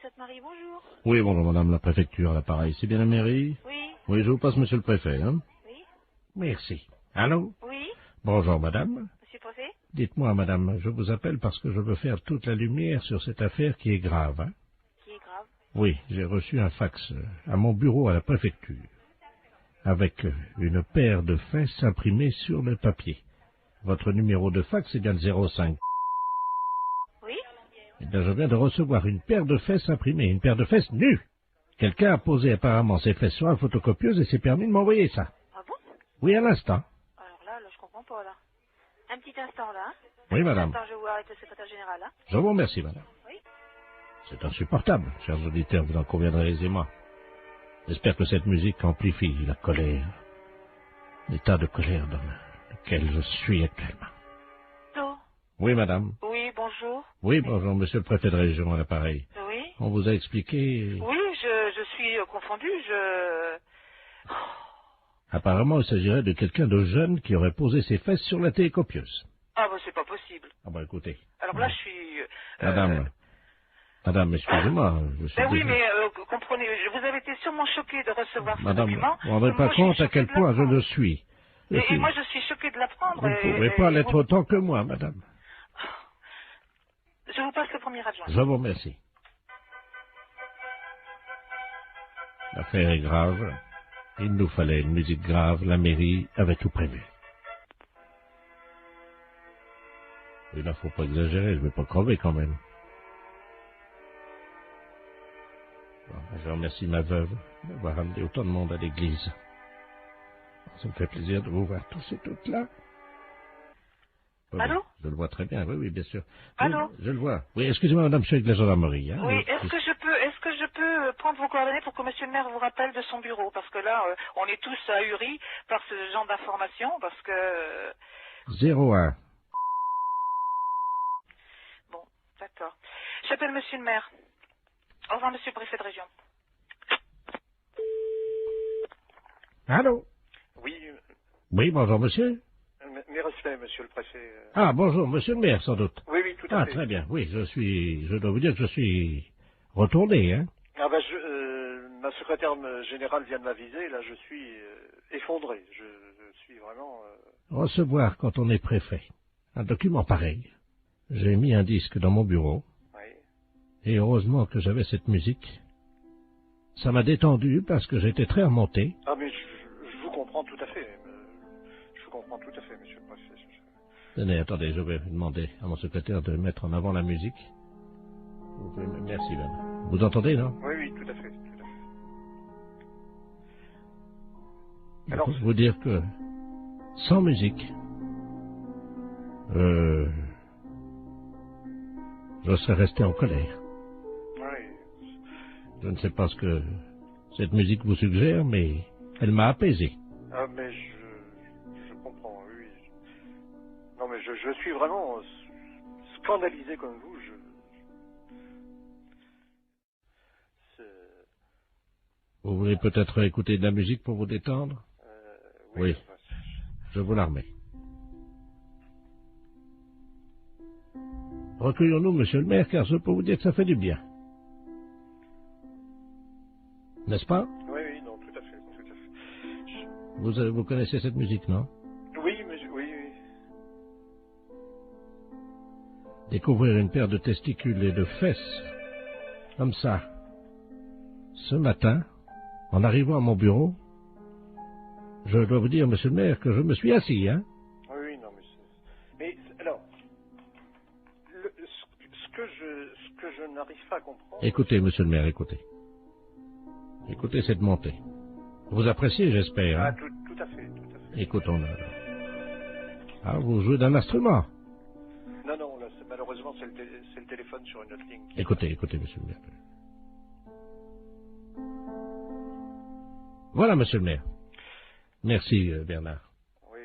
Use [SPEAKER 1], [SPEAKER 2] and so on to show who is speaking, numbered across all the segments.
[SPEAKER 1] Sainte-Marie, bonjour.
[SPEAKER 2] Oui, bonjour madame la préfecture à l'appareil. C'est bien la mairie?
[SPEAKER 1] Oui,
[SPEAKER 2] Oui, je vous passe monsieur le préfet, hein?
[SPEAKER 1] oui,
[SPEAKER 2] Merci. Allô?
[SPEAKER 1] oui,
[SPEAKER 2] Bonjour madame.
[SPEAKER 1] monsieur le préfet.
[SPEAKER 2] Dites-moi madame, je vous appelle parce que je veux faire toute la lumière sur cette affaire qui est grave, hein?
[SPEAKER 1] Qui est grave?
[SPEAKER 2] Oui, j'ai reçu un fax à mon bureau à la préfecture avec une paire de fesses imprimées sur le papier. Votre numéro de fax est bien le 05.
[SPEAKER 1] Oui?
[SPEAKER 2] Eh bien, je viens de recevoir une paire de fesses imprimées, une paire de fesses nues. Quelqu'un a posé apparemment ses fesses sur la photocopieuse et s'est permis de m'envoyer ça.
[SPEAKER 1] Ah bon?
[SPEAKER 2] Oui, à l'instant.
[SPEAKER 1] Alors là, je comprends pas, là. Un petit instant, là. Hein. Un
[SPEAKER 2] Oui,
[SPEAKER 1] petit
[SPEAKER 2] madame.
[SPEAKER 1] instant, je vais vous arrêter le secrétaire général, là.
[SPEAKER 2] Je vous remercie, madame.
[SPEAKER 1] Oui?
[SPEAKER 2] C'est insupportable, chers auditeurs, vous en conviendrez aisément. J'espère que cette musique amplifie la colère, l'état de colère dans lequel je suis actuellement.
[SPEAKER 1] Allô?
[SPEAKER 2] Oui, madame.
[SPEAKER 1] Oui, bonjour.
[SPEAKER 2] Oui, bonjour, monsieur le préfet de région à l'appareil.
[SPEAKER 1] Oui?
[SPEAKER 2] On vous a expliqué...
[SPEAKER 1] Oui, je suis confondue,
[SPEAKER 2] Apparemment, il s'agirait de quelqu'un de jeune qui aurait posé ses fesses sur la télécopieuse.
[SPEAKER 1] Ah, bah, c'est pas possible.
[SPEAKER 2] Ah bah écoutez...
[SPEAKER 1] Alors là, je suis...
[SPEAKER 2] Madame, excusez-moi, je suis
[SPEAKER 1] Ben oui,
[SPEAKER 2] désolé.
[SPEAKER 1] mais comprenez, vous avez été sûrement choquée de recevoir ce
[SPEAKER 2] Madame,
[SPEAKER 1] document.
[SPEAKER 2] vous ne vous rendez
[SPEAKER 1] Moi,
[SPEAKER 2] pas
[SPEAKER 1] je suis
[SPEAKER 2] compte à
[SPEAKER 1] choquée
[SPEAKER 2] quel
[SPEAKER 1] de
[SPEAKER 2] point je
[SPEAKER 1] l'apprendre.
[SPEAKER 2] le suis.
[SPEAKER 1] Et moi, je suis choquée de l'apprendre.
[SPEAKER 2] Vous ne pouvez pas l'être autant que moi, madame.
[SPEAKER 1] Je vous passe le premier adjoint.
[SPEAKER 2] Je vous remercie. L'affaire est grave. Il nous fallait une musique grave. La mairie avait tout prévu. Il ne faut pas exagérer, je ne vais pas crever quand même. Bon, je remercie ma veuve d'avoir amené autant de monde à l'église. Ça me fait plaisir de vous voir tous et toutes là. Oui,
[SPEAKER 1] Allô?
[SPEAKER 2] je le vois très bien, oui, bien sûr.
[SPEAKER 1] Allô?
[SPEAKER 2] Je le vois. Oui, excusez-moi, madame, je suis avec la gendarmerie. Hein,
[SPEAKER 1] Oui, est-ce que je peux prendre vos coordonnées pour que monsieur le maire vous rappelle de son bureau? Parce que là, on est tous ahuris par ce genre d'informations, parce que...
[SPEAKER 2] 01.
[SPEAKER 1] Bon, d'accord. J'appelle monsieur le maire. Au revoir, monsieur le préfet de région.
[SPEAKER 2] Allô?
[SPEAKER 3] Oui,
[SPEAKER 2] Oui, bonjour, monsieur.
[SPEAKER 3] mes respects, monsieur le préfet.
[SPEAKER 2] Ah, bonjour, monsieur le maire, sans doute.
[SPEAKER 3] Oui, tout à
[SPEAKER 2] Ah,
[SPEAKER 3] fait.
[SPEAKER 2] très bien, oui, je dois vous dire que je suis retourné, hein.
[SPEAKER 3] Ah ben, ma secrétaire générale vient de m'aviser, là je suis effondré. Je suis vraiment...
[SPEAKER 2] Recevoir quand on est préfet un document pareil. J'ai mis un disque dans mon bureau,
[SPEAKER 3] Oui.
[SPEAKER 2] et heureusement que j'avais cette musique. Ça m'a détendu parce que j'étais très remonté.
[SPEAKER 3] Ah mais je vous comprends tout à fait. Je vous comprends tout à fait, monsieur le préfet.
[SPEAKER 2] Tenez, attendez, je vais demander à mon secrétaire de mettre en avant la musique. Vous pouvez merci, madame. Vous entendez, non?
[SPEAKER 3] Oui, tout à fait.
[SPEAKER 2] Je
[SPEAKER 3] Alors,
[SPEAKER 2] peux vous dire que sans musique, je serais resté en colère.
[SPEAKER 3] oui.
[SPEAKER 2] Je ne sais pas ce que cette musique vous suggère, mais elle m'a apaisé.
[SPEAKER 3] Ah mais je comprends, oui. Non mais je suis vraiment scandalisé comme vous.
[SPEAKER 2] Vous voulez peut-être écouter de la musique pour vous détendre? Oui, je vous la remets. Recueillons-nous, monsieur le maire, car je peux vous dire que ça fait du bien. N'est-ce pas?
[SPEAKER 3] Oui, non, tout à fait.
[SPEAKER 2] Vous connaissez cette musique, non?
[SPEAKER 3] Oui, mais oui.
[SPEAKER 2] Découvrir une paire de testicules et de fesses, comme ça, ce matin, en arrivant à mon bureau, je dois vous dire, monsieur le maire, que je me suis assis, hein?
[SPEAKER 3] Oui, non, mais alors, ce que je n'arrive pas à comprendre...
[SPEAKER 2] Écoutez, monsieur le maire, écoutez. Écoutez cette montée. Vous appréciez, j'espère, hein?
[SPEAKER 3] Ah, tout à fait.
[SPEAKER 2] Écoutons-le. Ah, vous jouez d'un instrument?
[SPEAKER 3] Non, là, malheureusement, c'est le téléphone sur une autre ligne.
[SPEAKER 2] Écoutez, monsieur le maire. Voilà, monsieur le maire. Merci, Bernard.
[SPEAKER 3] Oui.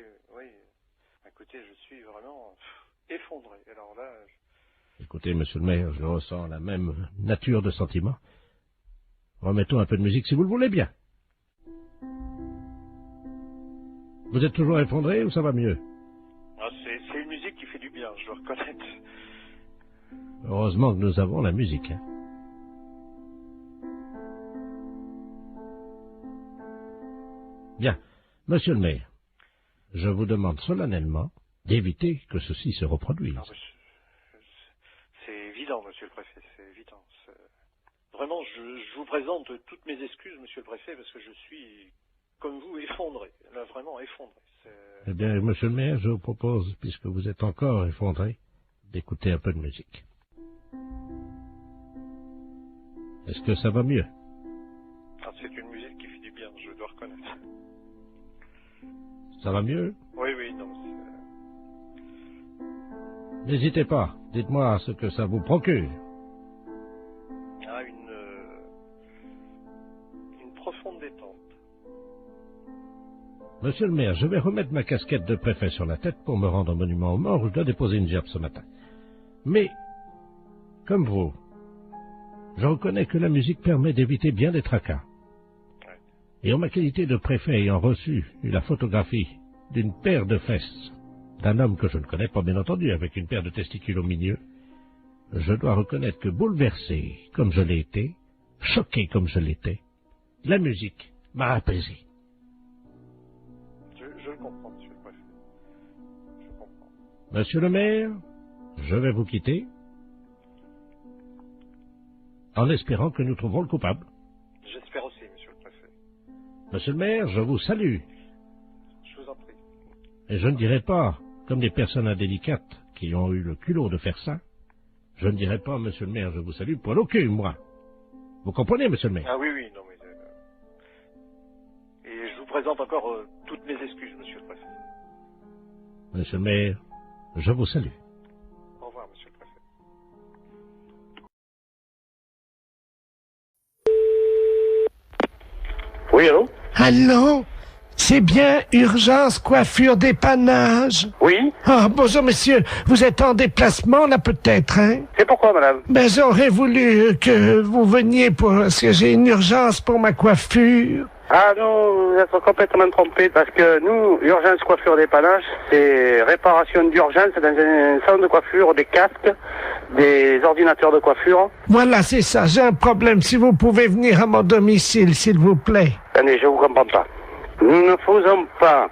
[SPEAKER 3] Écoutez, je suis vraiment effondré. Alors là...
[SPEAKER 2] Écoutez, monsieur le maire, je ressens la même nature de sentiment. Remettons un peu de musique si vous le voulez bien. Vous êtes toujours effondré ou ça va mieux?
[SPEAKER 3] Ah, c'est une musique qui fait du bien, je dois reconnaître.
[SPEAKER 2] Heureusement que nous avons la musique. Hein. Bien. Monsieur le maire, je vous demande solennellement d'éviter que ceci se reproduise.
[SPEAKER 3] Non, c'est évident, monsieur le préfet, c'est évident. Vraiment, je vous présente toutes mes excuses, monsieur le préfet, parce que je suis, comme vous, effondré. Là, vraiment effondré.
[SPEAKER 2] Eh bien, monsieur le maire, je vous propose, puisque vous êtes encore effondré, d'écouter un peu de musique. Est-ce que ça va mieux?
[SPEAKER 3] Ah, c'est une musique qui fait du bien, je dois reconnaître.
[SPEAKER 2] Ça va mieux?
[SPEAKER 3] Oui, non,
[SPEAKER 2] N'hésitez pas, dites-moi ce que ça vous procure.
[SPEAKER 3] Ah, une profonde détente.
[SPEAKER 2] Monsieur le maire, je vais remettre ma casquette de préfet sur la tête pour me rendre au monument aux morts où je dois déposer une gerbe ce matin. Mais, comme vous, je reconnais que la musique permet d'éviter bien des tracas. Et en ma qualité de préfet ayant reçu la photographie d'une paire de fesses d'un homme que je ne connais pas bien entendu, avec une paire de testicules au milieu, je dois reconnaître que bouleversé comme je l'ai été, choqué comme je l'étais, la musique m'a apaisé.
[SPEAKER 3] Je le comprends, monsieur le préfet. Je comprends.
[SPEAKER 2] Monsieur le maire, je vais vous quitter, en espérant que nous trouverons le coupable.
[SPEAKER 3] J'espère aussi, monsieur le préfet.
[SPEAKER 2] Monsieur le maire, je vous salue.
[SPEAKER 3] Je vous en prie.
[SPEAKER 2] Et je ne dirai pas, comme des personnes indélicates qui ont eu le culot de faire ça, je ne dirai pas, monsieur le maire, je vous salue, poil au cul, moi. Vous comprenez, monsieur le maire?
[SPEAKER 3] Ah oui, non, mais... Et je vous présente encore toutes mes excuses, monsieur le préfet.
[SPEAKER 2] Monsieur le maire, je vous salue.
[SPEAKER 3] Au revoir, monsieur le préfet. Oui, allô?
[SPEAKER 4] Allô? C'est bien Urgence Coiffure Dépannage?
[SPEAKER 3] Oui?
[SPEAKER 4] Ah, bonjour monsieur, vous êtes en déplacement là peut-être, hein?
[SPEAKER 3] C'est pourquoi, madame?
[SPEAKER 4] Ben j'aurais voulu que vous veniez parce que j'ai une urgence pour ma coiffure.
[SPEAKER 5] Ah non, vous êtes complètement trompé parce que nous, Urgence Coiffure Dépannage, c'est réparation d'urgence dans un salon de coiffure, des casques, des ordinateurs de coiffure.
[SPEAKER 4] Voilà, c'est ça, j'ai un problème, si vous pouvez venir à mon domicile, s'il vous plaît.
[SPEAKER 5] Attendez, je vous comprends pas. Nous ne faisons pas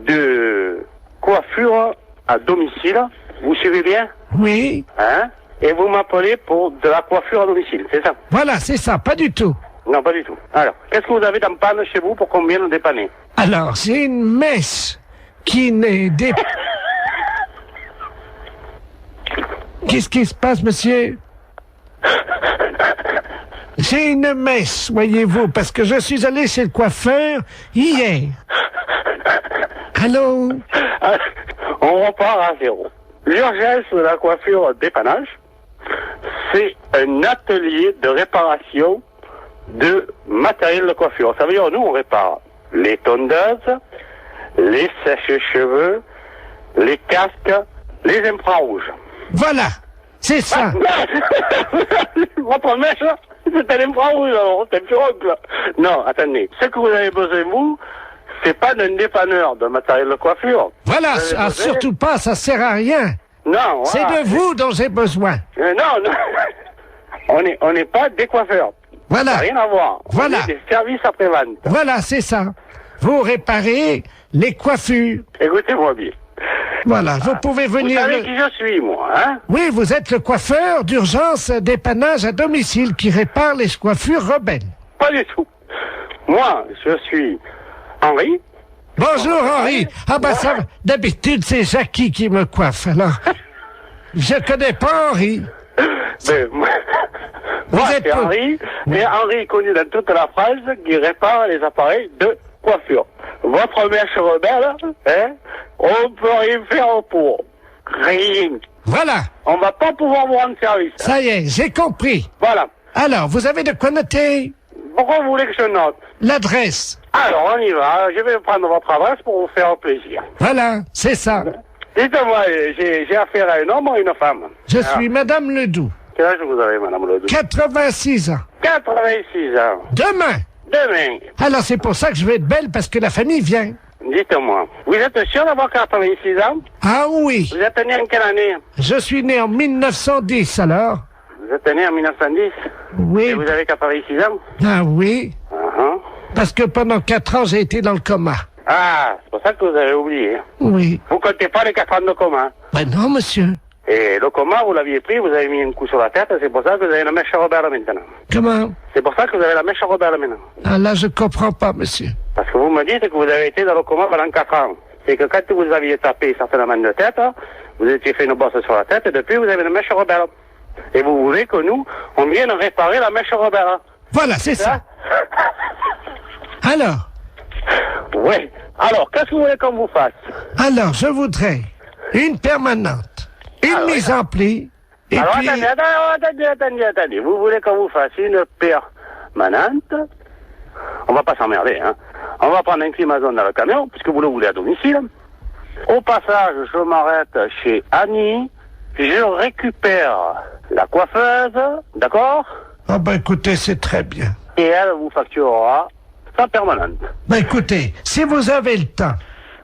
[SPEAKER 5] de coiffure à domicile, vous suivez bien?
[SPEAKER 4] Oui?
[SPEAKER 5] Hein? Et vous m'appelez pour de la coiffure à domicile, c'est ça?
[SPEAKER 4] Voilà, c'est ça, pas du tout.
[SPEAKER 5] Non, pas du tout. Alors, qu'est-ce que vous avez dans panne chez vous pour qu'on vienne dépanner?
[SPEAKER 4] Alors, j'ai une messe qui n'est des... Qu'est-ce qui se passe, monsieur? J'ai une messe, voyez-vous, parce que je suis allé chez le coiffeur hier. Allô?
[SPEAKER 5] On repart à zéro. L'urgence de la coiffure dépannage, c'est un atelier de réparation de matériel de coiffure. Ça veut dire, nous, on répare les tondeuses, les sèches-cheveux, les casques, les infrarouges.
[SPEAKER 4] Voilà, c'est ça.
[SPEAKER 5] Votre mèche, c'est un infrarouge, alors, c'est un pirogue, là. Non, attendez. Ce que vous avez besoin, vous, c'est pas d'un dépanneur de matériel de coiffure.
[SPEAKER 4] Voilà, surtout pas, ça sert à rien.
[SPEAKER 5] Non, voilà.
[SPEAKER 4] C'est de vous dont j'ai besoin.
[SPEAKER 5] Non. On n'est pas des coiffeurs.
[SPEAKER 4] Voilà.
[SPEAKER 5] Ça n'a rien à voir.
[SPEAKER 4] Voilà.
[SPEAKER 5] On est des services après-vente.
[SPEAKER 4] Voilà, c'est ça. Vous réparez les coiffures.
[SPEAKER 5] Écoutez-moi bien.
[SPEAKER 4] Voilà, vous pouvez venir...
[SPEAKER 5] Vous savez qui je suis, moi, hein?
[SPEAKER 4] Oui, vous êtes le coiffeur d'urgence dépannage à domicile qui répare les coiffures rebelles.
[SPEAKER 5] Pas du tout. Moi, je suis Henri.
[SPEAKER 4] Bonjour Henri. Ah bah ça, d'habitude c'est Jackie qui me coiffe, alors... Je connais pas Henri.
[SPEAKER 5] Ben, moi,
[SPEAKER 4] êtes
[SPEAKER 5] c'est Henri, mais Henri est connu dans toute la France qui répare les appareils de coiffure. Votre mèche rebelle, hein, on peut rien faire pour. Rien.
[SPEAKER 4] Voilà,
[SPEAKER 5] On va pas pouvoir vous rendre service.
[SPEAKER 4] ça y est, j'ai compris.
[SPEAKER 5] Voilà.
[SPEAKER 4] Alors, vous avez de quoi noter?
[SPEAKER 5] Pourquoi vous voulez que je note?
[SPEAKER 4] L'adresse.
[SPEAKER 5] Alors, on y va. Je vais prendre votre adresse pour vous faire plaisir.
[SPEAKER 4] Voilà, c'est ça.
[SPEAKER 5] Dites-moi, j'ai affaire à un homme ou à une femme?
[SPEAKER 4] Je suis Madame Ledoux.
[SPEAKER 5] Quel âge vous avez, Madame Ledoux?
[SPEAKER 4] 86 ans.
[SPEAKER 5] 86 ans.
[SPEAKER 4] Demain.
[SPEAKER 5] Demain.
[SPEAKER 4] Alors c'est pour ça que je vais être belle, parce que la famille vient.
[SPEAKER 5] Dites-moi, vous êtes sûr d'avoir 86 ans?
[SPEAKER 4] Ah oui.
[SPEAKER 5] Vous êtes né en quelle année?
[SPEAKER 4] Je suis né en 1910, alors.
[SPEAKER 5] Vous êtes né en 1910?
[SPEAKER 4] Oui.
[SPEAKER 5] Et vous avez 86 ans?
[SPEAKER 4] Ah oui.
[SPEAKER 5] Uh-huh.
[SPEAKER 4] Parce que pendant 4 ans, j'ai été dans le coma.
[SPEAKER 5] Ah, c'est pour ça que vous avez oublié.
[SPEAKER 4] Oui.
[SPEAKER 5] Vous comptez pas les 4 ans de coma.
[SPEAKER 4] Ben non, monsieur.
[SPEAKER 5] Et le coma, vous l'aviez pris, vous avez mis un coup sur la tête, c'est pour ça que vous avez la mèche à Robert maintenant.
[SPEAKER 4] Comment?
[SPEAKER 5] C'est pour ça que vous avez la mèche à Robert maintenant.
[SPEAKER 4] Ah là, je comprends pas, monsieur.
[SPEAKER 5] Parce que vous me dites que vous avez été dans le coma pendant 4 ans. C'est que quand vous aviez tapé certainement de tête, vous étiez fait une bosse sur la tête, et depuis vous avez une mèche à Robert. Et vous voulez que nous, on vienne réparer la mèche à Robert.
[SPEAKER 4] Voilà, c'est ça. Alors?
[SPEAKER 5] Oui. Alors, qu'est-ce que vous voulez qu'on vous fasse?
[SPEAKER 4] Alors, je voudrais une permanente, une mise en pli, et
[SPEAKER 5] Alors,
[SPEAKER 4] puis...
[SPEAKER 5] attendez. Vous voulez qu'on vous fasse une permanente? On va pas s'emmerder, hein. On va prendre un climazone dans le camion, puisque vous le voulez à domicile. Au passage, je m'arrête chez Annie, je récupère la coiffeuse, d'accord?
[SPEAKER 4] Ah ben écoutez, c'est très bien.
[SPEAKER 5] Et elle vous facturera sa permanente.
[SPEAKER 4] Ben écoutez, si vous avez le temps,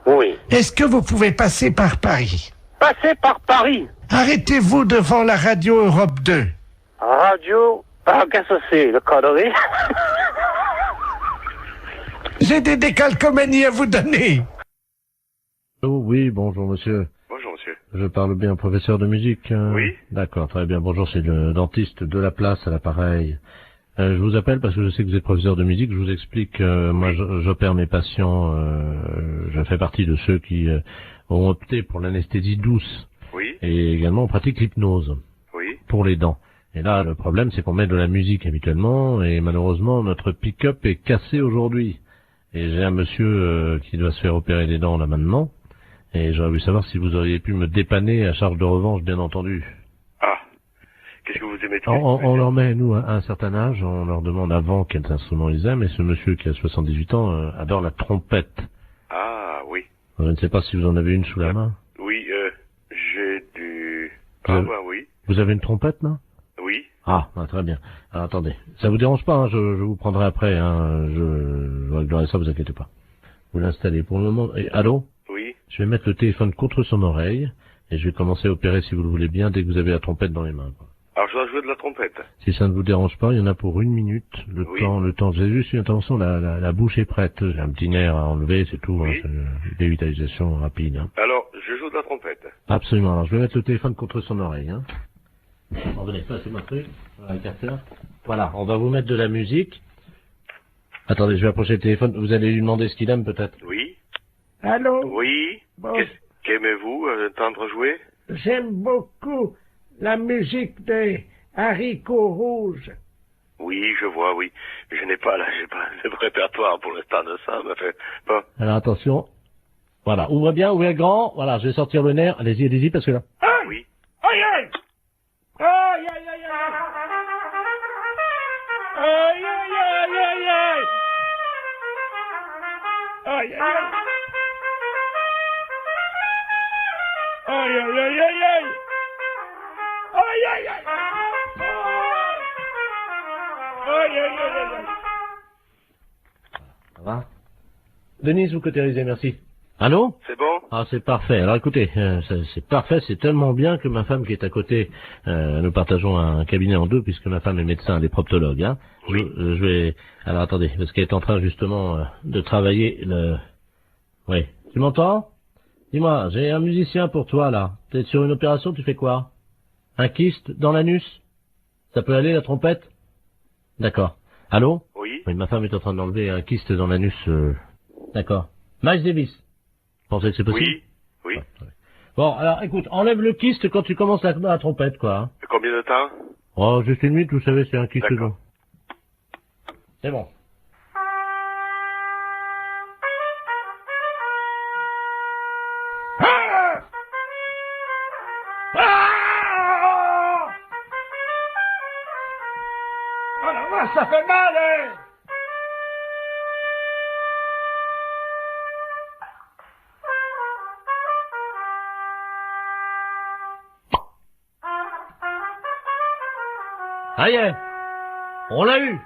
[SPEAKER 5] Oui.
[SPEAKER 4] est-ce que vous pouvez passer par Paris?
[SPEAKER 5] Passez par Paris.
[SPEAKER 4] Arrêtez-vous devant la radio Europe 2.
[SPEAKER 5] Radio... Ah, qu'est-ce que c'est, le connerie?
[SPEAKER 4] J'ai des décalcomanies à vous donner.
[SPEAKER 2] Oh oui, bonjour monsieur.
[SPEAKER 6] Bonjour, monsieur.
[SPEAKER 2] Je parle bien au professeur de musique.
[SPEAKER 6] Oui.
[SPEAKER 2] D'accord, très bien. Bonjour, c'est le dentiste de la place à l'appareil. Je vous appelle parce que je sais que vous êtes professeur de musique. Je vous explique, moi j'opère mes patients, je fais partie de ceux qui ont opté pour l'anesthésie douce.
[SPEAKER 6] Oui.
[SPEAKER 2] Et également on pratique l'hypnose
[SPEAKER 6] Oui.
[SPEAKER 2] pour les dents. Et là, le problème, c'est qu'on met de la musique habituellement, et malheureusement, notre pick-up est cassé aujourd'hui. Et j'ai un monsieur qui doit se faire opérer les dents là maintenant, et j'aurais voulu savoir si vous auriez pu me dépanner à charge de revanche, bien entendu.
[SPEAKER 6] Ah. Qu'est-ce que vous aimez de
[SPEAKER 2] On leur met, nous, à un certain âge, on leur demande avant quels instruments ils aiment, et ce monsieur qui a 78 ans adore la trompette.
[SPEAKER 6] Ah, oui.
[SPEAKER 2] Je ne sais pas si vous en avez une sous la main.
[SPEAKER 6] Oui, j'ai du... Ah, bah oui.
[SPEAKER 2] Vous avez une trompette, non?
[SPEAKER 6] Oui.
[SPEAKER 2] Ah, très bien. Alors, attendez, ça vous dérange pas, hein, je vous prendrai après, hein, je réglerai ça, vous inquiétez pas. Vous l'installez pour le moment. Et, allô?
[SPEAKER 6] Oui.
[SPEAKER 2] Je vais mettre le téléphone contre son oreille, et je vais commencer à opérer, si vous le voulez bien, dès que vous avez la trompette dans les mains, quoi.
[SPEAKER 6] Alors, je dois jouer de la trompette.
[SPEAKER 2] Si ça ne vous dérange pas, il y en a pour 1 minute, le temps, j'ai juste une intervention, la bouche est prête, j'ai un petit nerf à enlever, c'est tout,
[SPEAKER 6] Oui.
[SPEAKER 2] hein, c'est une dévitalisation rapide, hein.
[SPEAKER 6] Alors, je joue de la trompette.
[SPEAKER 2] Absolument, alors je vais mettre le téléphone contre son oreille, hein. Revenez, passez-moi le truc, voilà, le capteur. Voilà, on va vous mettre de la musique. Attendez, je vais approcher le téléphone, vous allez lui demander ce qu'il aime peut-être.
[SPEAKER 6] Oui.
[SPEAKER 4] Allô?
[SPEAKER 6] Oui.
[SPEAKER 4] Bon.
[SPEAKER 6] Qu'aimez-vous entendre jouer?
[SPEAKER 4] J'aime beaucoup la musique des haricots rouges.
[SPEAKER 6] Oui, je vois, oui. Mais j'ai pas le répertoire pour l'instant de ça, mais fait, bon.
[SPEAKER 2] Alors attention, voilà, ouvrez bien, ouvrez grand, voilà, je vais sortir le nerf, allez-y, parce que là...
[SPEAKER 6] Oui.
[SPEAKER 4] Aïe, aïe! Aïe, aïe, aïe, aïe! Aïe, aïe, aïe, aïe, aïe! Aïe, aïe, aïe! Aïe, aïe, aïe, aïe, aïe! Aïe, aïe, aïe! Aïe, aïe, aïe, aïe!
[SPEAKER 2] Ça va? Denise, vous cautérisez, merci. Allô?
[SPEAKER 6] C'est bon?
[SPEAKER 2] Ah, c'est parfait. Alors écoutez, c'est parfait, c'est tellement bien que ma femme qui est à côté, nous partageons un cabinet en deux puisque ma femme est médecin, elle est proctologue, hein.
[SPEAKER 6] Oui.
[SPEAKER 2] Je vais... Alors attendez, parce qu'elle est en train justement de travailler le... Oui. Tu m'entends? Dis-moi, j'ai un musicien pour toi là. T'es sur une opération, tu fais quoi? Un kyste dans l'anus? Ça peut aller la trompette? D'accord. Allô?
[SPEAKER 6] Oui.
[SPEAKER 2] Oui, ma femme est en train d'enlever un kyste dans l'anus. D'accord. Miles Davis. Vous pensez que c'est possible?
[SPEAKER 6] Oui. Oui.
[SPEAKER 2] Ouais, ouais. Bon, alors écoute, enlève le kyste quand tu commences la trompette, quoi. Hein.
[SPEAKER 6] Combien de temps?
[SPEAKER 2] Oh, juste 1 minute, vous savez, c'est un kyste
[SPEAKER 6] D'accord.
[SPEAKER 2] long. C'est bon.
[SPEAKER 4] Oh la vache, ça fait mal, hein!
[SPEAKER 2] Ça y est, on l'a eu.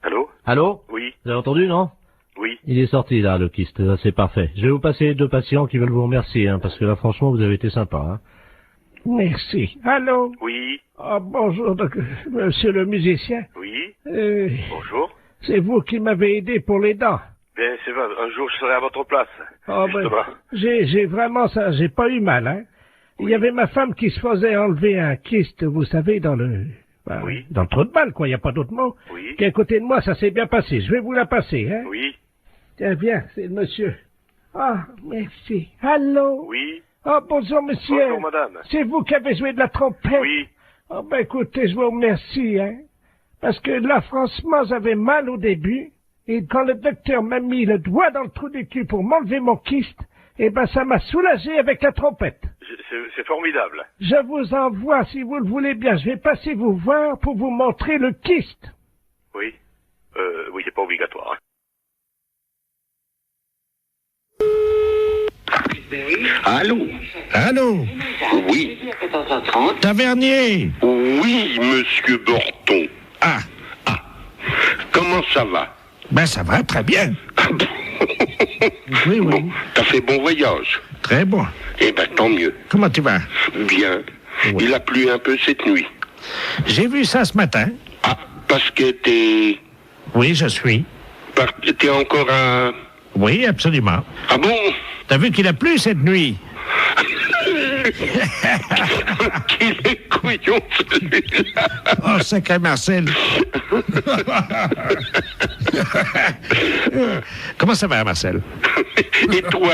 [SPEAKER 6] Allô?
[SPEAKER 2] Allô?
[SPEAKER 6] Oui.
[SPEAKER 2] Vous avez entendu, non?
[SPEAKER 6] Oui.
[SPEAKER 2] Il est sorti, là, le kyste. Là, c'est parfait. Je vais vous passer 2 patients qui veulent vous remercier, hein, parce que là, franchement, vous avez été sympa, hein.
[SPEAKER 4] Merci. Allô?
[SPEAKER 6] Oui.
[SPEAKER 4] Ah, bonjour, monsieur le musicien.
[SPEAKER 6] Oui. Bonjour.
[SPEAKER 4] C'est vous qui m'avez aidé pour les dents.
[SPEAKER 6] Bien, c'est vrai, un jour je serai à votre place.
[SPEAKER 4] Ah,
[SPEAKER 6] justement.
[SPEAKER 4] J'ai vraiment ça, j'ai pas eu mal, hein. Il y avait ma femme qui se faisait enlever un kyste, vous savez, dans le trou de balle, quoi, il n'y a pas d'autre mot.
[SPEAKER 6] Oui.
[SPEAKER 4] Qui est à côté de moi, ça s'est bien passé. Je vais vous la passer, hein.
[SPEAKER 6] Oui.
[SPEAKER 4] Tiens, bien, c'est le monsieur. Ah, merci. Allô?
[SPEAKER 6] Oui.
[SPEAKER 4] Ah, bonjour, monsieur.
[SPEAKER 6] Bonjour, madame.
[SPEAKER 4] C'est vous qui avez joué de la trompette?
[SPEAKER 6] Oui.
[SPEAKER 4] Ah, ben, écoutez, je vous remercie, hein. Parce que là, franchement, j'avais mal au début. Et quand le docteur m'a mis le doigt dans le trou du cul pour m'enlever mon kyste, eh ben, ça m'a soulagé avec la trompette.
[SPEAKER 6] C'est formidable.
[SPEAKER 4] Je vous envoie, si vous le voulez bien. Je vais passer vous voir pour vous montrer le kyste.
[SPEAKER 6] Oui. Oui, c'est pas obligatoire. Hein.
[SPEAKER 7] Allô?
[SPEAKER 2] Allô?
[SPEAKER 7] Oui.
[SPEAKER 2] Tavernier!
[SPEAKER 7] Oui, monsieur Borton.
[SPEAKER 2] Ah!
[SPEAKER 7] Comment ça va?
[SPEAKER 2] Ben, ça va, très bien. Oui.
[SPEAKER 7] Bon, t'as fait bon voyage?
[SPEAKER 2] Très bon.
[SPEAKER 7] Eh ben, tant mieux.
[SPEAKER 2] Comment tu vas?
[SPEAKER 7] Bien.
[SPEAKER 2] Oui.
[SPEAKER 7] Il a plu un peu cette nuit.
[SPEAKER 2] J'ai vu ça ce matin.
[SPEAKER 7] Ah, parce que t'es...
[SPEAKER 2] Oui, je suis.
[SPEAKER 7] T'es encore à...
[SPEAKER 2] Oui, absolument.
[SPEAKER 7] Ah bon?
[SPEAKER 2] T'as vu qu'il a plu cette nuit?
[SPEAKER 7] Qu'il est couillon, celui-là.
[SPEAKER 2] Oh, sacré Marcel. Comment ça va, Marcel?
[SPEAKER 7] Et toi?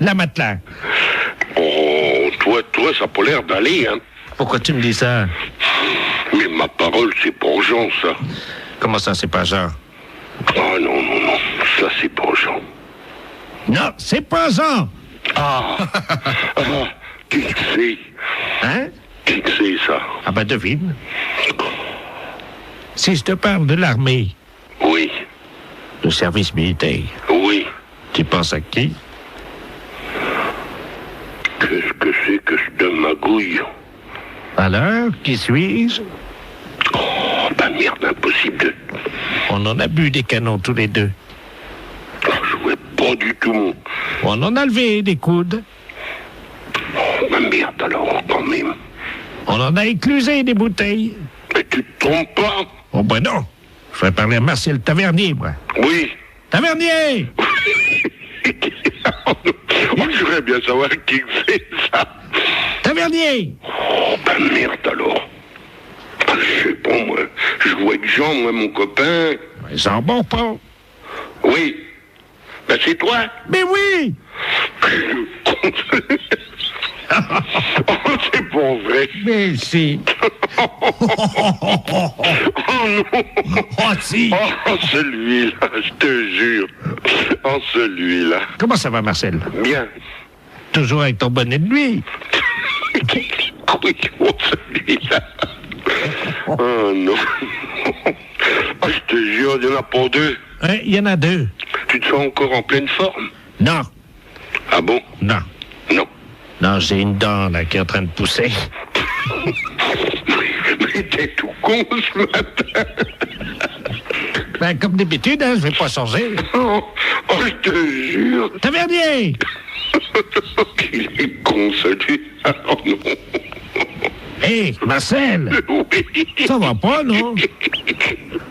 [SPEAKER 2] La matelas.
[SPEAKER 7] Oh, toi, ça a pas l'air d'aller, hein.
[SPEAKER 2] Pourquoi tu me dis ça?
[SPEAKER 7] Mais ma parole, c'est pas Jean, ça.
[SPEAKER 2] Comment ça, c'est pas Jean?
[SPEAKER 7] Ah non, ça c'est pas Jean.
[SPEAKER 2] Non, c'est pas Jean.
[SPEAKER 7] Ah, qui que c'est?
[SPEAKER 2] Hein?
[SPEAKER 7] Qui que c'est, ça?
[SPEAKER 2] Ah ben, devine. Si je te parle de l'armée,
[SPEAKER 7] Oui,
[SPEAKER 2] le service militaire,
[SPEAKER 7] oui.
[SPEAKER 2] tu penses à qui?
[SPEAKER 7] Qu'est-ce que c'est que cette magouille?
[SPEAKER 2] Alors, qui suis-je?
[SPEAKER 7] Oh, bah merde, impossible de...
[SPEAKER 2] On en a bu des canons tous les deux.
[SPEAKER 7] Je vois pas du tout.
[SPEAKER 2] On en a levé des coudes.
[SPEAKER 7] Oh, bah merde, alors, quand même.
[SPEAKER 2] On en a éclusé des bouteilles.
[SPEAKER 7] Mais tu te trompes pas?
[SPEAKER 2] Oh ben non. Je vais parler à Marcel Tavernier, moi.
[SPEAKER 7] Oui.
[SPEAKER 2] Tavernier!
[SPEAKER 7] Oh, je voudrais bien savoir qui que c'est, ça.
[SPEAKER 2] Tavernier!
[SPEAKER 7] Oh, bah merde, alors. Je sais pas, moi. Je vois que Jean, moi, mon copain.
[SPEAKER 2] Jean Bonpont.
[SPEAKER 7] Oui. Ben, c'est toi?
[SPEAKER 2] Mais oui!
[SPEAKER 7] Oh, c'est pas vrai.
[SPEAKER 2] Mais si.
[SPEAKER 7] Oh non.
[SPEAKER 2] Oh si.
[SPEAKER 7] Oh, celui-là, je te jure. Oh, celui-là.
[SPEAKER 2] Comment ça va, Marcel?
[SPEAKER 7] Bien.
[SPEAKER 2] Toujours avec ton bonnet de nuit.
[SPEAKER 7] Oui, oh, celui-là. Oh non. Oh, je te jure, il n'y en a pas deux.
[SPEAKER 2] Hein, il y en a deux.
[SPEAKER 7] Tu te sens encore en pleine forme?
[SPEAKER 2] Non.
[SPEAKER 7] Ah bon?
[SPEAKER 2] Non.
[SPEAKER 7] Non.
[SPEAKER 2] Non, j'ai une dent, là, qui est en train de pousser.
[SPEAKER 7] Mais t'es tout con ce matin.
[SPEAKER 2] Ben, comme d'habitude, hein, je vais pas changer.
[SPEAKER 7] Oh, je te jure.
[SPEAKER 2] Tavernier!
[SPEAKER 7] Qu'il est con, celui-là. Oh non.
[SPEAKER 2] Hé, Marcel!
[SPEAKER 7] Oui.
[SPEAKER 2] Ça va pas, non?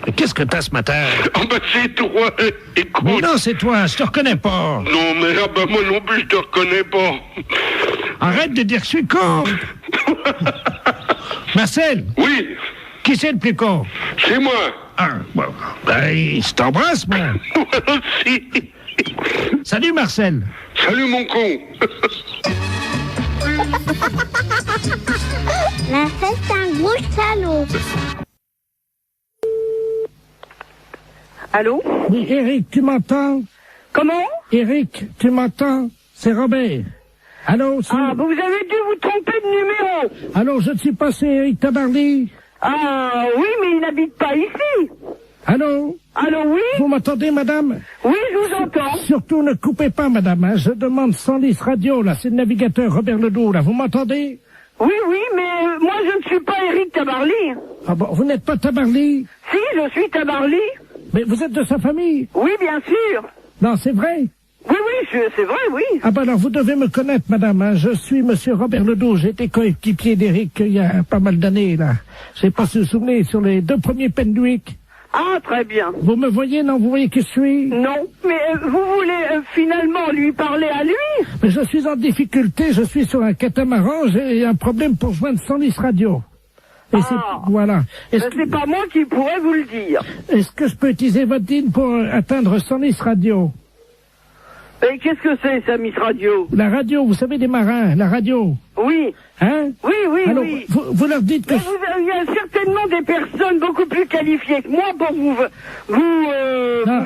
[SPEAKER 2] Mais qu'est-ce que t'as ce matin?
[SPEAKER 7] Ah ben c'est toi, écoute.
[SPEAKER 2] Mais non, c'est toi, je te reconnais pas.
[SPEAKER 7] Non mais ah ben moi non plus je te reconnais pas.
[SPEAKER 2] Arrête de dire que je suis con. Marcel,
[SPEAKER 7] Oui,
[SPEAKER 2] qui c'est le plus con?
[SPEAKER 7] c'est moi.
[SPEAKER 2] Ah, bon, ben, je t'embrasse, moi.
[SPEAKER 7] Moi aussi.
[SPEAKER 2] Salut, Marcel.
[SPEAKER 7] Salut mon con.
[SPEAKER 8] La fête, c'est un gros salaud.
[SPEAKER 9] Allô?
[SPEAKER 4] Oui, Eric, tu m'entends?
[SPEAKER 9] Comment?
[SPEAKER 4] Eric, tu m'entends? C'est Robert. Allô, c'est...
[SPEAKER 9] Ah, vous avez dû vous tromper de numéro.
[SPEAKER 4] Allô, je ne suis pas, c'est Eric Tabarly.
[SPEAKER 9] Ah, oui, mais il n'habite pas ici.
[SPEAKER 4] Allô?
[SPEAKER 9] Allô, oui?
[SPEAKER 4] Vous m'entendez, madame?
[SPEAKER 9] Oui, je vous entends.
[SPEAKER 4] Surtout, ne coupez pas, madame, hein. Je demande 110 radio, là. C'est le navigateur Robert Ledoux, là. Vous m'entendez?
[SPEAKER 9] Oui, mais moi, je ne suis pas Eric Tabarly.
[SPEAKER 4] Ah bon, vous n'êtes pas Tabarly?
[SPEAKER 9] Si, je suis Tabarly.
[SPEAKER 4] Mais vous êtes de sa famille?
[SPEAKER 9] Oui, bien sûr.
[SPEAKER 4] Non, c'est vrai?
[SPEAKER 9] Oui, c'est vrai, oui.
[SPEAKER 4] Ah ben alors, vous devez me connaître, madame. Hein. Je suis monsieur Robert Ledoux. J'ai été coéquipier d'Éric il y a pas mal d'années, là. Je sais pas si vous vous souvenez, sur les 2 premiers Penduic.
[SPEAKER 9] Ah, très bien.
[SPEAKER 4] Vous me voyez, non? Vous voyez qui je suis?
[SPEAKER 9] Non, mais vous voulez finalement lui parler à lui?
[SPEAKER 4] Mais je suis en difficulté, je suis sur un catamaran, j'ai un problème pour joindre Senlis Radio. Et voilà.
[SPEAKER 9] C'est pas moi qui pourrais vous le dire.
[SPEAKER 4] Est-ce que je peux utiliser votre ligne pour atteindre Senlis Radio?
[SPEAKER 9] Et qu'est-ce que c'est, Senlis Radio?
[SPEAKER 4] La radio, vous savez, des marins, la radio.
[SPEAKER 9] Oui.
[SPEAKER 4] Hein?
[SPEAKER 9] Oui,
[SPEAKER 4] alors,
[SPEAKER 9] oui.
[SPEAKER 4] Vous leur dites que...
[SPEAKER 9] Il y a certainement des personnes beaucoup plus qualifiées que moi pour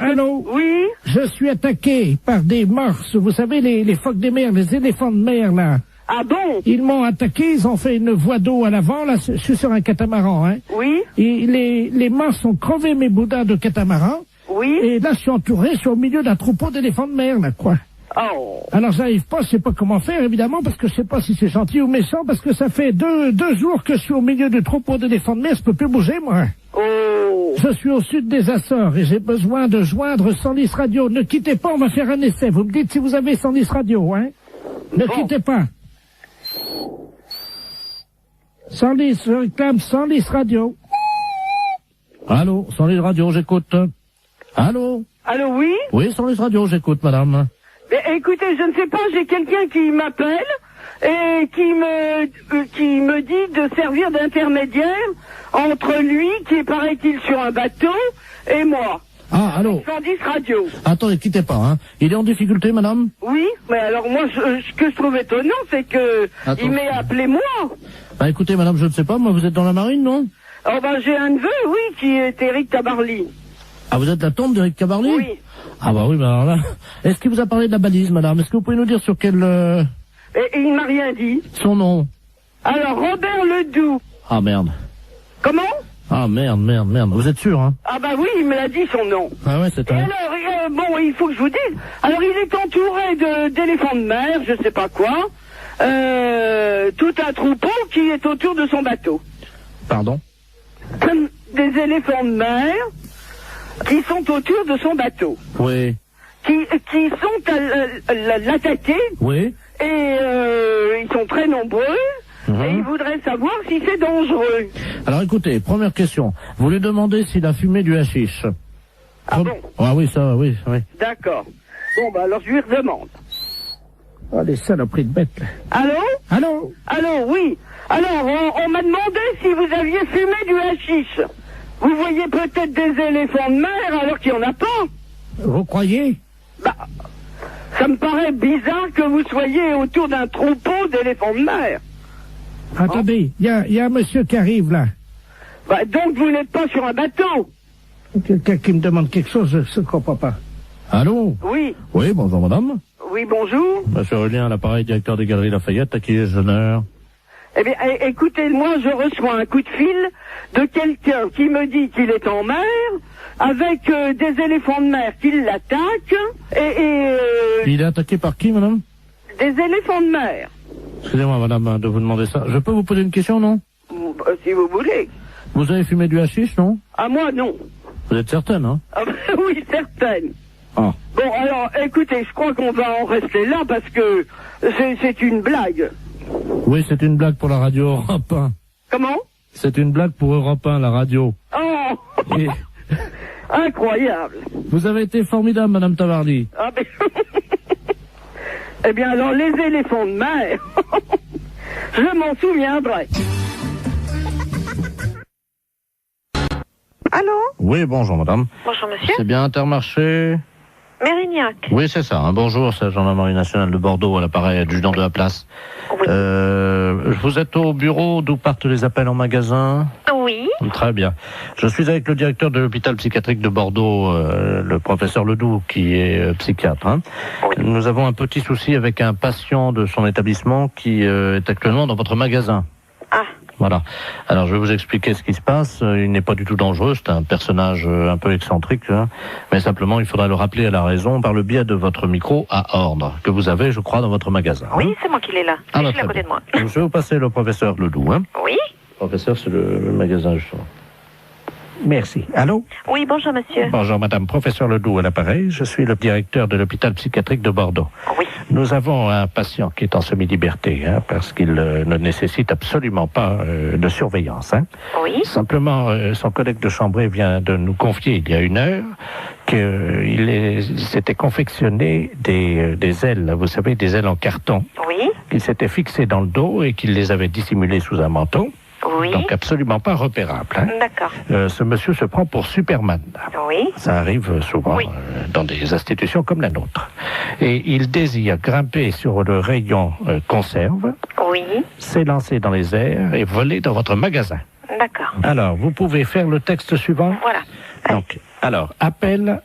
[SPEAKER 4] allô?
[SPEAKER 9] Oui?
[SPEAKER 4] Je suis attaqué par des morses, vous savez, les phoques des mers, les éléphants de mer, là.
[SPEAKER 9] Ah bon?
[SPEAKER 4] Ils m'ont attaqué, ils ont fait une voie d'eau à l'avant, là, je suis sur un catamaran, hein.
[SPEAKER 9] Oui?
[SPEAKER 4] Et les morses ont crevé mes boudins de catamaran.
[SPEAKER 9] Oui?
[SPEAKER 4] Et là, je suis entouré, je suis au milieu d'un troupeau d'éléphants de mer, là, quoi.
[SPEAKER 9] Oh.
[SPEAKER 4] Alors, j'arrive pas, je sais pas comment faire, évidemment, parce que je sais pas si c'est gentil ou méchant, parce que ça fait deux jours que je suis au milieu du troupeau d'éléphants de mer, je peux plus bouger, moi.
[SPEAKER 9] Oh.
[SPEAKER 4] Je suis au sud des Açores et j'ai besoin de joindre Senlis Radio. Ne quittez pas, on va faire un essai. Vous me dites si vous avez Senlis Radio, hein? Ne quittez pas. Senlis, je réclame Senlis Radio. Allô, Senlis Radio, j'écoute. Allô?
[SPEAKER 9] Allô, oui?
[SPEAKER 4] Oui, Senlis Radio, j'écoute, madame.
[SPEAKER 9] Mais, écoutez, je ne sais pas, j'ai quelqu'un qui m'appelle et qui me dit de servir d'intermédiaire entre lui, qui est, paraît-il, sur un bateau, et moi.
[SPEAKER 4] Ah, allô?
[SPEAKER 9] Senlis Radio.
[SPEAKER 4] Attendez, quittez pas, hein. Il est en difficulté, madame?
[SPEAKER 9] Oui, mais alors moi, ce que je trouve étonnant, c'est que il m'ait appelé moi.
[SPEAKER 4] Bah écoutez, madame, je ne sais pas, moi, vous êtes dans la marine, non?
[SPEAKER 9] Oh ben, j'ai un neveu, oui, qui est Éric Tabarly.
[SPEAKER 4] Ah, vous êtes la tante d'Éric Tabarly?
[SPEAKER 9] Oui.
[SPEAKER 4] Ah bah oui, bah alors là... Est-ce qu'il vous a parlé de la balise, madame? Est-ce que vous pouvez nous dire sur quel...
[SPEAKER 9] Et il m'a rien dit.
[SPEAKER 4] Son nom?
[SPEAKER 9] Alors, Robert Ledoux.
[SPEAKER 4] Ah, merde.
[SPEAKER 9] Comment?
[SPEAKER 4] Ah, merde. Vous êtes sûr, hein?
[SPEAKER 9] Ah bah oui, il me l'a dit, son nom.
[SPEAKER 4] Ah ouais, c'est
[SPEAKER 9] Et alors, bon, il faut que je vous dise. Alors, il est entouré d'éléphants de mer, je sais pas quoi. Tout un troupeau qui est autour de son bateau.
[SPEAKER 4] Pardon?
[SPEAKER 9] Des éléphants de mer qui sont autour de son bateau.
[SPEAKER 4] Oui.
[SPEAKER 9] Qui sont à l'attaquer.
[SPEAKER 4] Oui.
[SPEAKER 9] Et ils sont très nombreux. Et ils voudraient savoir si c'est dangereux.
[SPEAKER 4] Alors écoutez, première question. Vous lui demandez s'il a fumé du hashish.
[SPEAKER 9] Ah bon?
[SPEAKER 4] Ah oui, ça, oui.
[SPEAKER 9] D'accord. Bon, bah alors je lui redemande.
[SPEAKER 4] Oh, les saloperies de bêtes.
[SPEAKER 9] Allô? Allô, oui. Alors, on m'a demandé si vous aviez fumé du hashish. Vous voyez peut-être des éléphants de mer alors qu'il n'y en a pas.
[SPEAKER 4] Vous croyez?
[SPEAKER 9] Bah, ça me paraît bizarre que vous soyez autour d'un troupeau d'éléphants de mer.
[SPEAKER 4] Attendez, il y a un monsieur qui arrive là.
[SPEAKER 9] Bah, donc vous n'êtes pas sur un bateau.
[SPEAKER 4] Quelqu'un qui me demande quelque chose, je ne comprends pas. Allô?
[SPEAKER 9] Oui.
[SPEAKER 4] Oui, bonjour madame.
[SPEAKER 9] Oui, bonjour.
[SPEAKER 4] Monsieur Aurélien, à l'appareil, directeur des Galeries Lafayette, à qui ai-je l'honneur?
[SPEAKER 9] Eh bien, écoutez, moi je reçois un coup de fil de quelqu'un qui me dit qu'il est en mer, avec des éléphants de mer qui l'attaquent,
[SPEAKER 4] Il est attaqué par qui, madame?
[SPEAKER 9] Des éléphants de mer.
[SPEAKER 4] Excusez-moi, madame, de vous demander ça. Je peux vous poser une question, non?
[SPEAKER 9] Si vous voulez.
[SPEAKER 4] Vous avez fumé du hashish, non?
[SPEAKER 9] Ah, moi, non.
[SPEAKER 4] Vous êtes certaine, hein?
[SPEAKER 9] Ah, oui, certaine.
[SPEAKER 4] Ah.
[SPEAKER 9] Bon, alors, écoutez, je crois qu'on va en rester là parce que c'est une blague.
[SPEAKER 4] Oui, c'est une blague pour la radio Europe 1.
[SPEAKER 9] Comment?
[SPEAKER 4] C'est une blague pour Europe 1, la radio.
[SPEAKER 9] Oh.
[SPEAKER 4] Et...
[SPEAKER 9] Incroyable.
[SPEAKER 4] Vous avez été formidable, madame Tabarly.
[SPEAKER 9] Ah, ben... Eh bien, alors, les éléphants de mer, je m'en souviendrai.
[SPEAKER 10] Allô?
[SPEAKER 4] Oui, bonjour, madame.
[SPEAKER 10] Bonjour, monsieur.
[SPEAKER 4] C'est bien Intermarché?
[SPEAKER 10] Mérignac.
[SPEAKER 4] Oui, c'est ça. Bonjour, c'est la gendarmerie nationale de Bordeaux, à l'appareil adjudant de la place.
[SPEAKER 10] Oui.
[SPEAKER 4] Vous êtes au bureau d'où partent les appels en magasin?
[SPEAKER 10] Oui.
[SPEAKER 4] Très bien. Je suis avec le directeur de l'hôpital psychiatrique de Bordeaux, le professeur Ledoux, qui est psychiatre. Hein.
[SPEAKER 10] Oui.
[SPEAKER 4] Nous avons un petit souci avec un patient de son établissement qui est actuellement dans votre magasin.
[SPEAKER 10] Ah.
[SPEAKER 4] Voilà. Alors, je vais vous expliquer ce qui se passe. Il n'est pas du tout dangereux. C'est un personnage un peu excentrique. Hein. Mais simplement, il faudra le rappeler à la raison par le biais de votre micro à ordre, que vous avez, je crois, dans votre magasin.
[SPEAKER 10] Oui,
[SPEAKER 4] hein.
[SPEAKER 10] c'est moi qui l'ai là.
[SPEAKER 4] Ah,
[SPEAKER 10] je suis à côté de moi.
[SPEAKER 4] Donc, je vais vous passer le professeur Ledoux. Hein.
[SPEAKER 10] Oui.
[SPEAKER 4] Professeur, c'est le magasin, justement.
[SPEAKER 2] Merci. Allô?
[SPEAKER 10] Oui, bonjour monsieur.
[SPEAKER 2] Bonjour madame, professeur Ledoux à l'appareil. Je suis le directeur de l'hôpital psychiatrique de Bordeaux.
[SPEAKER 10] Oui.
[SPEAKER 2] Nous avons un patient qui est en semi-liberté, parce qu'il ne nécessite absolument pas de surveillance.
[SPEAKER 10] Oui.
[SPEAKER 2] Simplement, son collègue de chambrée vient de nous confier il y a 1 heure qu'il s'était confectionné des ailes, vous savez, des ailes en carton.
[SPEAKER 10] Oui.
[SPEAKER 2] Qu'il s'était fixé dans le dos et qu'il les avait dissimulées sous un manteau.
[SPEAKER 10] Oui.
[SPEAKER 2] Donc absolument pas repérable.
[SPEAKER 10] D'accord.
[SPEAKER 2] Ce monsieur se prend pour Superman.
[SPEAKER 10] Oui.
[SPEAKER 2] Ça arrive souvent dans des institutions comme la nôtre. Et il désire grimper sur le rayon conserve,
[SPEAKER 10] Oui.
[SPEAKER 2] s'élancer dans les airs et voler dans votre magasin.
[SPEAKER 10] D'accord.
[SPEAKER 2] Alors, vous pouvez faire le texte suivant.
[SPEAKER 10] Voilà.
[SPEAKER 2] Donc, appel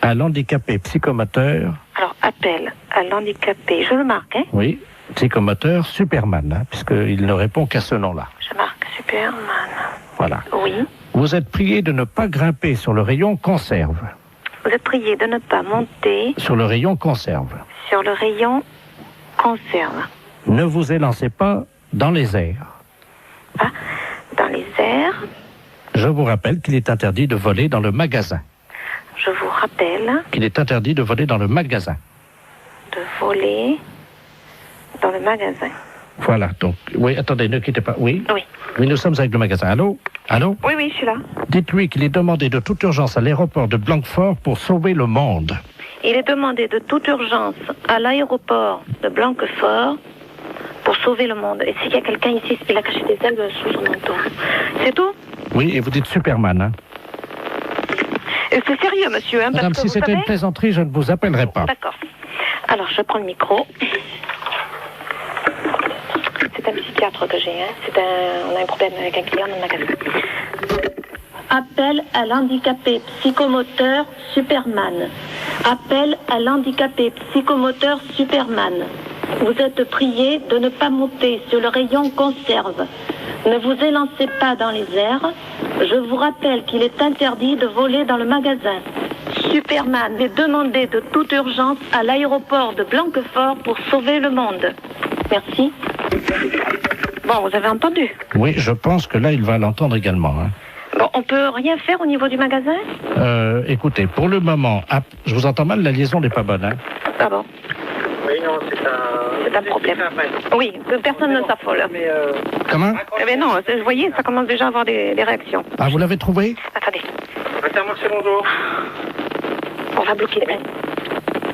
[SPEAKER 2] à l'handicapé psychomoteur.
[SPEAKER 10] Alors, appel à l'handicapé. Je le marque, hein?
[SPEAKER 2] Oui, psychomoteur Superman, puisqu'il ne répond qu'à ce nom-là.
[SPEAKER 10] Je marque Superman.
[SPEAKER 2] Voilà.
[SPEAKER 10] Oui.
[SPEAKER 2] Vous êtes prié de ne pas grimper sur le rayon conserve.
[SPEAKER 10] Vous êtes prié de ne pas monter
[SPEAKER 2] Sur le rayon conserve.
[SPEAKER 10] sur le rayon conserve.
[SPEAKER 2] Ne vous élancez pas dans les airs.
[SPEAKER 10] Ah, dans les airs.
[SPEAKER 2] Je vous rappelle qu'il est interdit de voler dans le magasin.
[SPEAKER 10] Je vous rappelle
[SPEAKER 2] Qu'il est interdit de voler dans le magasin.
[SPEAKER 10] de voler dans le magasin.
[SPEAKER 2] Voilà, donc, oui, attendez, ne quittez pas. Oui?
[SPEAKER 10] Oui.
[SPEAKER 2] Oui, nous sommes avec le magasin. Allô? Allô?
[SPEAKER 10] Oui, oui, je suis là.
[SPEAKER 2] Dites-lui qu'il est demandé de toute urgence à l'aéroport de Blanquefort pour sauver le monde.
[SPEAKER 10] Il est demandé de toute urgence à l'aéroport de Blanquefort pour sauver le monde. Et s'il y a quelqu'un ici, il a caché des ailes sous son manteau. C'est tout?
[SPEAKER 2] Oui, et vous dites Superman, hein?
[SPEAKER 10] Et c'est sérieux, monsieur, hein?
[SPEAKER 2] Madame,
[SPEAKER 10] parce que
[SPEAKER 2] si
[SPEAKER 10] vous
[SPEAKER 2] c'était
[SPEAKER 10] savez...
[SPEAKER 2] une plaisanterie, je ne vous appellerai pas.
[SPEAKER 10] D'accord. Alors, je prends le micro. C'est un psychiatre que j'ai, hein. On a un problème avec un client dans le magasin. Appel à l'handicapé psychomoteur Superman. Appel à l'handicapé psychomoteur Superman. Vous êtes prié de ne pas monter sur le rayon conserve. Ne vous élancez pas dans les airs. Je vous rappelle qu'il est interdit de voler dans le magasin. Superman est demandé de toute urgence à l'aéroport de Blanquefort pour sauver le monde. Merci. Bon, vous avez entendu?
[SPEAKER 2] Oui, je pense que là, il va l'entendre également, hein.
[SPEAKER 10] Bon, on peut rien faire au niveau du magasin?
[SPEAKER 2] Écoutez, pour le moment, je vous entends mal, la liaison n'est pas bonne, hein.
[SPEAKER 10] Ah bon?
[SPEAKER 3] Oui, non, c'est un
[SPEAKER 10] problème. Oui, que personne ne s'affole.
[SPEAKER 2] Comment?
[SPEAKER 10] Eh bien non, vous voyez, ça commence déjà à avoir des réactions.
[SPEAKER 2] Ah, vous l'avez trouvé?
[SPEAKER 10] Attendez,
[SPEAKER 3] Attends-moi, c'est mon dos.
[SPEAKER 10] on va bloquer les...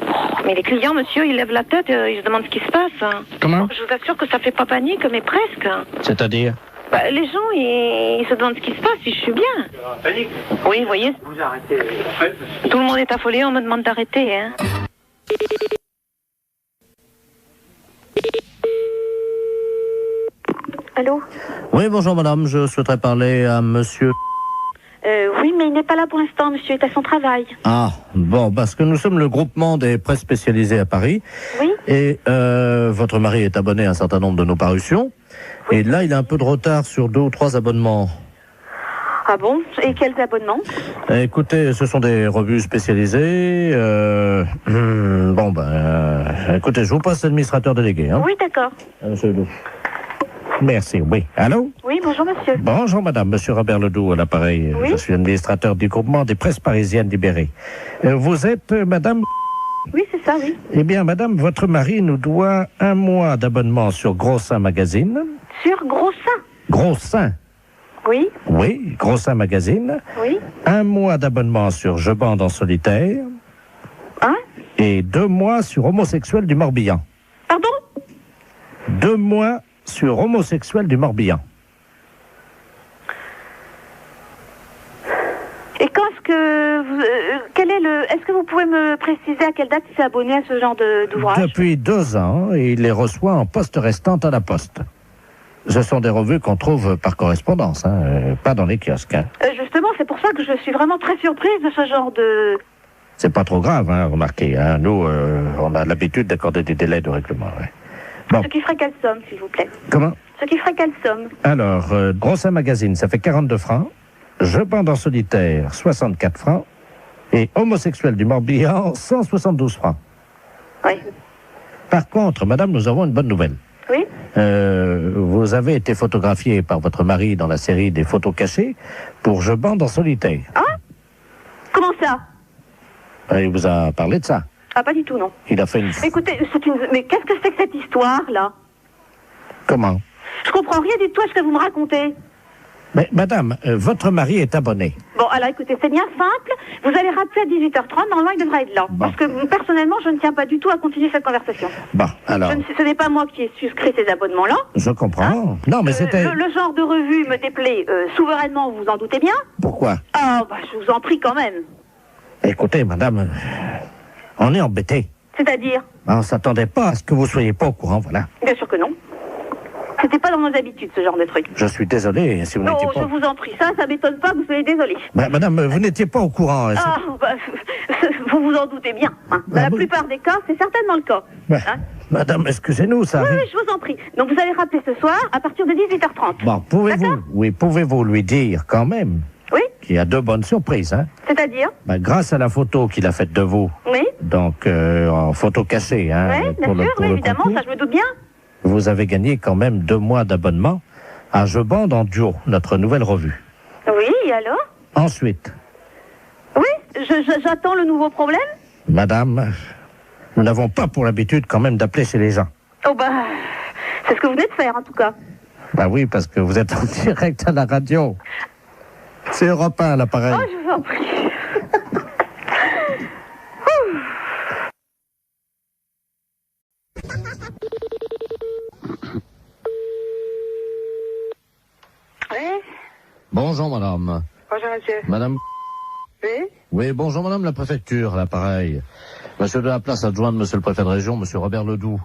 [SPEAKER 10] Oh, mais les clients, monsieur, ils lèvent la tête, ils se demandent ce qui se passe. Hein.
[SPEAKER 2] Comment?
[SPEAKER 10] Je vous assure que ça fait pas panique, mais presque.
[SPEAKER 2] C'est-à-dire?
[SPEAKER 10] Bah, les gens, ils se demandent ce qui se passe, si je suis bien.
[SPEAKER 3] Panique.
[SPEAKER 10] Oui, vous voyez.
[SPEAKER 3] Vous arrêtez.
[SPEAKER 10] Tout le monde est affolé, on me demande d'arrêter, hein. Allô?
[SPEAKER 11] Oui, bonjour madame, je souhaiterais parler à monsieur...
[SPEAKER 10] Oui, mais il n'est pas là pour l'instant, monsieur est à son travail.
[SPEAKER 11] Ah, bon, parce que nous sommes le groupement des presses spécialisées à Paris.
[SPEAKER 10] Oui.
[SPEAKER 11] Et votre mari est abonné à un certain nombre de nos parutions. Oui. Et là, il a un peu de retard sur 2 ou 3 abonnements.
[SPEAKER 10] Ah bon? Et quels abonnements?
[SPEAKER 11] Écoutez, ce sont des revues spécialisées. Écoutez, je vous passe l'administrateur délégué. Hein.
[SPEAKER 10] Oui, d'accord.
[SPEAKER 11] Monsieur Ledoux. Merci, oui. Allô?
[SPEAKER 10] Oui, bonjour monsieur.
[SPEAKER 2] Bonjour madame, monsieur Robert Ledoux à l'appareil.
[SPEAKER 10] Oui.
[SPEAKER 2] Je suis administrateur du groupement des presses parisiennes libérées. Vous êtes madame...
[SPEAKER 10] Oui, c'est ça, oui.
[SPEAKER 2] Eh bien madame, votre mari nous doit 1 mois d'abonnement sur Gros Seins Magazine.
[SPEAKER 10] Sur Gros Seins?
[SPEAKER 2] Gros Seins.
[SPEAKER 10] Oui.
[SPEAKER 2] Oui, Gros Seins Magazine.
[SPEAKER 10] Oui.
[SPEAKER 2] 1 mois d'abonnement sur Je bande en solitaire.
[SPEAKER 10] Hein?
[SPEAKER 2] Et 2 mois sur Homosexuel du Morbihan.
[SPEAKER 10] Pardon?
[SPEAKER 2] 2 mois sur Homosexuel du Morbihan.
[SPEAKER 10] Et quand est-ce que vous, est-ce que vous pouvez me préciser à quelle date il s'est abonné à ce genre d'ouvrage?
[SPEAKER 2] Depuis 2 ans, et il les reçoit en poste restante à la poste. Ce sont des revues qu'on trouve par correspondance, pas dans les kiosques.
[SPEAKER 10] Justement, c'est pour ça que je suis vraiment très surprise de ce genre de...
[SPEAKER 2] C'est pas trop grave, remarquez. Nous, on a l'habitude d'accorder des délais de règlement. Ouais. Bon.
[SPEAKER 10] Ce qui ferait quelle somme, s'il vous plaît?
[SPEAKER 2] Comment?
[SPEAKER 10] Ce qui ferait quelle somme?
[SPEAKER 2] Alors, Gros Seins Magazine, ça fait 42 francs. Je bande en solitaire, 64 francs. Et Homosexuel du Morbihan, 172 francs.
[SPEAKER 10] Oui.
[SPEAKER 2] Par contre, madame, nous avons une bonne nouvelle.
[SPEAKER 10] Oui.
[SPEAKER 11] vous avez été photographié par votre mari dans la série des photos cachées pour Je bande en solitaire.
[SPEAKER 12] Hein? Comment ça?
[SPEAKER 11] Il vous a parlé de ça?
[SPEAKER 12] Ah, pas du tout, non.
[SPEAKER 11] Il a fait une...
[SPEAKER 12] Écoutez, mais qu'est-ce que c'est que cette histoire-là?
[SPEAKER 11] Comment?
[SPEAKER 12] Je comprends rien du tout à ce que vous me racontez.
[SPEAKER 11] Mais madame, votre mari est abonné.
[SPEAKER 12] Bon, alors écoutez, c'est bien simple. Vous allez rappeler à 18h30, normalement il devrait être là.
[SPEAKER 11] Bon.
[SPEAKER 12] Parce que personnellement, je ne tiens pas du tout à continuer cette conversation.
[SPEAKER 11] Bon, alors...
[SPEAKER 12] Ce n'est pas moi qui ai souscrit ces abonnements-là.
[SPEAKER 11] Je comprends. Non, mais c'était...
[SPEAKER 12] Le genre de revue me déplaît souverainement, vous en doutez bien.
[SPEAKER 11] Pourquoi?
[SPEAKER 12] Ah, bah je vous en prie quand même.
[SPEAKER 11] Écoutez, madame, on est embêtés.
[SPEAKER 12] C'est-à-dire?
[SPEAKER 11] On s'attendait pas à ce que vous soyez pas au courant, voilà.
[SPEAKER 12] Bien sûr que non. C'était pas dans nos habitudes, ce genre de truc.
[SPEAKER 11] Je suis désolé si vous n'étiez pas...
[SPEAKER 12] Non, je vous en prie, ça m'étonne pas que vous soyez désolé.
[SPEAKER 11] Madame, vous n'étiez pas au courant.
[SPEAKER 12] Ah, bah, vous vous en doutez bien. Hein. Dans la plupart des cas, c'est certainement le cas. Hein.
[SPEAKER 11] Madame, excusez-nous, ça...
[SPEAKER 12] Oui, je vous en prie. Donc vous allez rappeler ce soir à partir de 18h30.
[SPEAKER 11] Bon, pouvez-vous lui dire quand même...
[SPEAKER 12] Oui.
[SPEAKER 11] Qu'il y a 2 bonnes surprises, hein?
[SPEAKER 12] C'est-à-dire?
[SPEAKER 11] Grâce à la photo qu'il a faite de vous.
[SPEAKER 12] Oui.
[SPEAKER 11] Donc, en photo cachée, hein?
[SPEAKER 12] Oui, bien sûr, oui, évidemment, ça je me doute bien.
[SPEAKER 11] Vous avez gagné quand même 2 mois d'abonnement à Je bande en duo, notre nouvelle revue.
[SPEAKER 12] Oui, et alors?
[SPEAKER 11] Ensuite.
[SPEAKER 12] Oui, j'attends le nouveau problème.
[SPEAKER 11] Madame, nous n'avons pas pour l'habitude quand même d'appeler chez les gens.
[SPEAKER 12] Oh bah, c'est ce que vous venez de faire en tout cas.
[SPEAKER 11] Bah oui, parce que vous êtes en direct à la radio. C'est Europe 1 l'appareil.
[SPEAKER 12] Oh, je vous en prie.
[SPEAKER 13] Oui.
[SPEAKER 11] Bonjour madame.
[SPEAKER 13] Bonjour monsieur.
[SPEAKER 11] Madame.
[SPEAKER 13] Oui.
[SPEAKER 11] Oui, bonjour madame la préfecture, l'appareil. Monsieur de la place adjoint de monsieur le préfet de région, monsieur Robert Ledoux.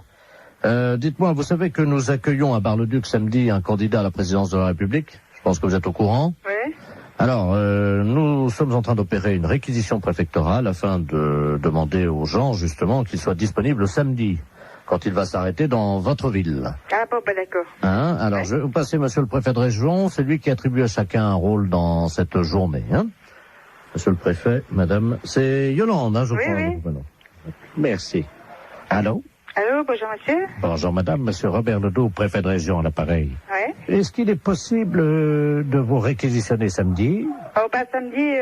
[SPEAKER 11] Dites-moi, vous savez que nous accueillons à Bar-le-Duc samedi un candidat à la présidence de la République? Je pense que vous êtes au courant.
[SPEAKER 13] Oui.
[SPEAKER 11] Alors, nous sommes en train d'opérer une réquisition préfectorale afin de demander aux gens, justement, qu'ils soient disponibles le samedi, quand il va s'arrêter dans votre ville.
[SPEAKER 13] Ah bon, bah d'accord.
[SPEAKER 11] Hein? Alors, je vais vous passer monsieur le préfet de région, c'est lui qui attribue à chacun un rôle dans cette journée. Hein? Monsieur le préfet, madame, c'est Yolande, hein, je crois.
[SPEAKER 13] Oui.
[SPEAKER 11] Merci. Allô?
[SPEAKER 13] Allô, bonjour monsieur.
[SPEAKER 11] Bonjour madame, monsieur Robert Ledoux, préfet de région à l'appareil.
[SPEAKER 13] Oui.
[SPEAKER 11] Est-ce qu'il est possible de vous réquisitionner samedi?
[SPEAKER 13] Oh, bah samedi,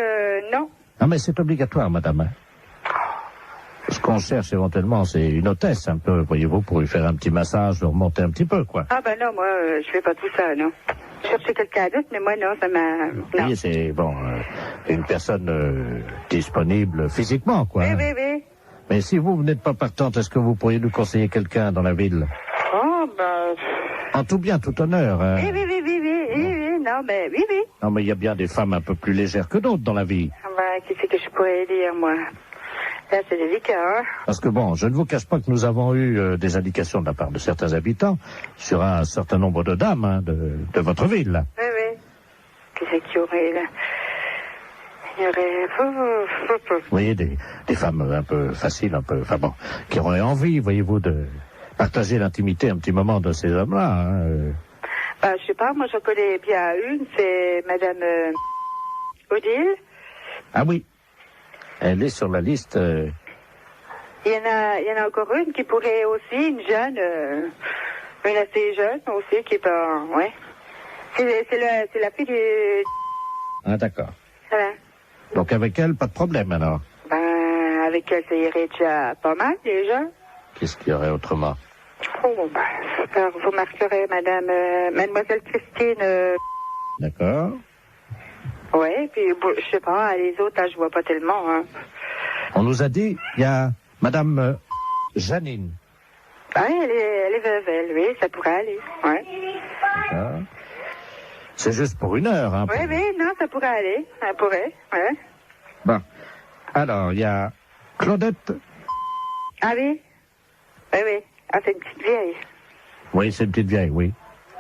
[SPEAKER 13] non.
[SPEAKER 11] Ah, mais c'est obligatoire, madame. Hein? Ce qu'on cherche éventuellement, c'est une hôtesse un peu, voyez-vous, pour lui faire un petit massage, le remonter un petit peu, quoi.
[SPEAKER 13] Ah bah non, moi, je fais pas tout ça, non. Je cherchais quelqu'un d'autre, mais moi, non, ça m'a...
[SPEAKER 11] Vous voyez, c'est, bon, une personne disponible physiquement, quoi.
[SPEAKER 13] Oui,
[SPEAKER 11] hein.
[SPEAKER 13] oui, oui.
[SPEAKER 11] Mais si vous n'êtes pas partante, est-ce que vous pourriez nous conseiller quelqu'un dans la ville?
[SPEAKER 13] Oh, bah...
[SPEAKER 11] En tout bien, tout honneur. Hein.
[SPEAKER 13] Oui, non, mais oui.
[SPEAKER 11] Non, mais il y a bien des femmes un peu plus légères que d'autres dans la vie.
[SPEAKER 13] Ah bah, qu'est-ce que je pourrais dire, moi? Là, c'est délicat, hein.
[SPEAKER 11] Parce que bon, je ne vous cache pas que nous avons eu des indications de la part de certains habitants sur un certain nombre de dames hein, de votre ville. Là.
[SPEAKER 13] Oui. Qu'est-ce qu'il y aurait, là? Il y aurait...
[SPEAKER 11] Vous voyez, des femmes un peu faciles, un peu... Enfin bon, qui auraient envie, voyez-vous, de partager l'intimité un petit moment de ces hommes-là. Hein.
[SPEAKER 13] Bah, je sais pas, moi, je connais bien une, c'est Madame Odile.
[SPEAKER 11] Ah oui. Elle est sur la liste...
[SPEAKER 13] Il y en a encore une qui pourrait aussi, une jeune, une assez jeune aussi, qui est pas... Ouais. C'est la fille du...
[SPEAKER 11] Ah, d'accord.
[SPEAKER 13] Voilà.
[SPEAKER 11] Donc avec elle, pas de problème alors?
[SPEAKER 13] Ben, avec elle, ça irait déjà pas mal, déjà.
[SPEAKER 11] Qu'est-ce qu'il y aurait autrement?
[SPEAKER 13] Oh, ben, alors, vous marquerez Mademoiselle Christine...
[SPEAKER 11] D'accord.
[SPEAKER 13] Ouais, puis, bon, je sais pas, les autres, là, je vois pas tellement, hein.
[SPEAKER 11] On nous a dit, il y a Madame Janine.
[SPEAKER 13] Ah, elle est veuve, elle, oui, ça pourrait aller, ouais.
[SPEAKER 11] D'accord. C'est juste pour 1 heure, hein.
[SPEAKER 13] Oui, non, ça pourrait aller, ça pourrait, ouais.
[SPEAKER 11] Bon. Alors, il y a Claudette.
[SPEAKER 13] Ah oui? Oui. Ah, c'est une petite vieille.
[SPEAKER 11] Oui, c'est une petite vieille, oui.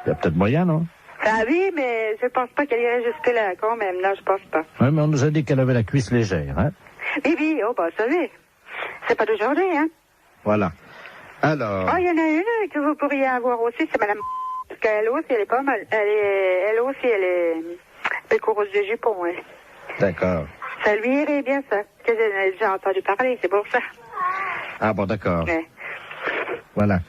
[SPEAKER 11] Il y a peut-être moyen, non?
[SPEAKER 13] Ah oui, mais je pense pas qu'elle irait jusque-là, quand même. Non, je pense pas.
[SPEAKER 11] Oui, mais on nous a dit qu'elle avait la cuisse légère, hein?
[SPEAKER 13] Oui, oh, bah, ça oui. C'est pas d'aujourd'hui, hein?
[SPEAKER 11] Voilà. Alors...
[SPEAKER 13] Oh, il y en a une que vous pourriez avoir aussi, c'est Madame... Parce qu'elle aussi, elle est pas mal. Elle aussi, elle est coureuse de jupons, oui.
[SPEAKER 11] D'accord.
[SPEAKER 13] Ça lui irait bien, ça. Que j'ai déjà entendu parler, c'est pour ça.
[SPEAKER 11] Ah bon, d'accord.
[SPEAKER 13] Ouais.
[SPEAKER 11] Voilà.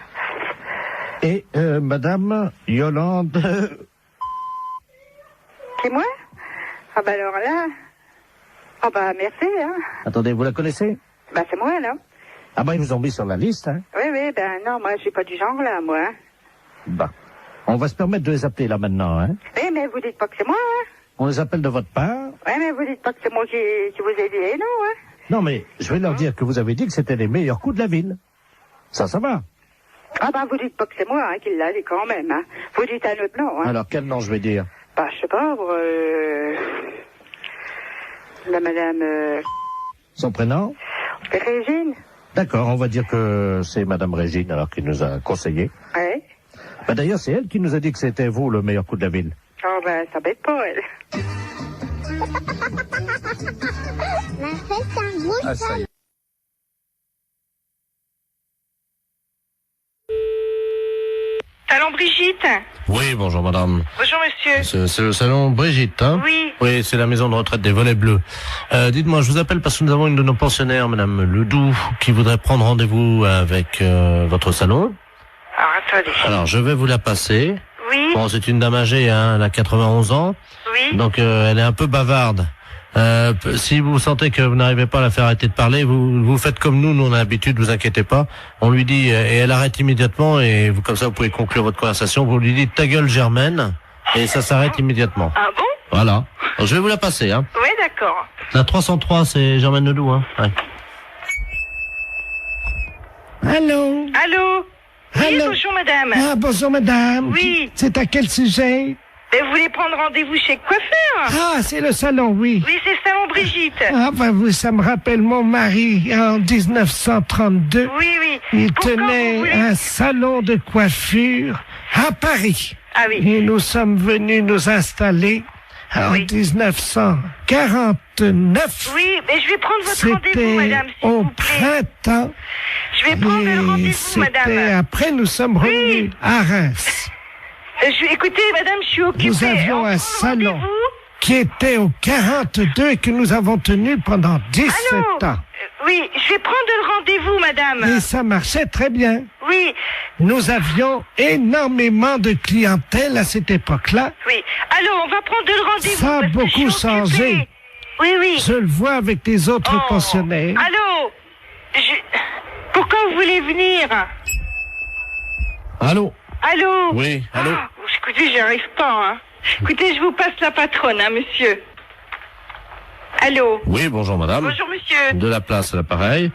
[SPEAKER 11] Et Madame Yolande...
[SPEAKER 13] C'est moi? Ah bah alors là... Ah bah merci, hein.
[SPEAKER 11] Attendez, vous la connaissez?
[SPEAKER 13] Bah c'est moi, là.
[SPEAKER 11] Ah bah ils vous ont mis sur la liste, hein.
[SPEAKER 13] Oui, ben non, moi je suis pas du genre là, moi. Hein.
[SPEAKER 11] Bah, on va se permettre de les appeler là maintenant, hein.
[SPEAKER 13] Oui, mais vous dites pas que c'est moi, hein.
[SPEAKER 11] On les appelle de votre part.
[SPEAKER 13] Oui, mais vous dites pas que c'est moi qui vous ai dit, non, hein.
[SPEAKER 11] Non, mais je vais leur dire que vous avez dit que c'était les meilleurs coups de la ville. Ça va.
[SPEAKER 13] Ah bah vous dites pas que c'est moi, hein, qui l'a dit quand même, hein. Vous dites un autre nom, hein.
[SPEAKER 11] Alors, quel nom je vais dire?
[SPEAKER 13] Bah, je sais pas, la madame...
[SPEAKER 11] Son prénom?
[SPEAKER 13] Régine.
[SPEAKER 11] D'accord, on va dire que c'est Madame Régine, alors, qui nous a conseillé.
[SPEAKER 13] Oui.
[SPEAKER 11] Bah, d'ailleurs, c'est elle qui nous a dit que c'était vous, le meilleur coup de la ville.
[SPEAKER 13] Oh, ben, ça bête pas, elle.
[SPEAKER 11] Ah, ça y est.
[SPEAKER 14] Salon Brigitte.
[SPEAKER 2] Oui, bonjour madame.
[SPEAKER 14] Bonjour monsieur.
[SPEAKER 2] C'est le salon Brigitte, hein?
[SPEAKER 14] Oui.
[SPEAKER 2] Oui, c'est la maison de retraite des Volets Bleus. Dites-moi, je vous appelle parce que nous avons une de nos pensionnaires, madame Ledoux, qui voudrait prendre rendez-vous avec votre salon.
[SPEAKER 14] Alors, attendez.
[SPEAKER 2] Alors, je vais vous la passer.
[SPEAKER 14] Oui.
[SPEAKER 2] Bon, c'est une dame âgée, hein, elle a 91 ans.
[SPEAKER 14] Oui.
[SPEAKER 2] Donc, elle est un peu bavarde. Si vous sentez que vous n'arrivez pas à la faire arrêter de parler, vous faites comme nous on a l'habitude, vous inquiétez pas. On lui dit, et elle arrête immédiatement, et vous, comme ça vous pouvez conclure votre conversation, vous lui dites ta gueule Germaine, et ça s'arrête immédiatement.
[SPEAKER 14] Ah bon?
[SPEAKER 2] Voilà. Alors, je vais vous la passer, hein.
[SPEAKER 14] Oui, d'accord.
[SPEAKER 2] La 303, c'est Germaine Ledoux, hein. Ouais.
[SPEAKER 4] Allô?
[SPEAKER 14] Allô? Oui,
[SPEAKER 4] Allô?
[SPEAKER 14] bonjour madame.
[SPEAKER 4] Ah, bonjour madame.
[SPEAKER 14] Oui.
[SPEAKER 4] C'est à quel sujet?
[SPEAKER 14] Et vous voulez prendre rendez-vous chez le coiffeur?
[SPEAKER 4] Ah, c'est le salon, oui.
[SPEAKER 14] Oui, c'est le salon Brigitte.
[SPEAKER 4] Ah, bah, ça me rappelle mon mari en 1932.
[SPEAKER 14] Oui, oui.
[SPEAKER 4] Il
[SPEAKER 14] Pourquoi
[SPEAKER 4] tenait
[SPEAKER 14] vous voulez...
[SPEAKER 4] un salon de coiffure à Paris.
[SPEAKER 14] Ah oui.
[SPEAKER 4] Et nous sommes venus nous installer en 1949.
[SPEAKER 14] Oui, mais je vais prendre votre rendez-vous, madame, s'il
[SPEAKER 4] au
[SPEAKER 14] vous plaît.
[SPEAKER 4] printemps.
[SPEAKER 14] Je vais prendre le rendez-vous, madame.
[SPEAKER 4] Après, nous sommes revenus à Reims.
[SPEAKER 14] Écoutez, madame, je suis occupée.
[SPEAKER 4] Nous avions un salon qui était au 42 et que nous avons tenu pendant 17 ans.
[SPEAKER 14] Oui, je vais prendre le rendez-vous, madame.
[SPEAKER 4] Et ça marchait très bien.
[SPEAKER 14] Oui.
[SPEAKER 4] Nous avions énormément de clientèle à cette époque-là.
[SPEAKER 14] Oui. Alors, on va prendre le rendez-vous.
[SPEAKER 4] Ça a beaucoup changé.
[SPEAKER 14] Oui, oui.
[SPEAKER 4] Je le vois avec les autres pensionnaires.
[SPEAKER 14] Allô? Pourquoi vous voulez venir?
[SPEAKER 2] Allô?
[SPEAKER 14] Allô?
[SPEAKER 2] Oui, allô?
[SPEAKER 14] Écoutez, j'y arrive pas, hein. Écoutez, je vous passe la patronne, hein, monsieur. Allô?
[SPEAKER 2] Oui, bonjour madame.
[SPEAKER 14] Bonjour monsieur.
[SPEAKER 2] De la place à l'appareil.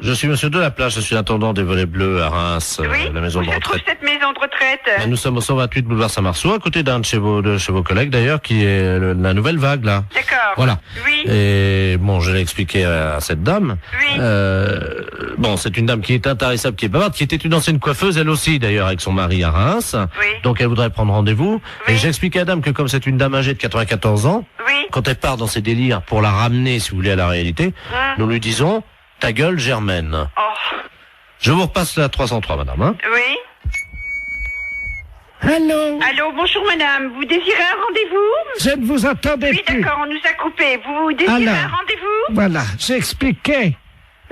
[SPEAKER 2] Je suis monsieur de la place, je suis l'intendant des Volets Bleus à Reims, la maison de
[SPEAKER 14] Je trouve
[SPEAKER 2] retraite.
[SPEAKER 14] cette maison de retraite.
[SPEAKER 2] Et nous sommes au 128 boulevard Saint-Marceau, à côté d'un de chez vos collègues d'ailleurs, qui est la nouvelle vague là.
[SPEAKER 14] D'accord.
[SPEAKER 2] Voilà.
[SPEAKER 14] Oui.
[SPEAKER 2] Et bon, je l'ai expliqué à cette dame.
[SPEAKER 14] Oui.
[SPEAKER 2] Bon, c'est une dame qui est intarissable, qui est bavarde, qui était une ancienne coiffeuse, elle aussi d'ailleurs, avec son mari à Reims.
[SPEAKER 14] Oui.
[SPEAKER 2] Donc elle voudrait prendre rendez-vous. Oui. Et j'ai expliqué à la dame que comme c'est une dame âgée de 94 ans,
[SPEAKER 14] oui.
[SPEAKER 2] Quand elle part dans ses délires pour la ramener, si vous voulez, à la réalité, nous lui disons ta gueule Germaine.
[SPEAKER 14] Oh.
[SPEAKER 2] Je vous repasse la 303, madame. Hein.
[SPEAKER 14] Oui.
[SPEAKER 4] Allô?
[SPEAKER 14] Allô, bonjour madame. Vous désirez un rendez-vous?
[SPEAKER 4] Je ne vous entendais plus.
[SPEAKER 14] Oui, d'accord, on nous a coupé. Vous désirez un rendez-vous?
[SPEAKER 4] Voilà, j'expliquais.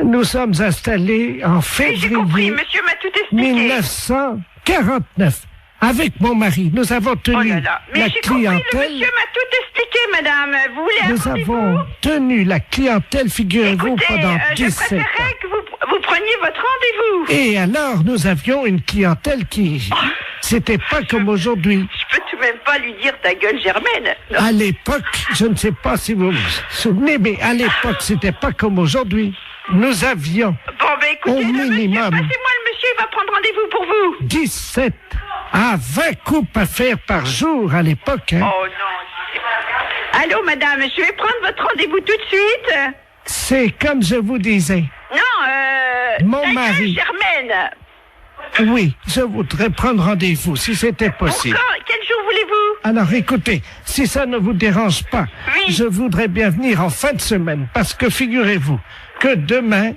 [SPEAKER 4] Nous sommes installés en février
[SPEAKER 14] j'ai compris, monsieur m'a tout expliqué.
[SPEAKER 4] 1949. Avec mon mari, nous avons tenu
[SPEAKER 14] Mais j'ai compris, le monsieur m'a tout expliqué, madame. Vous voulez un rendez-vous?
[SPEAKER 4] Nous avons tenu la clientèle, figurez-vous, pendant 17 ans.
[SPEAKER 14] Je préférerais que vous preniez votre rendez-vous.
[SPEAKER 4] Et alors, nous avions une clientèle qui... C'était pas comme aujourd'hui.
[SPEAKER 14] Je peux tout de même pas lui dire ta gueule Germaine. Non.
[SPEAKER 4] À l'époque, je ne sais pas si vous vous souvenez, mais à l'époque, c'était pas comme aujourd'hui. Nous avions
[SPEAKER 14] écoutez,
[SPEAKER 4] au minimum...
[SPEAKER 14] Passez-moi le monsieur, il va prendre rendez-vous pour vous.
[SPEAKER 4] 17 à 20 coupes à faire par jour à l'époque. Hein.
[SPEAKER 14] Oh non. Allô, madame, je vais prendre votre rendez-vous tout de suite.
[SPEAKER 4] C'est comme je vous disais.
[SPEAKER 14] Non,
[SPEAKER 4] mon mari.
[SPEAKER 14] Germaine.
[SPEAKER 4] Oui, je voudrais prendre rendez-vous, si c'était possible.
[SPEAKER 14] Quel jour voulez-vous?
[SPEAKER 4] Alors écoutez, si ça ne vous dérange pas, je voudrais bien venir en fin de semaine, parce que figurez-vous que demain,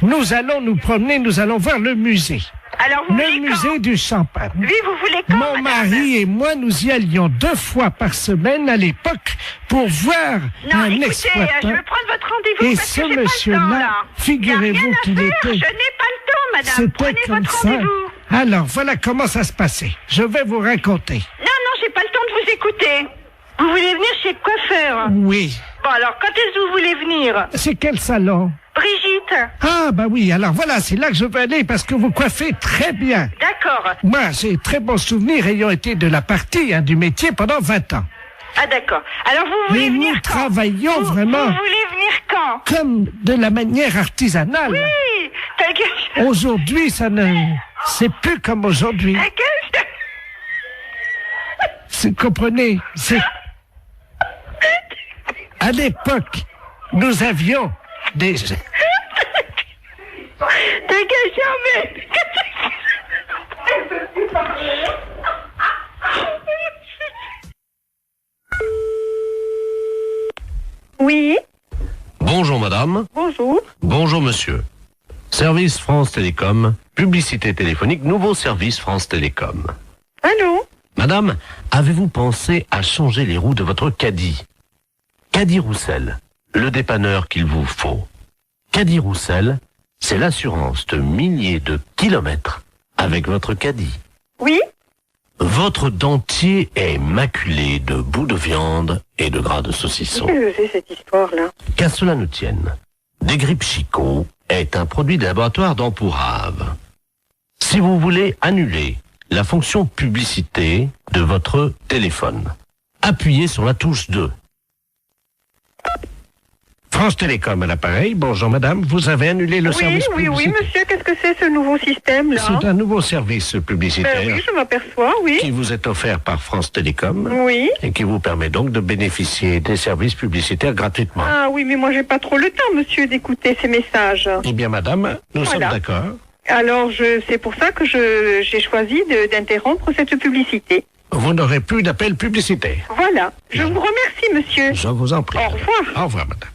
[SPEAKER 4] nous allons nous promener, nous allons voir le musée.
[SPEAKER 14] Alors vous
[SPEAKER 4] le musée du champagne.
[SPEAKER 14] Oui, vous voulez quand,
[SPEAKER 4] Mon mari et moi, nous y allions 2 fois par semaine à l'époque pour voir un exploitant.
[SPEAKER 14] Je veux prendre votre rendez-vous
[SPEAKER 4] et
[SPEAKER 14] parce
[SPEAKER 4] ce
[SPEAKER 14] que j'ai
[SPEAKER 4] monsieur-là,
[SPEAKER 14] pas le temps, là.
[SPEAKER 4] figurez-vous qu'il était...
[SPEAKER 14] Je n'ai pas le temps, madame.
[SPEAKER 4] C'était
[SPEAKER 14] Prenez
[SPEAKER 4] comme
[SPEAKER 14] votre
[SPEAKER 4] ça,
[SPEAKER 14] rendez-vous.
[SPEAKER 4] Alors, voilà comment ça se passait. Je vais vous raconter.
[SPEAKER 14] Non, j'ai pas le temps de vous écouter. Vous voulez venir chez le coiffeur?
[SPEAKER 4] Oui.
[SPEAKER 14] Bon, alors, quand est-ce que vous voulez venir?
[SPEAKER 4] C'est quel salon?
[SPEAKER 14] Brigitte.
[SPEAKER 4] Ah, bah oui, alors voilà, c'est là que je veux aller parce que vous coiffez très bien.
[SPEAKER 14] D'accord.
[SPEAKER 4] Moi, j'ai très bons souvenirs ayant été de la partie, du métier pendant 20 ans.
[SPEAKER 14] Ah, d'accord. Alors, vous voulez venir
[SPEAKER 4] nous
[SPEAKER 14] quand?
[SPEAKER 4] travaillons vraiment
[SPEAKER 14] Vous voulez venir quand?
[SPEAKER 4] comme de la manière artisanale.
[SPEAKER 14] Oui, ta gueule.
[SPEAKER 4] Aujourd'hui, ça ne... C'est plus comme aujourd'hui.
[SPEAKER 14] Ta gueule.
[SPEAKER 4] Vous comprenez, c'est... À l'époque, nous avions des...
[SPEAKER 14] Ta gueule, jamais.
[SPEAKER 12] Oui.
[SPEAKER 11] Bonjour madame.
[SPEAKER 12] Bonjour.
[SPEAKER 11] Bonjour monsieur. Service France Télécom, publicité téléphonique, nouveau service France Télécom.
[SPEAKER 12] Allô?
[SPEAKER 11] Madame, avez-vous pensé à changer les roues de votre caddie? Caddie Roussel, le dépanneur qu'il vous faut. Caddie Roussel, c'est l'assurance de milliers de kilomètres avec votre caddie.
[SPEAKER 12] Oui.
[SPEAKER 11] Votre dentier est maculé de bouts de viande et de gras de saucisson.
[SPEAKER 12] Qu'est-ce que c'est cette histoire-là?
[SPEAKER 11] Qu'à cela ne tienne, Desgrippes Chicot est un produit de laboratoire d'Empourave. Si vous voulez annuler la fonction publicité de votre téléphone, appuyez sur la touche 2.
[SPEAKER 4] France Télécom à l'appareil. Bonjour madame, vous avez annulé le service publicitaire.
[SPEAKER 12] Oui, monsieur, qu'est-ce que c'est ce nouveau système-là?
[SPEAKER 4] C'est un nouveau service publicitaire.
[SPEAKER 12] Oui, je m'aperçois, oui.
[SPEAKER 4] Qui vous est offert par France Télécom.
[SPEAKER 12] Oui.
[SPEAKER 4] Et qui vous permet donc de bénéficier des services publicitaires gratuitement.
[SPEAKER 12] Ah oui, mais moi j'ai pas trop le temps, monsieur, d'écouter ces messages.
[SPEAKER 4] Eh bien madame, nous sommes d'accord.
[SPEAKER 12] Alors, c'est pour ça que j'ai choisi d'interrompre cette publicité.
[SPEAKER 4] Vous n'aurez plus d'appel publicitaire.
[SPEAKER 12] Voilà. Je vous remercie, monsieur.
[SPEAKER 4] Je vous en prie.
[SPEAKER 12] Au revoir.
[SPEAKER 4] Au revoir, madame.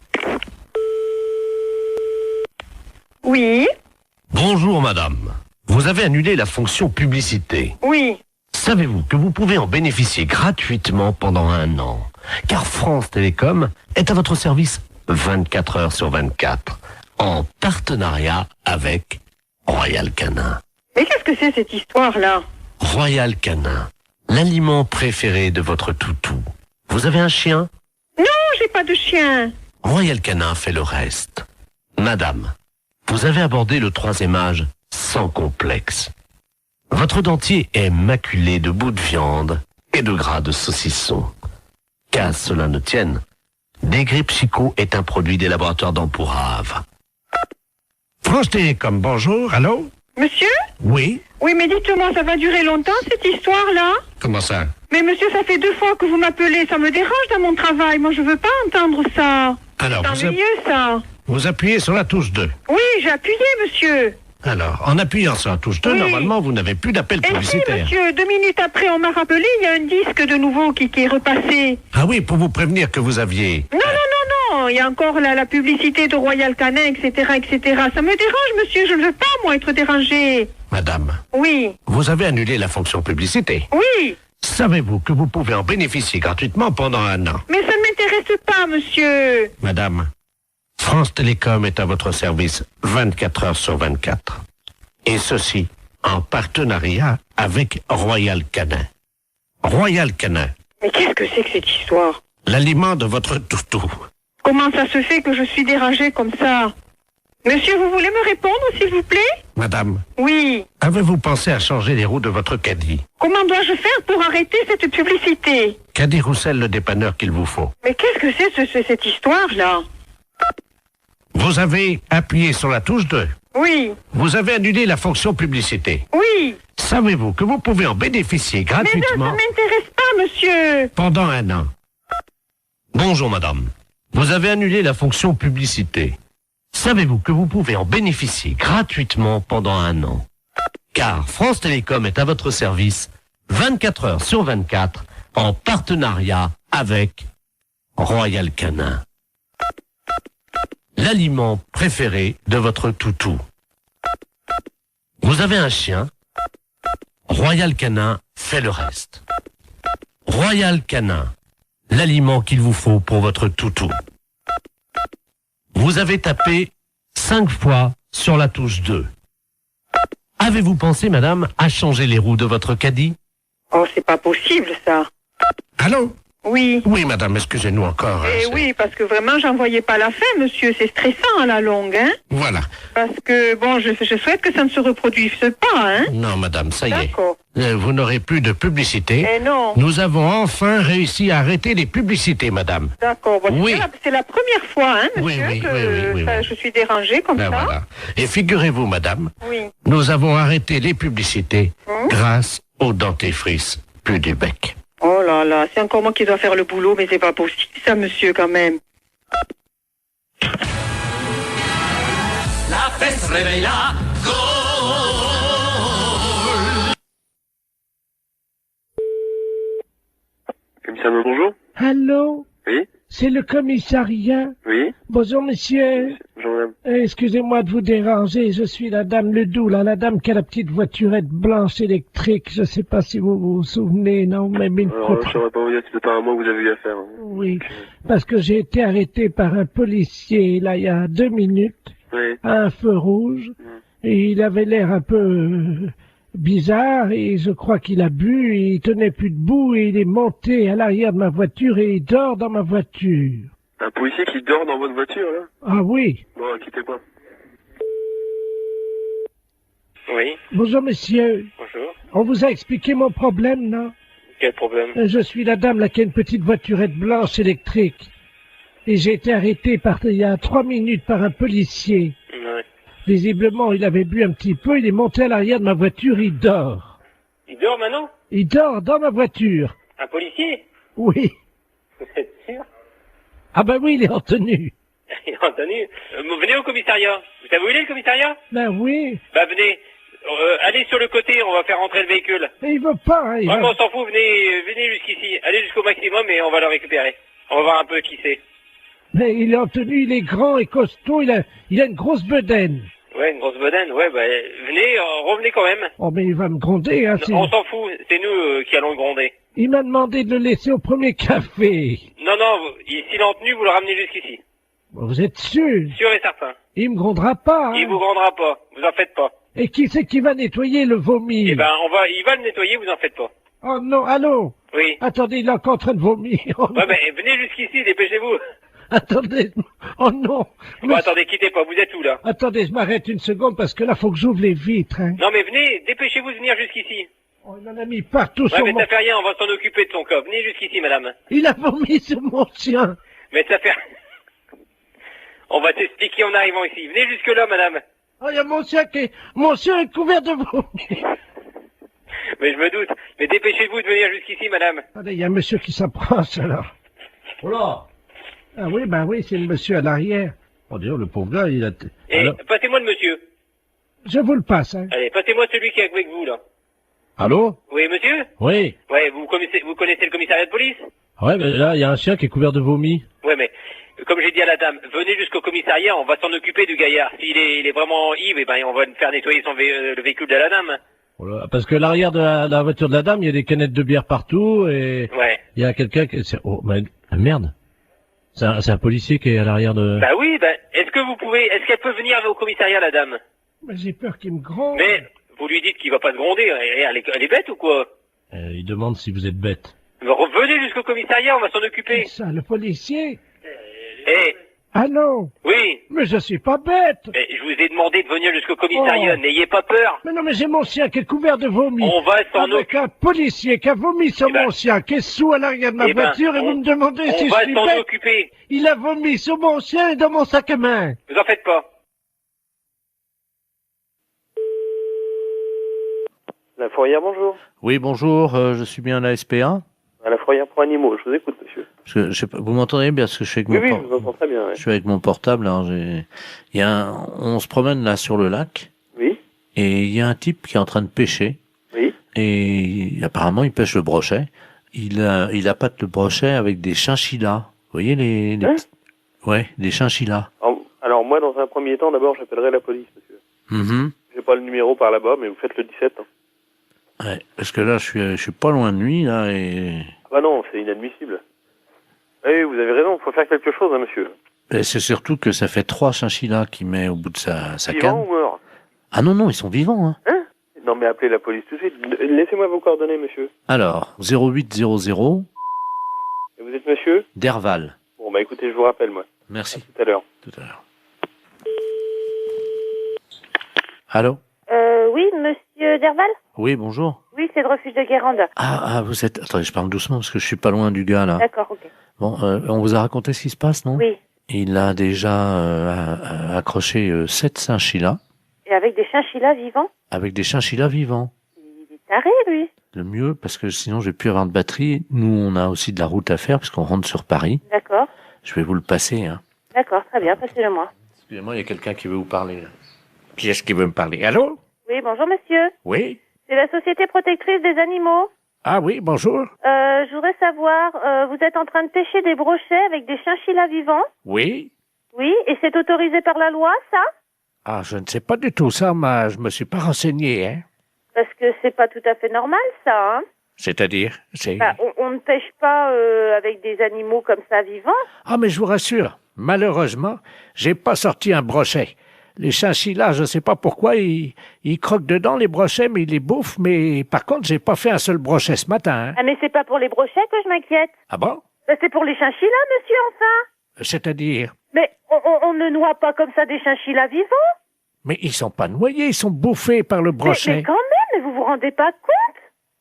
[SPEAKER 12] Oui.
[SPEAKER 11] Bonjour madame. Vous avez annulé la fonction publicité.
[SPEAKER 12] Oui.
[SPEAKER 11] Savez-vous que vous pouvez en bénéficier gratuitement pendant 1 an? Car France Télécom est à votre service 24 heures sur 24, en partenariat avec Royal Canin.
[SPEAKER 12] Mais qu'est-ce que c'est cette histoire-là?
[SPEAKER 11] Royal Canin, l'aliment préféré de votre toutou. Vous avez un chien?
[SPEAKER 12] Non, j'ai pas de chien.
[SPEAKER 11] Royal Canin fait le reste. Madame, vous avez abordé le 3e âge sans complexe. Votre dentier est maculé de bouts de viande et de gras de saucisson. Qu'à cela ne tienne, Desgrippes Chicot est un produit des laboratoires d'Empourave.
[SPEAKER 4] France Télécom, bonjour, allô?
[SPEAKER 12] Monsieur?
[SPEAKER 4] Oui.
[SPEAKER 12] Oui, mais dites-moi, ça va durer longtemps cette histoire-là?
[SPEAKER 4] Comment ça?
[SPEAKER 12] Mais monsieur, ça fait 2 fois que vous m'appelez, ça me dérange dans mon travail, moi je veux pas entendre ça.
[SPEAKER 4] Alors,
[SPEAKER 12] c'est ennuyeux ça.
[SPEAKER 4] Vous appuyez sur la touche 2.
[SPEAKER 12] Oui, j'ai appuyé, monsieur.
[SPEAKER 4] Alors, en appuyant sur la touche 2, normalement, vous n'avez plus d'appel publicitaire.
[SPEAKER 12] Et si, monsieur, 2 minutes après, on m'a rappelé, il y a un disque de nouveau qui est repassé.
[SPEAKER 4] Ah oui, pour vous prévenir que vous aviez...
[SPEAKER 12] Non, il y a encore la publicité de Royal Canin, etc., etc. Ça me dérange, monsieur, je ne veux pas, moi, être dérangé.
[SPEAKER 4] Madame.
[SPEAKER 12] Oui.
[SPEAKER 4] Vous avez annulé la fonction publicité.
[SPEAKER 12] Oui.
[SPEAKER 4] Savez-vous que vous pouvez en bénéficier gratuitement pendant 1 an?
[SPEAKER 12] Mais ça ne m'intéresse pas, monsieur.
[SPEAKER 4] Madame, France Télécom est à votre service 24 heures sur 24. Et ceci en partenariat avec Royal Canin. Royal Canin.
[SPEAKER 12] Mais qu'est-ce que c'est que cette histoire?
[SPEAKER 4] L'aliment de votre toutou.
[SPEAKER 12] Comment ça se fait que je suis dérangée comme ça? Monsieur, vous voulez me répondre, s'il vous plaît?
[SPEAKER 4] Madame.
[SPEAKER 12] Oui.
[SPEAKER 4] Avez-vous pensé à changer les roues de votre caddie?
[SPEAKER 12] Comment dois-je faire pour arrêter cette publicité?
[SPEAKER 4] Caddie Roussel, le dépanneur qu'il vous faut.
[SPEAKER 12] Mais qu'est-ce que c'est cette histoire-là?
[SPEAKER 4] Vous avez appuyé sur la touche 2.
[SPEAKER 12] Oui.
[SPEAKER 4] Vous avez annulé la fonction publicité.
[SPEAKER 12] Oui.
[SPEAKER 4] Savez-vous que vous pouvez en bénéficier gratuitement?
[SPEAKER 12] Mais non, ça m'intéresse pas, monsieur.
[SPEAKER 4] Pendant 1 an.
[SPEAKER 11] Bonjour madame. Vous avez annulé la fonction publicité. Savez-vous que vous pouvez en bénéficier gratuitement pendant 1 an? Car France Télécom est à votre service 24 heures sur 24 en partenariat avec Royal Canin. L'aliment préféré de votre toutou. Vous avez un chien? Royal Canin fait le reste. Royal Canin, l'aliment qu'il vous faut pour votre toutou. Vous avez tapé 5 fois sur la touche 2.
[SPEAKER 15] Avez-vous pensé, madame, à changer les roues de votre caddie?
[SPEAKER 12] Oh, c'est pas possible, ça.
[SPEAKER 2] Allô?
[SPEAKER 12] Oui.
[SPEAKER 2] Oui, madame, excusez-nous encore.
[SPEAKER 12] Oui, parce que vraiment, j'en voyais pas la fin, monsieur. C'est stressant à la longue, hein.
[SPEAKER 2] Voilà.
[SPEAKER 12] Parce que, bon, je souhaite que ça ne se reproduise pas, hein.
[SPEAKER 2] Non, madame, ça y est.
[SPEAKER 12] D'accord.
[SPEAKER 2] Vous n'aurez plus de publicité.
[SPEAKER 12] Eh non.
[SPEAKER 2] Nous avons enfin réussi à arrêter les publicités, madame.
[SPEAKER 12] D'accord. Bon,
[SPEAKER 2] oui.
[SPEAKER 12] C'est la première fois, hein, monsieur,
[SPEAKER 2] oui,
[SPEAKER 12] je suis dérangée comme ça.
[SPEAKER 2] Voilà. Et figurez-vous, madame,
[SPEAKER 12] oui.
[SPEAKER 2] Nous avons arrêté les publicités grâce au dentifrice plus du bec.
[SPEAKER 12] Oh là là, c'est encore moi qui dois faire le boulot, mais c'est pas possible, ça, monsieur, quand même.
[SPEAKER 16] La fesse réveille la
[SPEAKER 6] Commissaire, bonjour.
[SPEAKER 4] Allô?
[SPEAKER 6] Oui.
[SPEAKER 4] C'est le commissariat?
[SPEAKER 6] Oui.
[SPEAKER 4] Bonjour, monsieur.
[SPEAKER 6] Bonjour, madame.
[SPEAKER 4] Excusez-moi de vous déranger, je suis la dame Ledoux, là, la dame qui a la petite voiturette blanche électrique. Je sais pas si vous vous souvenez, non, mais une
[SPEAKER 6] Alors, je saurais pas vous dire, c'est pas à moi que vous avez eu affaire.
[SPEAKER 4] Oui, parce que j'ai été arrêté par un policier, là, il y a 2 minutes, à un feu rouge, et il avait l'air un peu bizarre, et je crois qu'il a bu, et il tenait plus debout, et il est monté à l'arrière de ma voiture, et il dort dans ma voiture.
[SPEAKER 6] Un policier qui dort dans votre voiture, là?
[SPEAKER 4] Ah oui.
[SPEAKER 6] Bon, quittez pas. Oui.
[SPEAKER 4] Bonjour, monsieur.
[SPEAKER 6] Bonjour.
[SPEAKER 4] On vous a expliqué mon problème, non?
[SPEAKER 6] Quel problème?
[SPEAKER 4] Je suis la dame là qui a une petite voiturette blanche électrique. Et j'ai été arrêté il y a 3 minutes par un policier.
[SPEAKER 6] Ouais.
[SPEAKER 4] Visiblement, il avait bu un petit peu, il est monté à l'arrière de ma voiture, il dort.
[SPEAKER 6] Il dort maintenant?
[SPEAKER 4] Il dort dans ma voiture.
[SPEAKER 6] Un policier?
[SPEAKER 4] Oui.
[SPEAKER 6] Vous êtes sûr?
[SPEAKER 4] Ah ben oui, il est en tenue.
[SPEAKER 6] Il est en tenue. Venez au commissariat. Vous savez où il est, le commissariat?
[SPEAKER 4] Ben oui.
[SPEAKER 6] Bah venez. Allez sur le côté, on va faire rentrer le véhicule.
[SPEAKER 4] Mais il veut pas, hein,
[SPEAKER 6] Ouais, mais on s'en fout, venez jusqu'ici. Allez jusqu'au maximum et on va le récupérer. On va voir un peu qui c'est.
[SPEAKER 4] Mais il est en tenue, il est grand et costaud, il a une grosse bedaine.
[SPEAKER 6] Ouais, une grosse bedaine, ouais, bah venez, revenez quand même.
[SPEAKER 4] Oh mais il va me gronder, hein.
[SPEAKER 6] Non, on s'en fout, c'est nous qui allons le gronder.
[SPEAKER 4] Il m'a demandé de le laisser au premier café.
[SPEAKER 6] Non, s'il est en tenue, vous le ramenez jusqu'ici.
[SPEAKER 4] Vous êtes sûr?
[SPEAKER 6] Sûr et certain.
[SPEAKER 4] Il me grondera pas, hein.
[SPEAKER 6] Il vous grondera pas, vous en faites pas.
[SPEAKER 4] Et qui c'est qui va nettoyer le vomi?
[SPEAKER 6] Eh ben, il va le nettoyer, vous en faites pas.
[SPEAKER 4] Oh non, allô?
[SPEAKER 6] Oui.
[SPEAKER 4] Attendez, il est encore en train de vomir. Oh,
[SPEAKER 6] ouais, mais venez jusqu'ici, dépêchez-vous.
[SPEAKER 4] Attendez, oh non.
[SPEAKER 6] Bon, attendez, quittez pas, vous êtes où, là?
[SPEAKER 4] Attendez, je m'arrête une seconde parce que là, faut que j'ouvre les vitres, hein.
[SPEAKER 6] Non, mais venez, dépêchez-vous de venir jusqu'ici.
[SPEAKER 4] Oh, il en a mis partout
[SPEAKER 6] ouais,
[SPEAKER 4] sur
[SPEAKER 6] mais
[SPEAKER 4] mon...
[SPEAKER 6] ça fait rien, on va s'en occuper de son corps. Venez jusqu'ici, madame.
[SPEAKER 4] Il a vomi sur mon chien.
[SPEAKER 6] Mais ça fait... On va t'expliquer en arrivant ici. Venez jusque-là, madame.
[SPEAKER 4] Oh, il y a mon chien est couvert de vomi.
[SPEAKER 6] Mais je me doute. Mais dépêchez-vous de venir jusqu'ici, madame.
[SPEAKER 4] Attendez, il y a un monsieur qui s'approche, alors.
[SPEAKER 2] Oh là!
[SPEAKER 4] Ah oui, ben oui, c'est le monsieur à l'arrière.
[SPEAKER 2] Oh, d'ailleurs, le pauvre gars, il a...
[SPEAKER 6] Et passez-moi le monsieur.
[SPEAKER 4] Je vous le passe, hein.
[SPEAKER 6] Allez, passez-moi celui qui est avec vous, là.
[SPEAKER 2] Allô?
[SPEAKER 6] Oui, monsieur?
[SPEAKER 2] Oui.
[SPEAKER 6] Ouais, vous connaissez le commissariat de police?
[SPEAKER 2] Ouais, mais là, il y a un chien qui est couvert de vomi.
[SPEAKER 6] Ouais, mais, comme j'ai dit à la dame, venez jusqu'au commissariat, on va s'en occuper du gaillard. S'il est vraiment ivre, eh ben, on va faire nettoyer le véhicule de la dame.
[SPEAKER 2] Voilà, parce que l'arrière de la voiture de la dame, il y a des canettes de bière partout, et...
[SPEAKER 6] Ouais.
[SPEAKER 2] Il y a quelqu'un qui... Oh, mais... merde. C'est un policier qui est à l'arrière de...
[SPEAKER 6] Bah oui, est-ce qu'elle peut venir au commissariat, la dame?
[SPEAKER 4] Mais j'ai peur qu'il me gronde.
[SPEAKER 6] Mais, vous lui dites qu'il va pas se gronder, elle est bête ou quoi?
[SPEAKER 2] Il demande si vous êtes bête.
[SPEAKER 6] Revenez jusqu'au commissariat, on va s'en occuper.
[SPEAKER 4] Ça, le policier?
[SPEAKER 6] Allô? Oui.
[SPEAKER 4] Mais je suis pas bête.
[SPEAKER 6] Mais je vous ai demandé de venir jusqu'au commissariat, n'ayez pas peur.
[SPEAKER 4] Mais non, mais j'ai mon chien qui est couvert de vomi.
[SPEAKER 6] On va s'en
[SPEAKER 4] occuper. Avec un policier qui a vomi sur mon chien, qui est sous à l'arrière de ma voiture, et vous me demandez si je suis bête.
[SPEAKER 6] On va s'en occuper.
[SPEAKER 4] Il a vomi sur mon chien et dans mon sac à main.
[SPEAKER 6] Vous en faites pas.
[SPEAKER 17] La fourrière, bonjour.
[SPEAKER 11] Oui, bonjour, je suis bien à la SPA.
[SPEAKER 17] À la fourrière pour animaux, je vous écoute, monsieur.
[SPEAKER 11] Je sais pas, vous m'entendez bien parce que je suis avec
[SPEAKER 17] oui, je vous entends très bien. Ouais.
[SPEAKER 11] Je suis avec mon portable. Alors on se promène là sur le lac.
[SPEAKER 17] Oui.
[SPEAKER 11] Et il y a un type qui est en train de pêcher.
[SPEAKER 17] Oui.
[SPEAKER 11] Et apparemment, il pêche le brochet. Il appâte le brochet avec des chinchillas. Vous voyez les ouais, des chinchillas.
[SPEAKER 17] Alors moi, dans un premier temps, d'abord, j'appellerai la police, monsieur.
[SPEAKER 11] Mm-hmm.
[SPEAKER 17] J'ai pas le numéro par là-bas, mais vous faites le 17. Hein.
[SPEAKER 11] Ouais, parce que là, je suis pas loin de lui, là, et...
[SPEAKER 17] Ah bah non, c'est inadmissible. Oui, vous avez raison, il faut faire quelque chose, hein, monsieur.
[SPEAKER 11] Et c'est surtout que ça fait 3 chinchillas qu'il met au bout de sa canne.
[SPEAKER 17] Vivants ou morts?
[SPEAKER 11] Ah non, ils sont vivants, hein.
[SPEAKER 17] Hein? Non, mais appelez la police tout de suite. Laissez-moi vos coordonnées, monsieur.
[SPEAKER 15] Alors, 0800
[SPEAKER 17] Et vous êtes monsieur
[SPEAKER 15] Derval.
[SPEAKER 17] Bon, bah écoutez, je vous rappelle, moi.
[SPEAKER 15] Merci.
[SPEAKER 17] À tout à l'heure.
[SPEAKER 15] Tout à l'heure. Allô?
[SPEAKER 10] Oui, monsieur Derval?
[SPEAKER 15] Oui, bonjour.
[SPEAKER 10] Oui, c'est le refuge de Guérande.
[SPEAKER 15] Ah, vous êtes... Attendez, je parle doucement parce que je suis pas loin du gars, là.
[SPEAKER 10] D'accord, ok.
[SPEAKER 15] Bon, on vous a raconté ce qui se passe, non?
[SPEAKER 10] Oui.
[SPEAKER 15] Il a déjà accroché 7 chinchillas.
[SPEAKER 10] Et avec des chinchillas vivants?
[SPEAKER 15] Avec des chinchillas vivants.
[SPEAKER 10] Il est taré, lui.
[SPEAKER 15] Le mieux, parce que sinon je vais plus avoir de batterie. Nous, on a aussi de la route à faire puisqu'on rentre sur Paris.
[SPEAKER 10] D'accord.
[SPEAKER 15] Je vais vous le passer, hein.
[SPEAKER 10] D'accord, très bien, passez-le moi.
[SPEAKER 15] Excusez-moi, il y a quelqu'un qui veut vous parler, là. Qui est-ce qui veut me parler? Allô?
[SPEAKER 10] Oui, bonjour monsieur.
[SPEAKER 15] Oui?
[SPEAKER 10] C'est la Société Protectrice des Animaux.
[SPEAKER 2] Ah oui, bonjour.
[SPEAKER 10] Je voudrais savoir, vous êtes en train de pêcher des brochets avec des chinchillas vivants?
[SPEAKER 2] Oui?
[SPEAKER 10] Oui, et c'est autorisé par la loi, ça?
[SPEAKER 2] Ah, je ne sais pas du tout ça, mais je me suis pas renseigné, hein.
[SPEAKER 10] Parce que c'est pas tout à fait normal, ça, hein?
[SPEAKER 2] C'est-à-dire, c'est...
[SPEAKER 10] Bah, on ne pêche pas avec des animaux comme ça vivants.
[SPEAKER 2] Ah, mais je vous rassure, malheureusement, j'ai pas sorti un brochet. Les chinchillas, je sais pas pourquoi, ils croquent dedans les brochets, mais ils les bouffent, mais par contre, j'ai pas fait un seul brochet ce matin, hein.
[SPEAKER 10] Ah, mais c'est pas pour les brochets que je m'inquiète.
[SPEAKER 2] Ah bon?
[SPEAKER 10] Bah, c'est pour les chinchillas, monsieur, enfin.
[SPEAKER 2] C'est-à-dire?
[SPEAKER 10] Mais on ne noie pas comme ça des chinchillas vivants.
[SPEAKER 2] Mais ils sont pas noyés, ils sont bouffés par le brochet.
[SPEAKER 10] Mais quand même, vous vous rendez pas compte?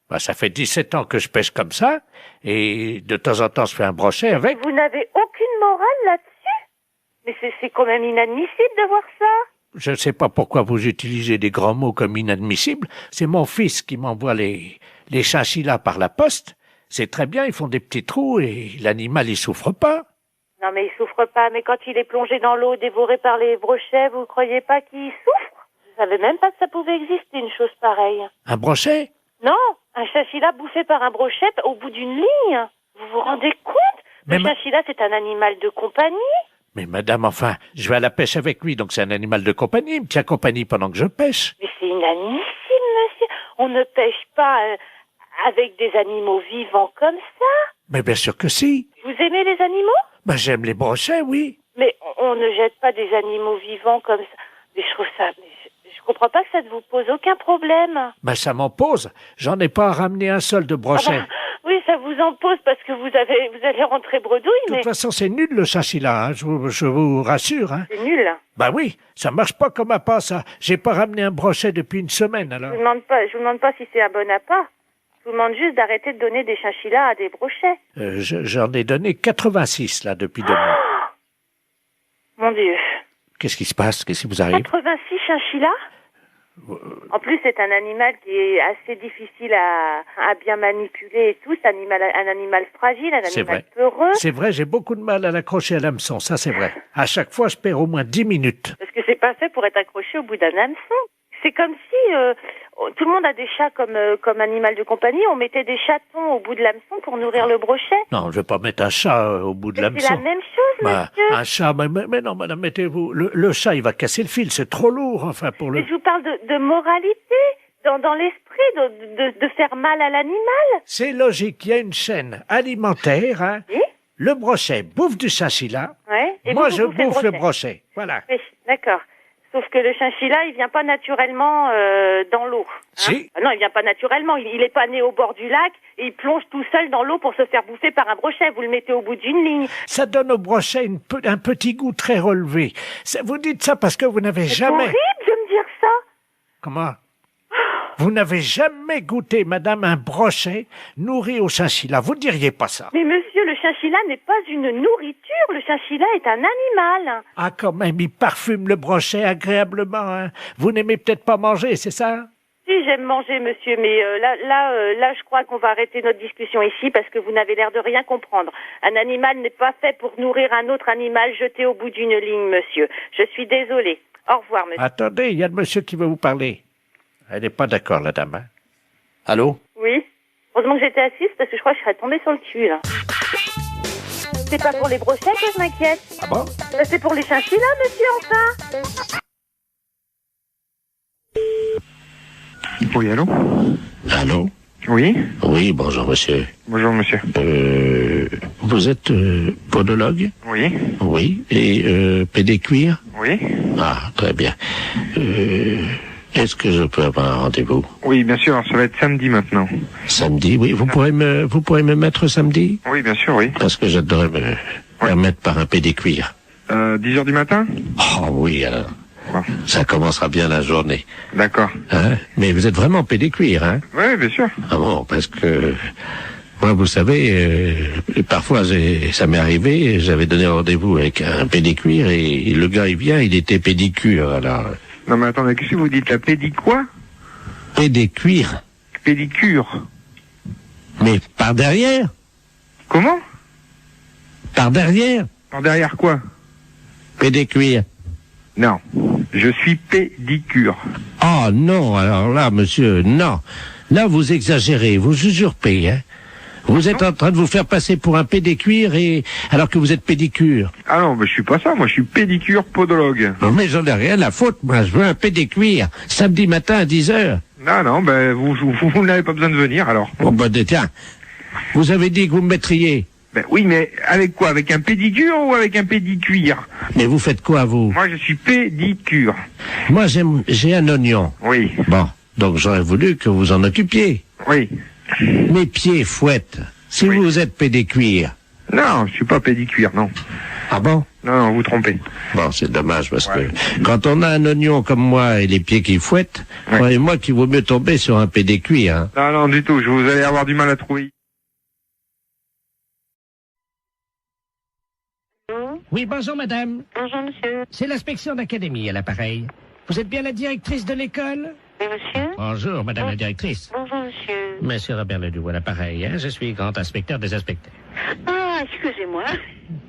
[SPEAKER 2] Bah, ça fait 17 ans que je pêche comme ça, et de temps en temps, je fais un brochet avec.
[SPEAKER 10] Vous n'avez aucune morale là-dessus? Mais c'est quand même inadmissible de voir ça.
[SPEAKER 2] Je ne sais pas pourquoi vous utilisez des grands mots comme inadmissibles. C'est mon fils qui m'envoie les chinchillas par la poste. C'est très bien, ils font des petits trous et l'animal, il souffre pas.
[SPEAKER 10] Non, mais il souffre pas. Mais quand il est plongé dans l'eau, dévoré par les brochets, vous croyez pas qu'il souffre? Je savais même pas que ça pouvait exister, une chose pareille.
[SPEAKER 2] Un brochet?
[SPEAKER 10] Non, un chinchilla bouffé par un brochet au bout d'une ligne. Vous vous rendez compte? Le chinchilla, c'est un animal de compagnie.
[SPEAKER 2] Mais madame, enfin, je vais à la pêche avec lui, donc c'est un animal de compagnie. Il me tient compagnie pendant que je pêche.
[SPEAKER 10] Mais c'est inadmissible, monsieur. On ne pêche pas avec des animaux vivants comme ça.
[SPEAKER 2] Mais bien sûr que si.
[SPEAKER 10] Vous aimez les animaux?
[SPEAKER 2] Ben, j'aime les brochets, oui.
[SPEAKER 10] Mais on ne jette pas des animaux vivants comme ça. Mais je trouve ça... Je comprends pas que ça ne vous pose aucun problème.
[SPEAKER 2] Ben, ça m'en pose. J'en ai pas ramené un seul de brochet.
[SPEAKER 10] Ah bah, oui, ça vous en pose parce que vous allez rentrer bredouille, mais...
[SPEAKER 2] De toute façon, c'est nul, le chinchilla, hein, je vous rassure, hein.
[SPEAKER 10] C'est nul.
[SPEAKER 2] Ben oui, ça marche pas comme un pas, ça. J'ai pas ramené un brochet depuis une semaine, alors.
[SPEAKER 10] Je vous demande pas si c'est un bon appât. Je vous demande juste d'arrêter de donner des chinchillas à des brochets.
[SPEAKER 2] J'en ai donné 86, là, depuis 2 mois.
[SPEAKER 10] Mon Dieu.
[SPEAKER 2] Qu'est-ce qui se passe? Qu'est-ce qui vous arrive?
[SPEAKER 10] 86 chinchillas? En plus, c'est un animal qui est assez difficile à bien manipuler et tout. C'est un animal fragile, un animal peureux.
[SPEAKER 2] C'est vrai, j'ai beaucoup de mal à l'accrocher à l'hameçon, ça c'est vrai. À chaque fois, je perds au moins 10 minutes.
[SPEAKER 10] Parce que c'est pas fait pour être accroché au bout d'un hameçon. C'est comme si tout le monde a des chats comme animal de compagnie. On mettait des chatons au bout de l'hameçon pour nourrir le brochet.
[SPEAKER 2] Non, je vais pas mettre un chat au bout de l'hameçon.
[SPEAKER 10] C'est la même chose, monsieur.
[SPEAKER 2] Un chat, mais non, madame, mettez-vous... Le chat, il va casser le fil, c'est trop lourd, enfin, pour le...
[SPEAKER 10] Mais je vous parle de moralité, dans l'esprit, de faire mal à l'animal.
[SPEAKER 2] C'est logique, il y a une chaîne alimentaire, hein.
[SPEAKER 10] Oui?
[SPEAKER 2] Le brochet bouffe du chinchilla.
[SPEAKER 10] Ouais. Et
[SPEAKER 2] moi, je bouffe le brochet. Voilà.
[SPEAKER 10] Oui, d'accord. Sauf que le chinchilla, il vient pas naturellement dans l'eau. Hein.
[SPEAKER 2] Si.
[SPEAKER 10] Non, il vient pas naturellement. Il est pas né au bord du lac et il plonge tout seul dans l'eau pour se faire bouffer par un brochet. Vous le mettez au bout d'une ligne.
[SPEAKER 2] Ça donne au brochet un petit goût très relevé. Vous dites ça parce que vous n'avez jamais...
[SPEAKER 10] C'est horrible de me dire ça.
[SPEAKER 2] Comment? Vous n'avez jamais goûté, madame, un brochet nourri au chinchilla. Vous ne diriez pas ça.
[SPEAKER 10] Mais monsieur, le chinchilla n'est pas une nourriture. Le chinchilla est un animal.
[SPEAKER 2] Ah, quand même, il parfume le brochet agréablement, hein. Vous n'aimez peut-être pas manger, c'est ça?
[SPEAKER 10] Si, j'aime manger, monsieur, mais là, je crois qu'on va arrêter notre discussion ici parce que vous n'avez l'air de rien comprendre. Un animal n'est pas fait pour nourrir un autre animal jeté au bout d'une ligne, monsieur. Je suis désolée. Au revoir, monsieur.
[SPEAKER 2] Attendez, il y a le monsieur qui veut vous parler. Elle n'est pas d'accord, la dame, hein. Allô?
[SPEAKER 10] Oui. Heureusement que j'étais assise parce que je crois que je serais tombée sur le cul, là. C'est pas pour les brochets que je m'inquiète.
[SPEAKER 2] Ah bon?
[SPEAKER 10] C'est pour les chinchillas, monsieur, enfin.
[SPEAKER 16] Oui, allô?
[SPEAKER 7] Allô?
[SPEAKER 16] Oui?
[SPEAKER 7] Oui, bonjour, monsieur.
[SPEAKER 16] Bonjour, monsieur.
[SPEAKER 7] Vous êtes podologue?
[SPEAKER 16] Oui.
[SPEAKER 7] Oui. Et pédécuir?
[SPEAKER 16] Oui.
[SPEAKER 7] Ah, très bien.
[SPEAKER 2] Est-ce que je peux avoir un rendez-vous?
[SPEAKER 16] Oui, bien sûr, ça va être samedi maintenant.
[SPEAKER 2] Samedi, oui. Vous pourrez me mettre samedi?
[SPEAKER 16] Oui, bien sûr, oui.
[SPEAKER 2] Parce que j'adorerais me permettre par un pédicure.
[SPEAKER 16] 10h du matin?
[SPEAKER 2] Oh oui, alors.
[SPEAKER 16] Bon.
[SPEAKER 2] Ça commencera bien la journée.
[SPEAKER 16] D'accord.
[SPEAKER 2] Hein? Mais vous êtes vraiment pédicure, hein?
[SPEAKER 16] Oui, bien sûr.
[SPEAKER 2] Ah bon, parce que... Moi, vous savez, parfois, ça m'est arrivé, j'avais donné rendez-vous avec un pédicure et le gars, il vient, il était pédicure, alors...
[SPEAKER 16] Non, mais attendez, qu'est-ce que vous dites, la quoi?
[SPEAKER 2] Pédicure.
[SPEAKER 16] Pédicure.
[SPEAKER 2] Mais par derrière?
[SPEAKER 16] Comment?
[SPEAKER 2] Par derrière?
[SPEAKER 16] Par derrière quoi?
[SPEAKER 2] Pédicure.
[SPEAKER 16] Non, je suis pédicure.
[SPEAKER 2] Oh non, alors là, monsieur, non. Là, vous exagérez, vous usurpez, hein. Vous êtes en train de vous faire passer pour un pédicure alors que vous êtes pédicure.
[SPEAKER 16] Ah non, mais je suis pas ça, moi je suis pédicure podologue.
[SPEAKER 2] Non mais j'en ai rien à foutre, moi je veux un pédicure, samedi matin à 10h.
[SPEAKER 16] Non, ben vous n'avez pas besoin de venir alors.
[SPEAKER 2] Bon ben tiens, vous avez dit que vous me mettriez.
[SPEAKER 16] Ben oui, mais avec quoi? Avec un pédicure ou avec un pédicuire?
[SPEAKER 2] Mais vous faites quoi vous?
[SPEAKER 16] Moi je suis pédicure.
[SPEAKER 2] Moi j'ai un oignon.
[SPEAKER 16] Oui.
[SPEAKER 2] Bon, donc j'aurais voulu que vous en occupiez.
[SPEAKER 16] Oui.
[SPEAKER 2] Mes pieds fouettent. Si vous êtes pédicure.
[SPEAKER 16] Non, je suis pas pédicure, non.
[SPEAKER 2] Ah bon?
[SPEAKER 16] Non, vous trompez.
[SPEAKER 2] Bon, c'est dommage parce que quand on a un oignon comme moi et les pieds qui fouettent, croyez-moi qu'il vaut mieux tomber sur un pédicure. Hein.
[SPEAKER 16] Non, du tout. Vous allez avoir du mal à trouver.
[SPEAKER 4] Oui, bonjour madame.
[SPEAKER 10] Bonjour monsieur.
[SPEAKER 4] C'est l'inspection d'académie à l'appareil. Vous êtes bien la directrice de l'école?
[SPEAKER 10] Oui monsieur.
[SPEAKER 4] Bonjour madame la directrice.
[SPEAKER 10] Bonjour monsieur.
[SPEAKER 4] Monsieur Robert Ledoux à l'appareil, hein? Je suis grand inspecteur des inspecteurs.
[SPEAKER 10] Ah, excusez-moi.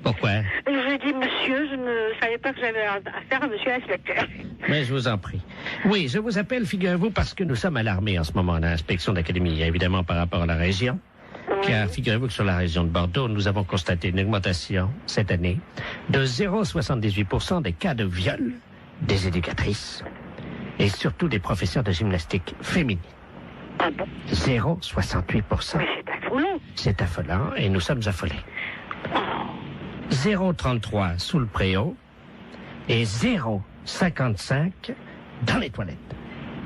[SPEAKER 4] Pourquoi?
[SPEAKER 10] Je dis monsieur, je ne savais pas que j'avais affaire à monsieur l'inspecteur.
[SPEAKER 4] Mais je vous en prie. Oui, je vous appelle, figurez-vous, parce que nous sommes alarmés en ce moment à l'inspection d'académie, évidemment par rapport à la région. Car figurez-vous que sur la région de Bordeaux, nous avons constaté une augmentation cette année de 0,78% des cas de viol des éducatrices et surtout des professeurs de gymnastique féminines.
[SPEAKER 10] Ah bon?
[SPEAKER 4] 0,68%.
[SPEAKER 10] Mais c'est affolant.
[SPEAKER 4] C'est affolant et nous sommes affolés. 0,33 sous le préau et 0,55 dans les toilettes.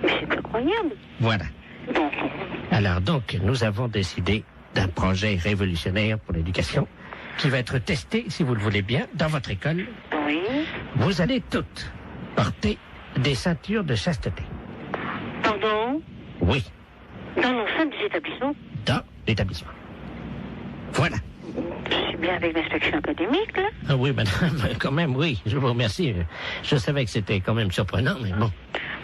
[SPEAKER 10] Mais c'est incroyable.
[SPEAKER 4] Voilà. Alors donc, nous avons décidé d'un projet révolutionnaire pour l'éducation qui va être testé, si vous le voulez bien, dans votre école.
[SPEAKER 10] Oui.
[SPEAKER 4] Vous allez toutes porter des ceintures de chasteté.
[SPEAKER 10] Pardon?
[SPEAKER 4] Oui.
[SPEAKER 10] Dans l'enceinte des établissements?
[SPEAKER 4] Dans l'établissement. Voilà.
[SPEAKER 10] Je suis bien avec l'inspection académique, là?
[SPEAKER 4] Ah oui, madame, quand même, oui. Je vous remercie. Je savais que c'était quand même surprenant, mais bon.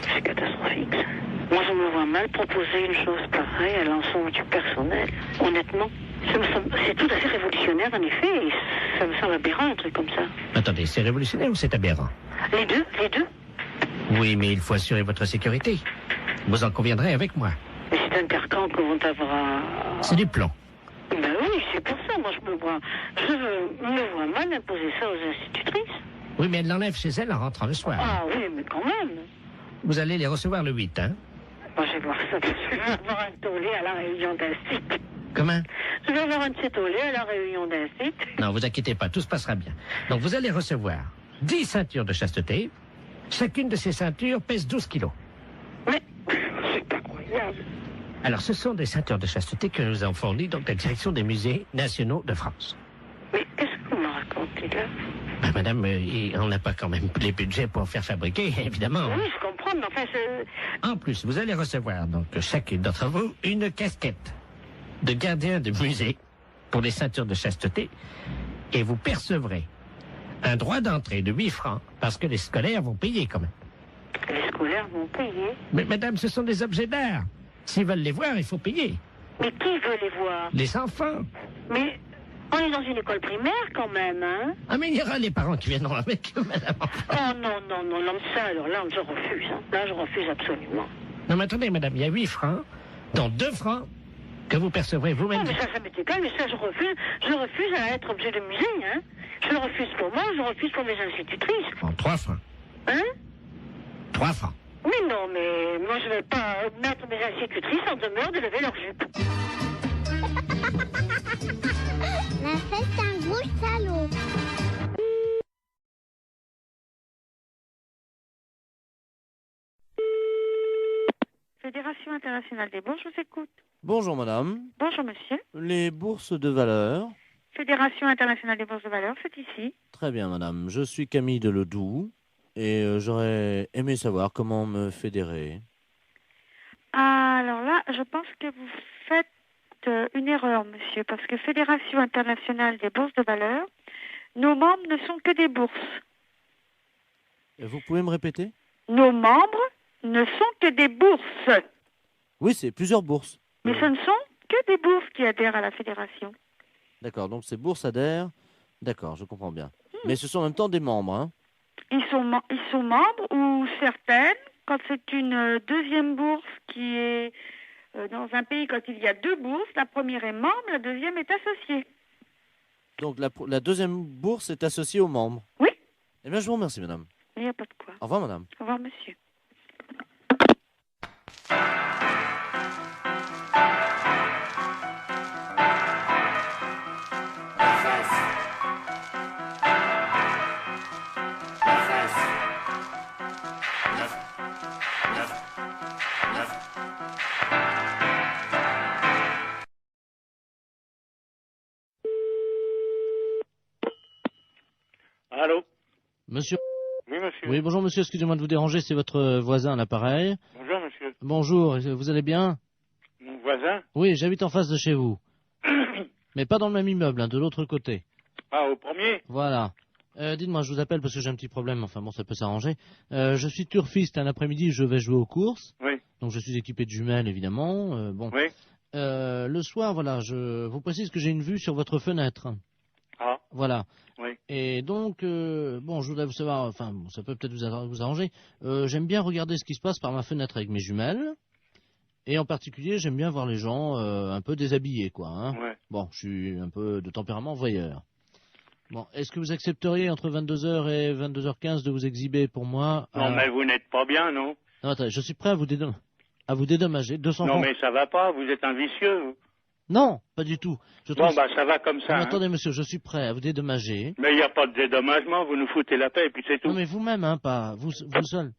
[SPEAKER 10] C'est catastrophique, ça. Moi, je me vois mal proposer une chose pareille à l'ensemble du personnel. Honnêtement, c'est tout à fait révolutionnaire, en effet, et ça me semble aberrant, un truc comme ça.
[SPEAKER 4] Attendez, c'est révolutionnaire ou c'est aberrant?
[SPEAKER 10] Les deux.
[SPEAKER 4] Oui, mais il faut assurer votre sécurité. Vous en conviendrez avec moi.
[SPEAKER 10] Mais c'est un carcan que vont avoir...
[SPEAKER 4] C'est du plomb.
[SPEAKER 10] Ben oui, c'est pour ça, moi, je me vois mal imposer ça aux institutrices.
[SPEAKER 4] Oui, mais elle l'enlève chez elle en rentrant le soir.
[SPEAKER 10] Ah oui, mais quand même.
[SPEAKER 4] Vous allez les recevoir le 8, hein?
[SPEAKER 10] Moi, je vais voir ça, je vais avoir un tollé à la réunion d'un site.
[SPEAKER 4] Comment?
[SPEAKER 10] Je vais avoir un petit tollé à la réunion d'un site.
[SPEAKER 4] Non, vous inquiétez pas, tout se passera bien. Donc, vous allez recevoir 10 ceintures de chasteté. Chacune de ces ceintures pèse 12 kilos.
[SPEAKER 10] Mais c'est incroyable.
[SPEAKER 4] Alors, ce sont des ceintures de chasteté que nous avons fournies donc la direction des musées nationaux de France.
[SPEAKER 10] Mais qu'est-ce que vous me racontez là?
[SPEAKER 4] Ben, madame, on n'a pas quand même les budgets pour faire fabriquer, évidemment.
[SPEAKER 10] Oui, je comprends, mais enfin,
[SPEAKER 4] En plus, vous allez recevoir, donc, chacune d'entre vous, une casquette de gardien de musée pour les ceintures de chasteté, et vous percevrez un droit d'entrée de 8 francs, parce que les scolaires vont payer quand même.
[SPEAKER 10] Les scolaires vont payer?
[SPEAKER 4] Mais madame, ce sont des objets d'art. S'ils veulent les voir, il faut payer.
[SPEAKER 10] Mais qui veut les voir?
[SPEAKER 4] Les enfants.
[SPEAKER 10] Mais on est dans une école primaire quand même, hein?
[SPEAKER 4] Ah, mais il y aura les parents qui viendront avec eux, madame.
[SPEAKER 10] Oh non, ça, alors là, je refuse. Hein. Là, je refuse absolument.
[SPEAKER 4] Non, mais attendez, madame, il y a 8 francs, dont 2 francs que vous percevrez vous-même.
[SPEAKER 10] Non, mais ça m'est égal, mais ça, je refuse à être objet de musée, hein? Je le refuse pour moi, je refuse pour mes institutrices.
[SPEAKER 4] Bon, 3 francs.
[SPEAKER 10] Hein?
[SPEAKER 4] 3 francs.
[SPEAKER 10] Mais non, mais moi, je ne vais pas mettre mes institutrices en demeure de lever leur jupe.
[SPEAKER 8] Mais c'est un gros salaud.
[SPEAKER 18] Fédération internationale des bourses, je vous écoute.
[SPEAKER 15] Bonjour madame.
[SPEAKER 18] Bonjour monsieur.
[SPEAKER 15] Les bourses de valeur.
[SPEAKER 18] Fédération internationale des bourses de valeur, c'est ici.
[SPEAKER 15] Très bien madame. Je suis Camille de Ledoux et j'aurais aimé savoir comment me fédérer.
[SPEAKER 18] Alors là, je pense que vous faites une erreur, monsieur, parce que Fédération internationale des bourses de valeur, nos membres ne sont que des bourses.
[SPEAKER 15] Vous pouvez me répéter?
[SPEAKER 18] Nos membres ne sont que des bourses.
[SPEAKER 15] Oui, c'est plusieurs bourses.
[SPEAKER 18] Mais ce ne sont que des bourses qui adhèrent à la fédération.
[SPEAKER 15] D'accord, donc ces bourses adhèrent. D'accord, je comprends bien. Mais ce sont en même temps des membres, hein?
[SPEAKER 18] Ils sont membres ou certaines, quand c'est une deuxième bourse qui est dans un pays, quand il y a deux bourses, la première est membre, la deuxième est associée.
[SPEAKER 15] Donc la deuxième bourse est associée aux membres?
[SPEAKER 18] Oui.
[SPEAKER 15] Eh bien, je vous remercie, madame.
[SPEAKER 18] Il n'y a pas de quoi.
[SPEAKER 15] Au revoir, madame.
[SPEAKER 18] Au revoir, monsieur.
[SPEAKER 17] Allô?
[SPEAKER 15] Monsieur?
[SPEAKER 17] Oui, monsieur.
[SPEAKER 15] Oui, bonjour monsieur, excusez-moi de vous déranger, c'est votre voisin à l'appareil.
[SPEAKER 17] Bonjour, monsieur.
[SPEAKER 15] Bonjour, vous allez bien?
[SPEAKER 17] Mon voisin?
[SPEAKER 15] Oui, j'habite en face de chez vous. Mais pas dans le même immeuble, hein, de l'autre côté.
[SPEAKER 17] Ah, au premier?
[SPEAKER 15] Voilà. Dites-moi, je vous appelle parce que j'ai un petit problème, enfin bon, ça peut s'arranger. Je suis turfiste, un après-midi, je vais jouer aux courses.
[SPEAKER 17] Oui.
[SPEAKER 15] Donc je suis équipé de jumelles, évidemment. Bon.
[SPEAKER 17] Oui.
[SPEAKER 15] Le soir, voilà, je vous précise que j'ai une vue sur votre fenêtre.
[SPEAKER 17] Ah.
[SPEAKER 15] Voilà.
[SPEAKER 17] Oui.
[SPEAKER 15] Et donc, bon, je voudrais vous savoir, enfin, bon, ça peut peut-être vous arranger. J'aime bien regarder ce qui se passe par ma fenêtre avec mes jumelles. Et en particulier, j'aime bien voir les gens un peu déshabillés, quoi. Hein.
[SPEAKER 17] Ouais.
[SPEAKER 15] Bon, je suis un peu de tempérament voyeur. Bon, est-ce que vous accepteriez entre 22h et 22h15 de vous exhiber pour moi?
[SPEAKER 17] Non, mais vous n'êtes pas bien, non?
[SPEAKER 15] Non, attendez, je suis prêt à vous dédommager. 200
[SPEAKER 17] Non,
[SPEAKER 15] francs.
[SPEAKER 17] mais ça va pas, vous êtes un vicieux, vous.
[SPEAKER 15] Non, pas du tout.
[SPEAKER 17] Bon, bah, ça va comme ça.
[SPEAKER 15] Non,
[SPEAKER 17] hein.
[SPEAKER 15] attendez, monsieur, je suis prêt à vous dédommager.
[SPEAKER 17] Mais il n'y a pas de dédommagement, vous nous foutez la paix et puis c'est tout.
[SPEAKER 15] Non, mais vous-même, hein, pas vous seul.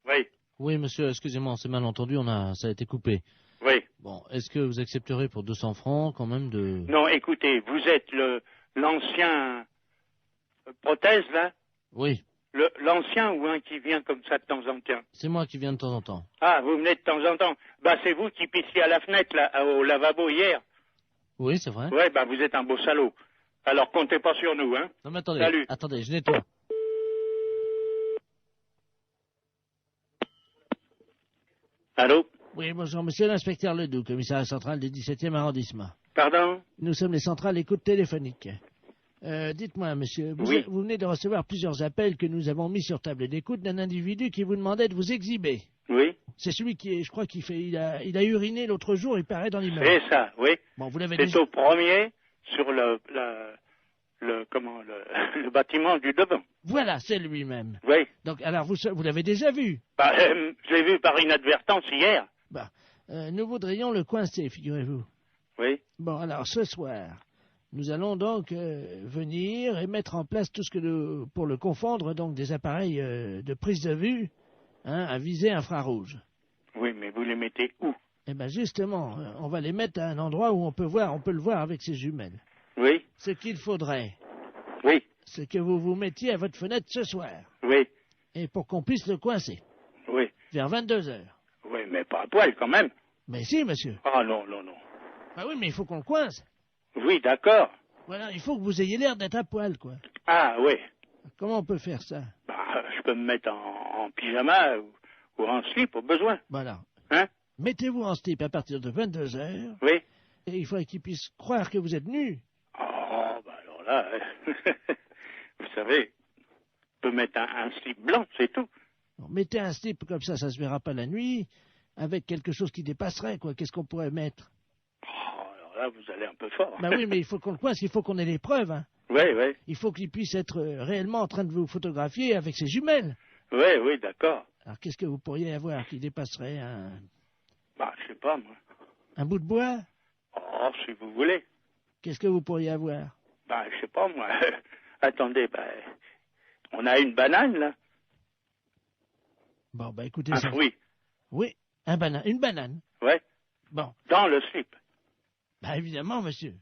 [SPEAKER 17] Oui.
[SPEAKER 15] Oui, monsieur, excusez-moi, on s'est mal entendu, ça a été coupé.
[SPEAKER 17] Oui.
[SPEAKER 15] Bon, est-ce que vous accepterez pour 200 francs quand même de...
[SPEAKER 17] Non, écoutez, vous êtes l'ancien prothèse, là?
[SPEAKER 15] Oui.
[SPEAKER 17] L'ancien ou un qui vient comme ça de temps en temps?
[SPEAKER 15] C'est moi qui viens de temps en temps.
[SPEAKER 17] Ah, vous venez de temps en temps. Bah, c'est vous qui pissiez à la fenêtre, là, au lavabo hier.
[SPEAKER 15] Oui, c'est vrai.
[SPEAKER 17] Ouais, bah, vous êtes un beau salaud. Alors, comptez pas sur nous, hein.
[SPEAKER 15] Non, mais attendez,
[SPEAKER 17] Salut.
[SPEAKER 15] attendez, je nettoie.
[SPEAKER 17] Allô?
[SPEAKER 15] Oui, bonjour, monsieur l'inspecteur Ledoux, commissariat central du 17e arrondissement.
[SPEAKER 17] Pardon?
[SPEAKER 15] Nous sommes les centrales écoute téléphonique. Dites-moi, monsieur, vous venez de recevoir plusieurs appels que nous avons mis sur table d'écoute d'un individu qui vous demandait de vous exhiber.
[SPEAKER 17] Oui.
[SPEAKER 15] C'est celui qui, je crois il a uriné l'autre jour, il paraît dans l'immeuble.
[SPEAKER 17] C'est ça, oui.
[SPEAKER 15] Bon, vous l'avez
[SPEAKER 17] C'est
[SPEAKER 15] déjà...
[SPEAKER 17] au premier, sur le bâtiment du devant.
[SPEAKER 15] Voilà, c'est lui-même.
[SPEAKER 17] Oui.
[SPEAKER 15] Donc, alors, vous l'avez déjà vu?
[SPEAKER 17] Bah, je l'ai vu par inadvertance hier.
[SPEAKER 15] Bah, nous voudrions le coincer, figurez-vous.
[SPEAKER 17] Oui.
[SPEAKER 15] Bon, alors, ce soir, nous allons donc venir et mettre en place tout ce que pour le confondre, donc des appareils de prise de vue, hein, à visée infrarouge.
[SPEAKER 17] Oui, mais vous les mettez où?
[SPEAKER 15] Eh bien, justement, on va les mettre à un endroit où on peut le voir avec ses jumelles.
[SPEAKER 17] Oui.
[SPEAKER 15] Ce qu'il faudrait,
[SPEAKER 17] oui,
[SPEAKER 15] c'est que vous vous mettiez à votre fenêtre ce soir.
[SPEAKER 17] Oui.
[SPEAKER 15] Et pour qu'on puisse le coincer.
[SPEAKER 17] Oui.
[SPEAKER 15] Vers 22h.
[SPEAKER 17] Oui, mais pas à poil quand même.
[SPEAKER 15] Mais si, monsieur.
[SPEAKER 17] Ah non, non, non.
[SPEAKER 15] Ah oui, mais il faut qu'on le coince.
[SPEAKER 17] Oui, d'accord.
[SPEAKER 15] Voilà, il faut que vous ayez l'air d'être à poil, quoi.
[SPEAKER 17] Ah oui.
[SPEAKER 15] Comment on peut faire ça?
[SPEAKER 17] Bah, je peux me mettre en pyjama ou en slip au besoin.
[SPEAKER 15] Voilà.
[SPEAKER 17] Hein?
[SPEAKER 15] Mettez-vous en slip à partir de 22h.
[SPEAKER 17] Oui.
[SPEAKER 15] Et il faudrait qu'il puisse croire que vous êtes nu.
[SPEAKER 17] Oh, bah alors là, vous savez, je peux mettre un slip blanc, c'est tout.
[SPEAKER 15] Bon, mettez un slip comme ça se verra pas la nuit, avec quelque chose qui dépasserait, quoi. Qu'est-ce qu'on pourrait mettre?
[SPEAKER 17] Oh, alors là, vous allez un peu fort.
[SPEAKER 15] Bah oui, mais il faut qu'on le coince, il faut qu'on ait les preuves, hein.
[SPEAKER 17] Oui, oui.
[SPEAKER 15] Il faut qu'il puisse être réellement en train de vous photographier avec ses jumelles.
[SPEAKER 17] Oui, oui, d'accord.
[SPEAKER 15] Alors qu'est-ce que vous pourriez avoir qui dépasserait un...
[SPEAKER 17] Bah, je sais pas, moi.
[SPEAKER 15] Un bout de bois?
[SPEAKER 17] Oh, si vous voulez.
[SPEAKER 15] Qu'est-ce que vous pourriez avoir?
[SPEAKER 17] Bah, je sais pas, moi. Attendez, bah, on a une banane, là.
[SPEAKER 15] Bon, bah écoutez...
[SPEAKER 17] Un
[SPEAKER 15] ça...
[SPEAKER 17] fruit.
[SPEAKER 15] Oui, une banane.
[SPEAKER 17] Ouais.
[SPEAKER 15] Bon.
[SPEAKER 17] Dans le slip.
[SPEAKER 15] Bah évidemment, monsieur.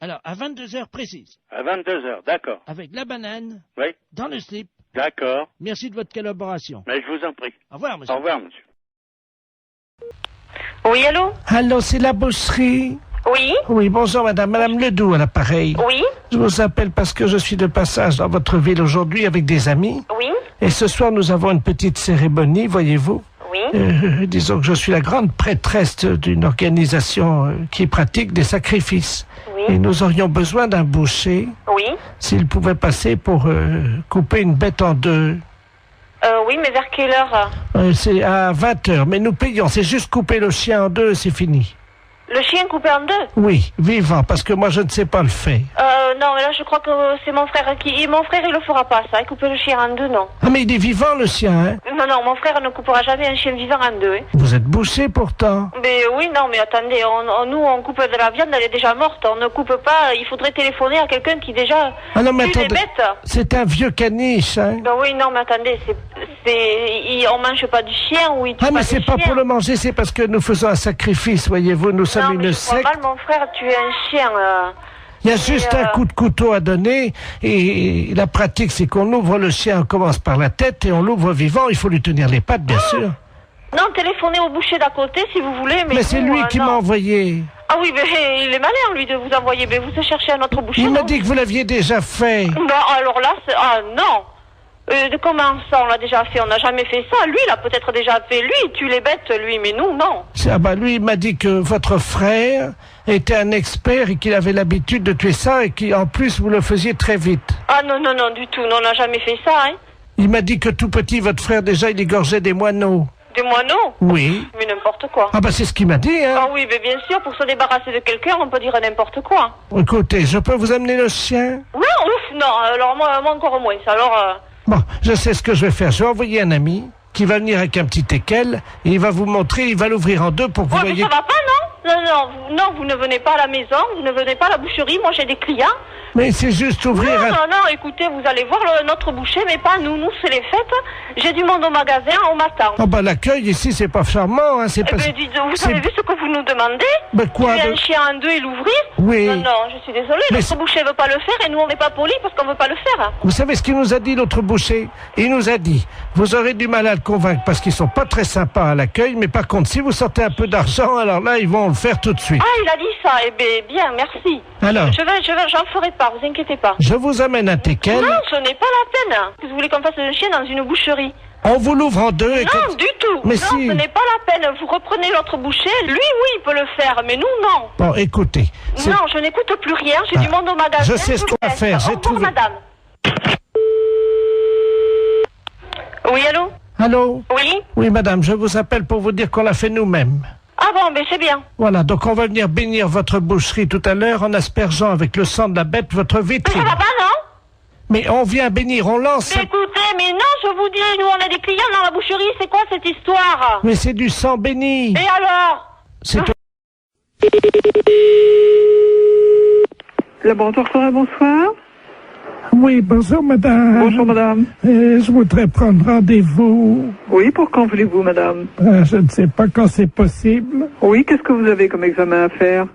[SPEAKER 15] Alors, à 22h précises.
[SPEAKER 17] À 22h, d'accord.
[SPEAKER 15] Avec la banane.
[SPEAKER 17] Oui.
[SPEAKER 15] Dans le slip.
[SPEAKER 17] D'accord.
[SPEAKER 15] Merci de votre collaboration.
[SPEAKER 17] Mais je vous en prie.
[SPEAKER 15] Au revoir, monsieur.
[SPEAKER 17] Au revoir, monsieur.
[SPEAKER 14] Oui, allô?
[SPEAKER 4] Allô, c'est la boucherie?
[SPEAKER 14] Oui.
[SPEAKER 4] Oui, bonjour madame. Madame Ledoux à l'appareil.
[SPEAKER 14] Oui.
[SPEAKER 4] Je vous appelle parce que je suis de passage dans votre ville aujourd'hui avec des amis.
[SPEAKER 14] Oui.
[SPEAKER 4] Et ce soir, nous avons une petite cérémonie, voyez-vous.
[SPEAKER 14] Oui.
[SPEAKER 4] Disons que je suis la grande prêtresse d'une organisation qui pratique des sacrifices.
[SPEAKER 14] Oui.
[SPEAKER 4] Et nous aurions besoin d'un boucher.
[SPEAKER 14] Oui.
[SPEAKER 4] S'il pouvait passer pour couper une bête en deux.
[SPEAKER 14] Oui, mais vers quelle heure?
[SPEAKER 4] C'est à 20h, mais nous payons. C'est juste couper le chien en deux, c'est fini.
[SPEAKER 14] Le chien coupé en deux?
[SPEAKER 4] Oui, vivant, parce que moi je ne sais pas le faire.
[SPEAKER 14] Non, mais là je crois que c'est mon frère qui... Mon frère il le fera pas, ça, couper le chien en deux, non.
[SPEAKER 4] Ah mais il est vivant le chien, hein?
[SPEAKER 14] Non, mon frère ne coupera jamais un chien vivant en deux, hein.
[SPEAKER 4] Vous êtes bouché pourtant.
[SPEAKER 14] Mais oui, non, mais attendez, nous on coupe de la viande, elle est déjà morte, on ne coupe pas, il faudrait téléphoner à quelqu'un qui déjà
[SPEAKER 4] ah non, mais
[SPEAKER 14] tue les
[SPEAKER 4] attendez,
[SPEAKER 14] bêtes.
[SPEAKER 4] c'est un vieux caniche, hein?
[SPEAKER 14] Ben oui, non, mais attendez, on mange pas du chien ou il tue
[SPEAKER 4] ah mais
[SPEAKER 14] pas
[SPEAKER 4] c'est
[SPEAKER 14] du
[SPEAKER 4] pas
[SPEAKER 14] chien.
[SPEAKER 4] pour le manger, c'est parce que nous faisons un sacrifice, voyez-vous, nous sommes une secte.
[SPEAKER 14] Mal, mon frère tuer un chien.
[SPEAKER 4] Il y a juste un coup de couteau à donner et la pratique c'est qu'on ouvre le chien, on commence par la tête et on l'ouvre vivant, il faut lui tenir les pattes bien sûr.
[SPEAKER 14] Non, téléphonez au boucher d'à côté si vous voulez.
[SPEAKER 4] Mais c'est lui qui m'a envoyé.
[SPEAKER 14] Ah oui, mais il est malin lui de vous envoyer, mais vous cherchez un autre boucher.
[SPEAKER 4] Il m'a dit que vous l'aviez déjà fait.
[SPEAKER 14] Non, alors là, non. De comment ça, on l'a déjà fait? On n'a jamais fait ça. Lui, il a peut-être déjà fait. Lui, il tue les bêtes, lui, mais nous, non.
[SPEAKER 4] Ah bah lui, il m'a dit que votre frère était un expert et qu'il avait l'habitude de tuer ça et qu'en plus, vous le faisiez très vite.
[SPEAKER 14] Ah non, du tout. Non, on n'a jamais fait ça, hein.
[SPEAKER 4] Il m'a dit que tout petit, votre frère, déjà, il égorgeait des moineaux.
[SPEAKER 14] Des moineaux?
[SPEAKER 4] Oui.
[SPEAKER 14] Mais n'importe quoi.
[SPEAKER 4] Ah bah c'est ce qu'il m'a dit, hein.
[SPEAKER 14] Ah oui, mais bien sûr, pour se débarrasser de quelqu'un, on peut dire n'importe quoi.
[SPEAKER 4] Écoutez, je peux vous amener le chien?
[SPEAKER 14] Non, ouf, non, alors moi encore moins. Alors...
[SPEAKER 4] Bon, je sais ce que je vais faire. Je vais envoyer un ami qui va venir avec un petit équel et il va vous montrer, il va l'ouvrir en deux pour que vous voyez...
[SPEAKER 14] mais ça va pas, non? Non, vous ne venez pas à la maison, vous ne venez pas à la boucherie, moi j'ai des clients.
[SPEAKER 4] Mais c'est juste ouvrir
[SPEAKER 14] Non, écoutez, vous allez voir notre boucher, mais pas nous. Nous, c'est les fêtes. J'ai du monde au magasin, on m'attend.
[SPEAKER 4] Oh bah l'accueil ici, c'est pas charmant, hein, c'est pas...
[SPEAKER 14] vous avez vu ce que vous nous demandez?
[SPEAKER 4] Ben quoi?
[SPEAKER 14] Tuer un chien en deux et l'ouvrir?
[SPEAKER 4] Oui.
[SPEAKER 14] Non, je suis désolée, notre boucher veut pas le faire et nous, on n'est pas polis parce qu'on veut pas le faire.
[SPEAKER 4] Vous savez ce qu'il nous a dit, l'autre boucher? Il nous a dit, vous aurez du mal à le convaincre parce qu'ils sont pas très sympas à l'accueil, mais par contre, si vous sortez un peu d'argent, alors là, ils vont le faire tout de suite.
[SPEAKER 14] Ah, il a dit ça, eh bien, merci.
[SPEAKER 4] Alors?
[SPEAKER 14] J'en ferai pas, vous inquiétez pas.
[SPEAKER 4] Je vous amène un teckel.
[SPEAKER 14] Non, ce n'est pas la peine. Vous voulez qu'on fasse un chien dans une boucherie?
[SPEAKER 4] On vous l'ouvre en deux et...
[SPEAKER 14] Non, du tout.
[SPEAKER 4] Mais
[SPEAKER 14] non,
[SPEAKER 4] si.
[SPEAKER 14] Ce n'est pas la peine. Vous reprenez l'autre boucher. Lui, oui, il peut le faire, mais nous, non.
[SPEAKER 4] Bon, écoutez...
[SPEAKER 14] Non, je n'écoute plus rien. J'ai du monde au magasin.
[SPEAKER 4] Je sais ce qu'on va faire.
[SPEAKER 14] J'ai trouvé... madame. Oui, allô?
[SPEAKER 4] Allô?
[SPEAKER 14] Oui?
[SPEAKER 4] Oui, madame, je vous appelle pour vous dire qu'on l'a fait nous-mêmes.
[SPEAKER 14] Ah bon, mais c'est bien.
[SPEAKER 4] Voilà, donc on va venir bénir votre boucherie tout à l'heure en aspergeant avec le sang de la bête votre vitrine.
[SPEAKER 14] Mais ça va pas, non?
[SPEAKER 4] Mais on vient bénir, on lance...
[SPEAKER 14] Mais écoutez, mais non, je vous dis, nous on a des clients dans la boucherie, c'est quoi cette histoire?
[SPEAKER 4] Mais c'est du sang béni.
[SPEAKER 14] Et alors?
[SPEAKER 4] C'est...
[SPEAKER 19] Laboratoire Forêt, bonsoir.
[SPEAKER 4] Oui, bonjour madame.
[SPEAKER 19] Bonjour madame.
[SPEAKER 4] Je voudrais prendre rendez-vous.
[SPEAKER 19] Oui, pour quand voulez-vous madame?
[SPEAKER 4] Je ne sais pas quand c'est possible.
[SPEAKER 19] Oui, qu'est-ce que vous avez comme examen à faire?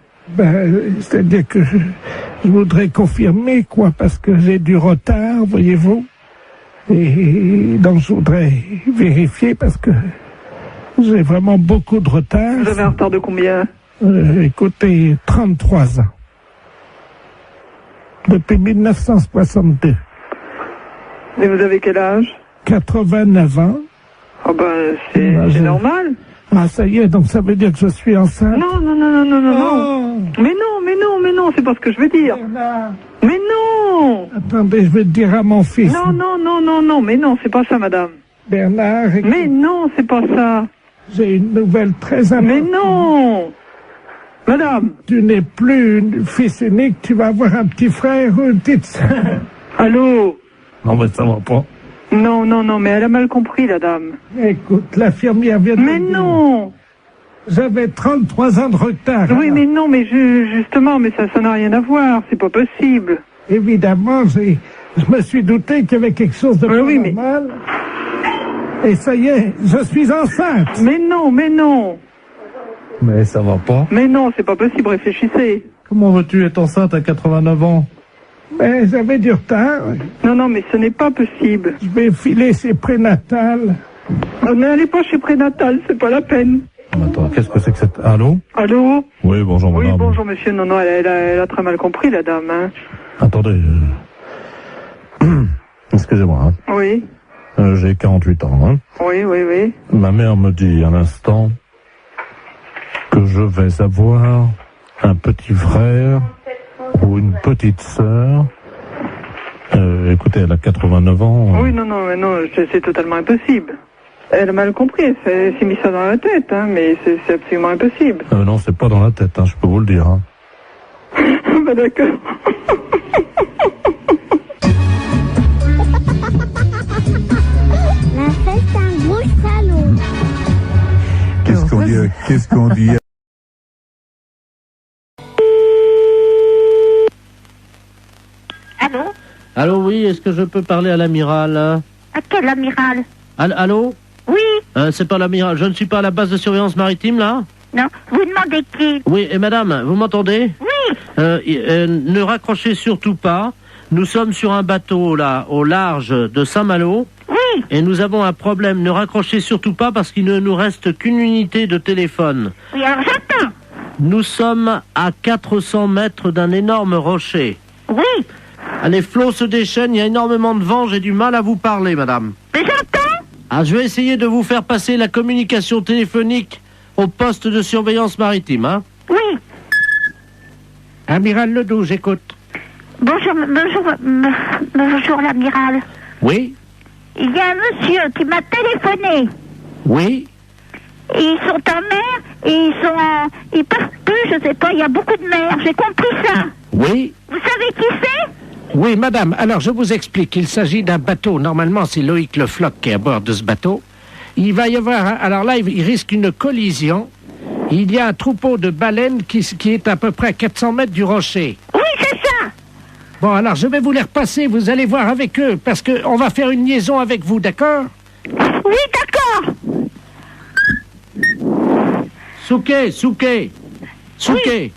[SPEAKER 4] C'est-à-dire que je voudrais confirmer, quoi, parce que j'ai du retard, voyez-vous. Et donc je voudrais vérifier parce que j'ai vraiment beaucoup de retard.
[SPEAKER 19] Vous avez un retard de combien?
[SPEAKER 4] Écoutez, 33 ans. Depuis 1962.
[SPEAKER 19] Et vous avez quel âge?
[SPEAKER 4] 89 ans.
[SPEAKER 19] Ah ben, c'est normal.
[SPEAKER 4] Ah, ça y est, donc ça veut dire que je suis enceinte?
[SPEAKER 19] Non. Mais non, c'est pas ce que je veux dire.
[SPEAKER 4] Bernard.
[SPEAKER 19] Mais non!
[SPEAKER 4] Attendez, je vais te dire à mon fils.
[SPEAKER 19] Non, mais non, c'est pas ça, madame.
[SPEAKER 4] Bernard, écoute,
[SPEAKER 19] mais non, c'est pas ça.
[SPEAKER 4] J'ai une nouvelle très importante.
[SPEAKER 19] Mais non! Madame!
[SPEAKER 4] Tu n'es plus une fils unique, tu vas avoir un petit frère ou une petite sœur.
[SPEAKER 19] Allô?
[SPEAKER 4] Non, mais ça va pas.
[SPEAKER 19] Non, mais elle a mal compris, la dame.
[SPEAKER 4] Écoute, l'infirmière vient de...
[SPEAKER 19] Mais non!
[SPEAKER 4] J'avais 33 ans de retard.
[SPEAKER 19] Oui, mais non, mais justement, mais ça n'a rien à voir, c'est pas possible.
[SPEAKER 4] Évidemment, je me suis douté qu'il y avait quelque chose de normal. Et ça y est, je suis enceinte.
[SPEAKER 19] Mais non, mais non.
[SPEAKER 11] Mais ça va pas.
[SPEAKER 19] Mais non, c'est pas possible, réfléchissez.
[SPEAKER 11] Comment veux-tu être enceinte à 89 ans?
[SPEAKER 4] Mais j'avais du retard.
[SPEAKER 19] Non, non, mais ce n'est pas possible.
[SPEAKER 4] Je vais filer chez prénatal.
[SPEAKER 19] Oh, n'allez pas chez prénatal, c'est pas la peine.
[SPEAKER 11] Attends, qu'est-ce que c'est que cette... Allô?
[SPEAKER 19] Allô?
[SPEAKER 11] Oui, bonjour madame.
[SPEAKER 19] Oui, bonjour monsieur. Non, non, elle a très mal compris, la dame. Hein.
[SPEAKER 11] Attendez. Excusez-moi. Hein.
[SPEAKER 19] Oui.
[SPEAKER 11] J'ai 48 ans. Hein.
[SPEAKER 19] Oui, oui, oui.
[SPEAKER 11] Ma mère me dit à l'instant que je vais avoir un petit frère ou une petite sœur. Écoutez, elle a 89 ans.
[SPEAKER 19] Oui, non, non, mais non, c'est totalement impossible. Elle a mal compris, elle s'est mis ça dans la tête, hein, mais c'est absolument impossible.
[SPEAKER 11] Non, c'est pas dans la tête, hein, je peux vous le dire. Hein.
[SPEAKER 19] Bah d'accord.
[SPEAKER 8] La fête, c'est un gros salaud.
[SPEAKER 11] Qu'est-ce qu'on dit
[SPEAKER 8] Allô?
[SPEAKER 15] Allô, oui, est-ce que je peux parler à l'amiral?
[SPEAKER 8] À quel amiral?
[SPEAKER 15] Allô?
[SPEAKER 8] Oui.
[SPEAKER 15] C'est pas l'amiral, je ne suis pas à la base de surveillance maritime, là?
[SPEAKER 8] Non, vous demandez qui?
[SPEAKER 15] Oui, et madame, vous m'entendez?
[SPEAKER 8] Oui.
[SPEAKER 15] Ne raccrochez surtout pas. Nous sommes sur un bateau, là, au large de Saint-Malo.
[SPEAKER 8] Oui.
[SPEAKER 15] Et nous avons un problème. Ne raccrochez surtout pas parce qu'il ne nous reste qu'une unité de téléphone.
[SPEAKER 8] Oui, alors j'entends.
[SPEAKER 15] Nous sommes à 400 mètres d'un énorme rocher.
[SPEAKER 8] Oui.
[SPEAKER 15] Les flots se déchaînent, il y a énormément de vent, j'ai du mal à vous parler, madame.
[SPEAKER 8] Mais j'entends.
[SPEAKER 15] Je vais essayer de vous faire passer la communication téléphonique au poste de surveillance maritime, hein?
[SPEAKER 8] Oui.
[SPEAKER 4] Amiral Ledoux, j'écoute.
[SPEAKER 8] Bonjour l'amiral.
[SPEAKER 15] Oui.
[SPEAKER 8] Il y a un monsieur qui m'a téléphoné.
[SPEAKER 15] Oui.
[SPEAKER 8] Et ils sont en mer et ils partent plus, je sais pas, il y a beaucoup de mer, j'ai compris ça.
[SPEAKER 15] Oui.
[SPEAKER 8] Vous savez qui c'est?
[SPEAKER 4] Oui, madame, alors je vous explique. Il s'agit d'un bateau. Normalement, c'est Loïc Le Floch qui est à bord de ce bateau. Il va y avoir, alors là, il risque une collision. Il y a un troupeau de baleines qui est à peu près à 400 mètres du rocher.
[SPEAKER 8] Oui, c'est ça.
[SPEAKER 4] Bon, alors je vais vous les repasser, vous allez voir avec eux, parce qu'on va faire une liaison avec vous, d'accord?
[SPEAKER 8] Oui, d'accord.
[SPEAKER 15] Souquet.
[SPEAKER 8] Oui.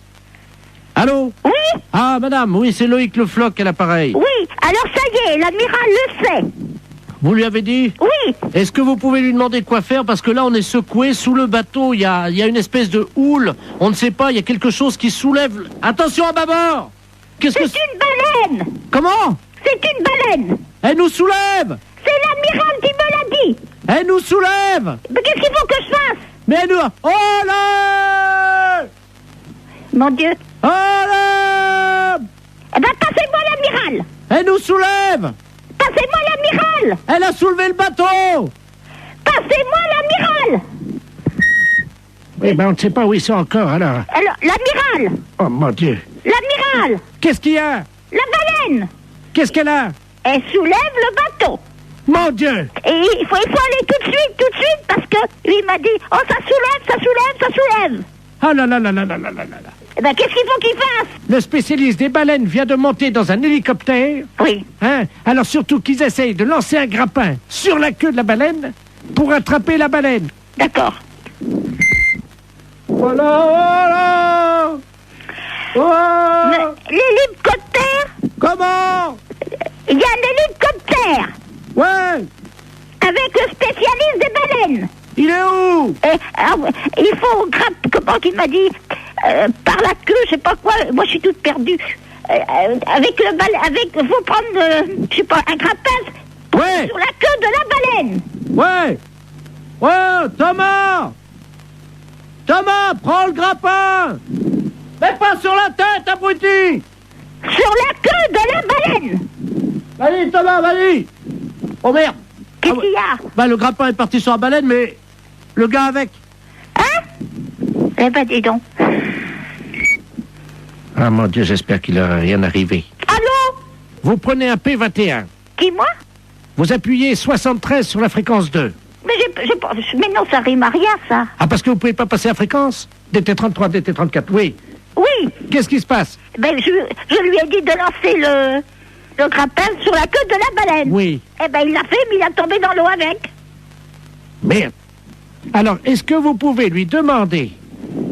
[SPEAKER 15] Allô?
[SPEAKER 8] Oui.
[SPEAKER 15] Ah, madame, oui, c'est Loïc Le Floch à l'appareil.
[SPEAKER 8] Oui, alors ça y est, l'amiral le sait.
[SPEAKER 15] Vous lui avez dit?
[SPEAKER 8] Oui.
[SPEAKER 15] Est-ce que vous pouvez lui demander quoi faire? Parce que là, on est secoué sous le bateau. Il y a une espèce de houle. On ne sait pas, il y a quelque chose qui soulève. Attention à bâbord!
[SPEAKER 8] C'est une baleine.
[SPEAKER 15] Comment?
[SPEAKER 8] C'est une baleine.
[SPEAKER 15] Elle nous soulève!
[SPEAKER 8] C'est l'amiral qui me l'a dit.
[SPEAKER 15] Elle nous soulève!
[SPEAKER 8] Mais qu'est-ce qu'il faut que je fasse?
[SPEAKER 15] Mais elle nous... Oh là!
[SPEAKER 8] Mon Dieu.
[SPEAKER 15] Oh là!
[SPEAKER 8] Eh ben, passez-moi l'amiral.
[SPEAKER 15] Elle nous soulève!
[SPEAKER 8] Passez-moi l'amiral.
[SPEAKER 15] Elle a soulevé le bateau!
[SPEAKER 8] Passez-moi l'amiral.
[SPEAKER 4] Oui, ben on ne sait pas où ils sont encore, alors.
[SPEAKER 8] Alors, l'amiral.
[SPEAKER 4] Oh, mon Dieu.
[SPEAKER 8] L'amiral.
[SPEAKER 4] Qu'est-ce qu'il y a?
[SPEAKER 8] La baleine.
[SPEAKER 4] Qu'est-ce qu'elle a?
[SPEAKER 8] Elle soulève le bateau.
[SPEAKER 4] Mon Dieu.
[SPEAKER 8] Et il faut aller tout de suite, parce que lui il m'a dit, oh, ça soulève.
[SPEAKER 4] Ah là là là là là là là là.
[SPEAKER 8] Eh ben, qu'est-ce qu'il faut qu'il fasse?
[SPEAKER 4] Le spécialiste des baleines vient de monter dans un hélicoptère.
[SPEAKER 8] Oui.
[SPEAKER 4] Hein? Alors surtout qu'ils essayent de lancer un grappin sur la queue de la baleine pour attraper la baleine.
[SPEAKER 8] D'accord.
[SPEAKER 4] Voilà.
[SPEAKER 8] L'hélicoptère?
[SPEAKER 4] Comment?
[SPEAKER 8] Il y a un hélicoptère.
[SPEAKER 4] Ouais.
[SPEAKER 8] Avec le spécialiste des baleines.
[SPEAKER 4] Il est où?
[SPEAKER 8] Il faut comment qu'il m'a dit, par la queue, je sais pas quoi, moi je suis toute perdue. Faut prendre, je sais pas, un grappin sur la queue de la baleine.
[SPEAKER 15] Ouais. Oh, Thomas, prends le grappin. Mais pas sur la tête, abruti.
[SPEAKER 8] Sur la queue de la baleine.
[SPEAKER 15] Vas-y, Thomas, vas-y. Oh merde.
[SPEAKER 8] Qu'est-ce qu'il y a?
[SPEAKER 15] Bah, le grappin est parti sur la baleine, mais le gars avec.
[SPEAKER 8] Hein? Eh ben, dis donc.
[SPEAKER 4] Ah, mon Dieu, j'espère qu'il n'aura rien arrivé.
[SPEAKER 8] Allô?
[SPEAKER 4] Vous prenez un P21.
[SPEAKER 8] Qui, moi?
[SPEAKER 4] Vous appuyez 73 sur la fréquence 2.
[SPEAKER 8] Mais mais non, ça rime à rien, ça.
[SPEAKER 4] Ah, parce que vous pouvez pas passer la fréquence? DT33, DT34, oui.
[SPEAKER 8] Oui.
[SPEAKER 4] Qu'est-ce qui se passe?
[SPEAKER 8] Ben, je lui ai dit de lancer le grappin sur la queue de la baleine.
[SPEAKER 4] Oui.
[SPEAKER 8] Eh ben, il l'a fait, mais il a tombé dans l'eau avec.
[SPEAKER 4] Merde. Alors, est-ce que vous pouvez lui demander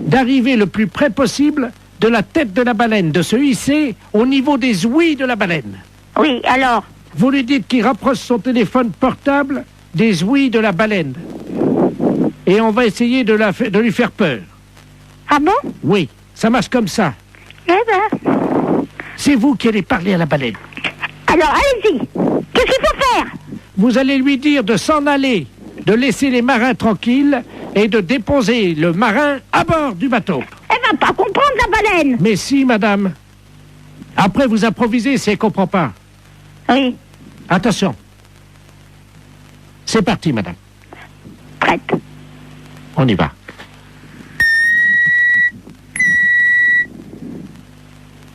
[SPEAKER 4] d'arriver le plus près possible de la tête de la baleine, de se hisser au niveau des ouïes de la baleine?
[SPEAKER 8] Oui, alors?
[SPEAKER 4] Vous lui dites qu'il rapproche son téléphone portable des ouïes de la baleine. Et on va essayer de lui faire peur.
[SPEAKER 8] Ah bon?
[SPEAKER 4] Oui, ça marche comme ça.
[SPEAKER 8] Eh ben...
[SPEAKER 4] C'est vous qui allez parler à la baleine.
[SPEAKER 8] Alors, allez-y. Qu'est-ce qu'il faut faire?
[SPEAKER 4] Vous allez lui dire de s'en aller, de laisser les marins tranquilles et de déposer le marin à bord du bateau.
[SPEAKER 8] Elle va pas comprendre, la baleine.
[SPEAKER 4] Mais si, madame. Après, vous improvisez si elle comprend pas.
[SPEAKER 8] Oui.
[SPEAKER 4] Attention. C'est parti, madame.
[SPEAKER 8] Prête.
[SPEAKER 4] On y va.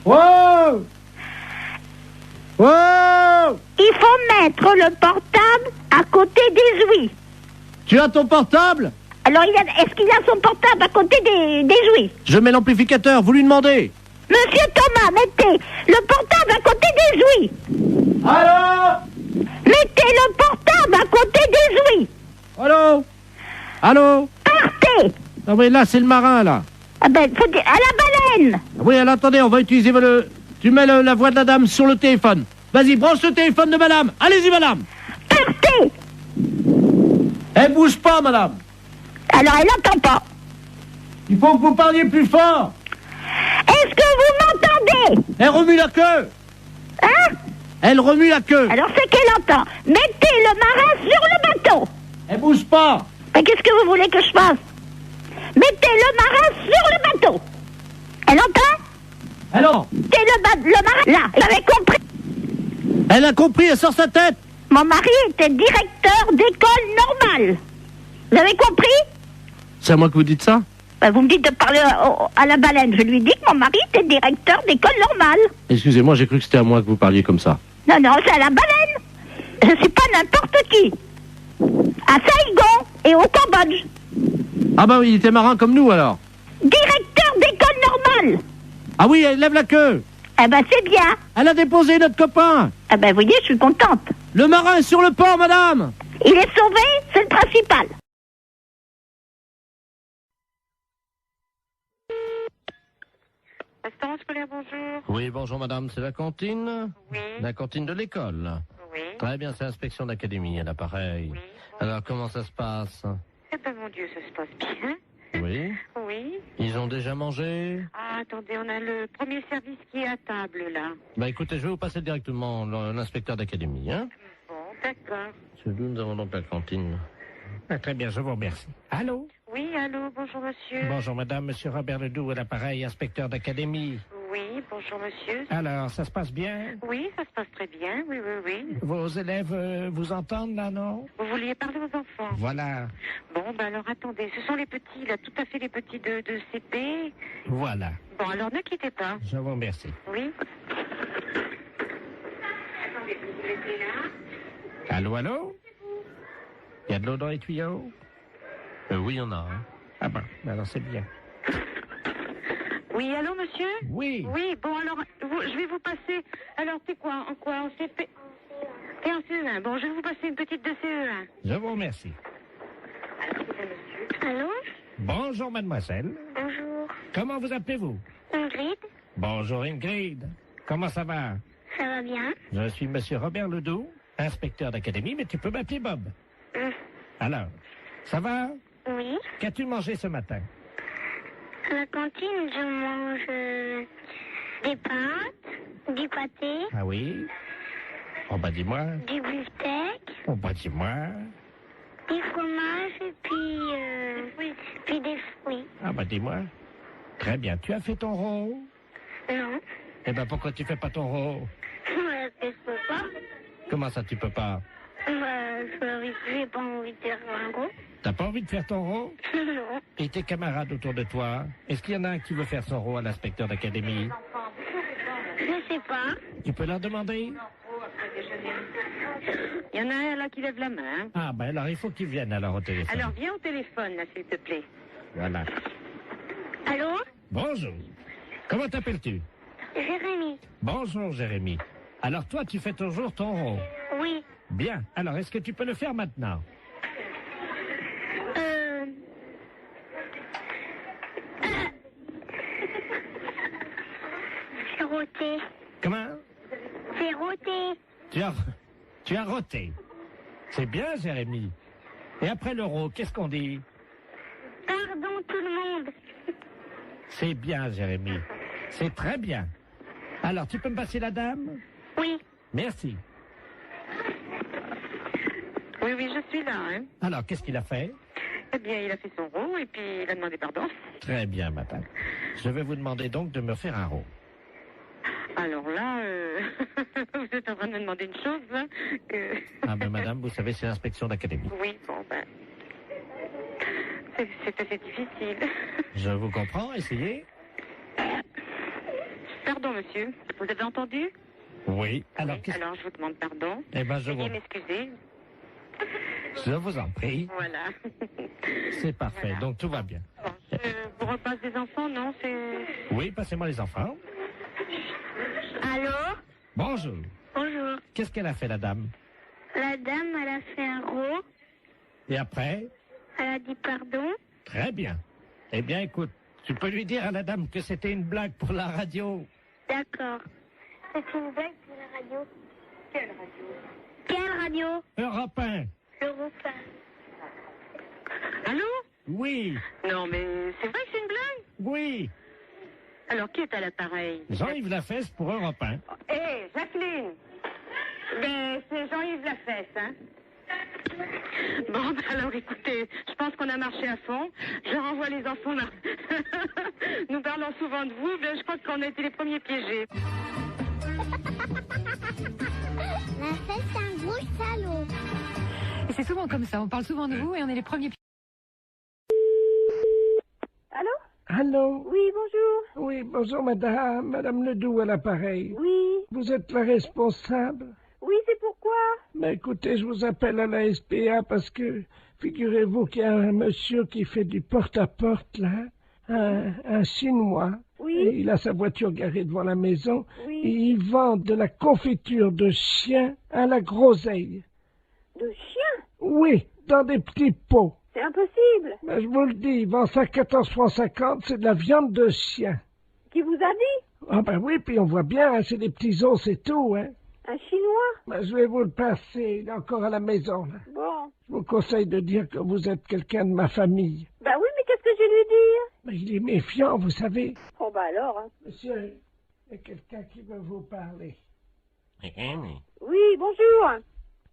[SPEAKER 4] Wow! Wow!
[SPEAKER 8] Il faut mettre le portable à côté des ouïes.
[SPEAKER 4] Tu as ton portable?
[SPEAKER 8] Alors, est-ce qu'il a son portable à côté des ouïes?
[SPEAKER 4] Je mets l'amplificateur, vous lui demandez.
[SPEAKER 8] Monsieur Thomas, mettez le portable à côté des ouïes.
[SPEAKER 4] Allô?
[SPEAKER 8] Mettez le portable à côté des ouïes.
[SPEAKER 4] Allô? Allô?
[SPEAKER 8] Partez.
[SPEAKER 4] Non mais là, c'est le marin, là.
[SPEAKER 8] Ah ben, faut dire, à la baleine.
[SPEAKER 4] Oui, alors attendez, on va utiliser Tu mets la voix de la dame sur le téléphone. Vas-y, branche le téléphone de madame. Allez-y, madame.
[SPEAKER 8] Partez.
[SPEAKER 4] Elle bouge pas, madame.
[SPEAKER 8] Alors, elle n'entend pas.
[SPEAKER 4] Il faut que vous parliez plus fort.
[SPEAKER 8] Est-ce que vous m'entendez?
[SPEAKER 4] Elle remue la queue.
[SPEAKER 8] Hein?
[SPEAKER 4] Elle remue la queue.
[SPEAKER 8] Alors, c'est qu'elle entend. Mettez le marin sur le bateau.
[SPEAKER 4] Elle bouge pas.
[SPEAKER 8] Mais qu'est-ce que vous voulez que je fasse? Mettez le marin sur le bateau. Elle entend?
[SPEAKER 4] Alors?
[SPEAKER 8] Mettez le marin là. Vous avez compris?
[SPEAKER 4] Elle a compris, elle sort sa tête.
[SPEAKER 8] Mon mari était directeur d'école normale. Vous avez compris?
[SPEAKER 4] C'est à moi que vous dites ça?
[SPEAKER 8] Ben, vous me dites de parler à la baleine. Je lui dis que mon mari était directeur d'école normale.
[SPEAKER 4] Excusez-moi, j'ai cru que c'était à moi que vous parliez comme ça.
[SPEAKER 8] Non, non, c'est à la baleine. Je suis pas n'importe qui. À Saigon et au Cambodge.
[SPEAKER 4] Ah bah oui, il était marin comme nous alors.
[SPEAKER 8] Directeur d'école normale.
[SPEAKER 4] Ah oui, elle lève la queue.
[SPEAKER 8] Eh ben c'est bien.
[SPEAKER 4] Elle a déposé notre copain.
[SPEAKER 8] Eh ben vous voyez, je suis contente.
[SPEAKER 4] Le marin est sur le port, madame.
[SPEAKER 8] Il est sauvé, c'est le principal.
[SPEAKER 18] Restaurant scolaire, bonjour.
[SPEAKER 11] Oui, bonjour madame, c'est la cantine?
[SPEAKER 18] Oui.
[SPEAKER 11] La cantine de l'école?
[SPEAKER 18] Oui.
[SPEAKER 11] Très bien, c'est l'inspection d'académie, à l'appareil.
[SPEAKER 18] Oui.
[SPEAKER 11] Alors, comment ça se passe?
[SPEAKER 18] Eh ben mon Dieu, ça se passe bien.
[SPEAKER 11] Oui.
[SPEAKER 18] Oui.
[SPEAKER 11] Ils ont déjà mangé?
[SPEAKER 18] Ah, attendez, on a le premier service qui est à table, là.
[SPEAKER 11] Bah écoutez, je vais vous passer directement l'inspecteur d'académie, hein?
[SPEAKER 18] Bon, d'accord.
[SPEAKER 11] C'est d'où nous avons donc la cantine.
[SPEAKER 4] Ah, très bien, je vous remercie. Allô?
[SPEAKER 18] Oui, allô, bonjour monsieur.
[SPEAKER 4] Bonjour madame, monsieur Robert Ledoux à l'appareil, inspecteur d'académie.
[SPEAKER 18] Oui, bonjour monsieur.
[SPEAKER 4] Alors, ça se passe bien?
[SPEAKER 18] Oui, ça se passe très bien, oui, oui, oui.
[SPEAKER 4] Vos élèves vous entendent là, non?
[SPEAKER 18] Vous vouliez parler aux enfants?
[SPEAKER 4] Voilà.
[SPEAKER 18] Bon, ben alors attendez, ce sont les petits, là, tout à fait les petits de CP.
[SPEAKER 4] Voilà.
[SPEAKER 18] Bon, alors ne quittez pas.
[SPEAKER 4] Je vous remercie.
[SPEAKER 18] Oui. Attendez, vous vous laissez là.
[SPEAKER 4] Allô, allô? Il y a de l'eau dans les tuyaux?
[SPEAKER 11] Oui, il y en a. Hein.
[SPEAKER 4] Ah bon, alors c'est bien.
[SPEAKER 18] Oui, allô, monsieur?
[SPEAKER 4] Oui.
[SPEAKER 18] Oui, bon, alors, je vais vous passer... Alors, c'est quoi? En quoi? On s'est fait... Et en CE1. Bon, je vais vous passer une petite de CE1.
[SPEAKER 4] Je vous remercie.
[SPEAKER 18] Allô?
[SPEAKER 4] Bonjour, mademoiselle.
[SPEAKER 18] Bonjour.
[SPEAKER 4] Comment vous appelez-vous?
[SPEAKER 18] Ingrid?
[SPEAKER 4] Bonjour, Ingrid. Comment ça va?
[SPEAKER 18] Ça va bien?
[SPEAKER 4] Je suis monsieur Robert Ledoux, inspecteur d'académie, mais tu peux m'appeler Bob. Alors, ça va?
[SPEAKER 18] Oui.
[SPEAKER 4] Qu'as-tu mangé ce matin?
[SPEAKER 18] À la cantine, je mange des pâtes, du pâté,
[SPEAKER 4] Ah oui? Oh bah dis-moi.
[SPEAKER 18] du beefsteak,
[SPEAKER 4] Oh bah dis-moi.
[SPEAKER 18] du fromage et puis des fruits.
[SPEAKER 4] Ah bah dis-moi. Très bien. Tu as fait ton rôle?
[SPEAKER 18] Non.
[SPEAKER 4] Eh ben pourquoi tu fais pas ton rôle?
[SPEAKER 18] Je peux pas.
[SPEAKER 4] Comment ça tu peux pas?
[SPEAKER 18] J'ai pas envie de faire un gros.
[SPEAKER 4] T'as pas envie de faire ton rôle?
[SPEAKER 18] Non.
[SPEAKER 4] Et tes camarades autour de toi? Est-ce qu'il y en a un qui veut faire son rôle à l'inspecteur d'académie?
[SPEAKER 18] Je sais pas.
[SPEAKER 4] Tu peux leur demander?
[SPEAKER 18] Il y en a un là qui lève la main.
[SPEAKER 4] Ah ben alors il faut qu'ils viennent alors au téléphone.
[SPEAKER 18] Alors viens au téléphone là, s'il te plaît.
[SPEAKER 4] Voilà.
[SPEAKER 18] Allô?
[SPEAKER 4] Bonjour. Comment t'appelles-tu?
[SPEAKER 18] Jérémy.
[SPEAKER 4] Bonjour Jérémy. Alors toi tu fais toujours ton rôle?
[SPEAKER 18] Oui.
[SPEAKER 4] Bien. Alors est-ce que tu peux le faire maintenant?
[SPEAKER 8] roté.
[SPEAKER 2] Comment?
[SPEAKER 8] C'est roté.
[SPEAKER 2] Tu as roté. C'est bien, Jérémy. Et après l'euro, qu'est-ce qu'on dit?
[SPEAKER 8] Pardon tout le monde.
[SPEAKER 2] C'est bien, Jérémy. C'est très bien. Alors, tu peux me passer la dame?
[SPEAKER 8] Oui.
[SPEAKER 2] Merci.
[SPEAKER 20] Oui, je suis là. Hein.
[SPEAKER 2] Alors, qu'est-ce qu'il a fait?
[SPEAKER 20] Eh bien, il a fait son rot et puis il a demandé pardon.
[SPEAKER 2] Très bien, madame. Je vais vous demander donc de me faire un rot.
[SPEAKER 20] Alors là, vous êtes en train de me demander une chose, là, que...
[SPEAKER 2] Ah ben, madame, vous savez, c'est l'inspection d'académie.
[SPEAKER 20] Oui, bon, ben... C'est assez difficile.
[SPEAKER 2] Je vous comprends, essayez.
[SPEAKER 20] Pardon, monsieur. Vous avez entendu?
[SPEAKER 2] Oui. Alors,
[SPEAKER 20] alors je vous demande pardon.
[SPEAKER 2] Eh ben, je
[SPEAKER 20] Veuillez m'excuser.
[SPEAKER 2] Je vous en prie.
[SPEAKER 20] Voilà.
[SPEAKER 2] C'est parfait,
[SPEAKER 20] Voilà.
[SPEAKER 2] donc tout va bien.
[SPEAKER 20] Bon, je vous repasse des enfants, non? C'est...
[SPEAKER 2] Oui, passez-moi les enfants.
[SPEAKER 8] Allô?
[SPEAKER 2] Bonjour.
[SPEAKER 8] Bonjour.
[SPEAKER 2] Qu'est-ce qu'elle a fait, la dame?
[SPEAKER 8] La dame, elle a fait un rot.
[SPEAKER 2] Et après?
[SPEAKER 8] Elle a dit pardon.
[SPEAKER 2] Très bien. Eh bien, écoute, tu peux lui dire à la dame que c'était une blague pour la radio.
[SPEAKER 8] D'accord. C'est une blague pour la radio. Quelle radio? Quelle radio?
[SPEAKER 2] Europe 1.
[SPEAKER 8] Europe 1.
[SPEAKER 20] Allô?
[SPEAKER 2] Oui.
[SPEAKER 20] Non, mais c'est vrai que c'est une blague?
[SPEAKER 2] Oui.
[SPEAKER 20] Alors, qui est à l'appareil?
[SPEAKER 2] Jean-Yves Lafesse pour Europe 1.
[SPEAKER 20] Hé, Jacqueline! Ben, c'est Jean-Yves Lafesse, hein? Bon, ben alors, écoutez, je pense qu'on a marché à fond. Je renvoie les enfants là. Nous parlons souvent de vous, mais je crois qu'on a été les premiers piégés.
[SPEAKER 8] Lafesse, c'est un gros salaud.
[SPEAKER 21] Et c'est souvent comme ça, on parle souvent de vous et on est les premiers.
[SPEAKER 13] Allô?
[SPEAKER 4] Allô?
[SPEAKER 13] Oui, bonjour.
[SPEAKER 4] Oui, bonjour, madame. Madame Ledoux à l'appareil.
[SPEAKER 13] Oui.
[SPEAKER 4] Vous êtes la responsable?
[SPEAKER 13] Oui, c'est pourquoi?
[SPEAKER 4] Ben, écoutez, je vous appelle à la SPA parce que, figurez-vous qu'il y a un monsieur qui fait du porte-à-porte, là. Un Chinois.
[SPEAKER 13] Oui.
[SPEAKER 4] Et il a sa voiture garée devant la maison.
[SPEAKER 13] Oui.
[SPEAKER 4] Et il vend de la confiture de chien à la groseille.
[SPEAKER 13] De chien?
[SPEAKER 4] Oui, dans des petits pots.
[SPEAKER 13] C'est impossible.
[SPEAKER 4] Ben, je vous le dis, il vend ça à 14,50 francs, c'est de la viande de chien.
[SPEAKER 13] Qui vous a dit?
[SPEAKER 4] Ah ben oui, puis on voit bien, hein, c'est des petits os, c'est tout, hein.
[SPEAKER 13] Un Chinois?
[SPEAKER 4] Ben, je vais vous le passer, il est encore à la maison, là.
[SPEAKER 13] Bon.
[SPEAKER 4] Je vous conseille de dire que vous êtes quelqu'un de ma famille.
[SPEAKER 13] Ben oui, mais qu'est-ce que je vais lui dire?
[SPEAKER 4] Mais il est méfiant, vous savez.
[SPEAKER 13] Oh ben alors, hein.
[SPEAKER 4] Monsieur, il y a quelqu'un qui veut vous parler.
[SPEAKER 13] Oui, bonjour.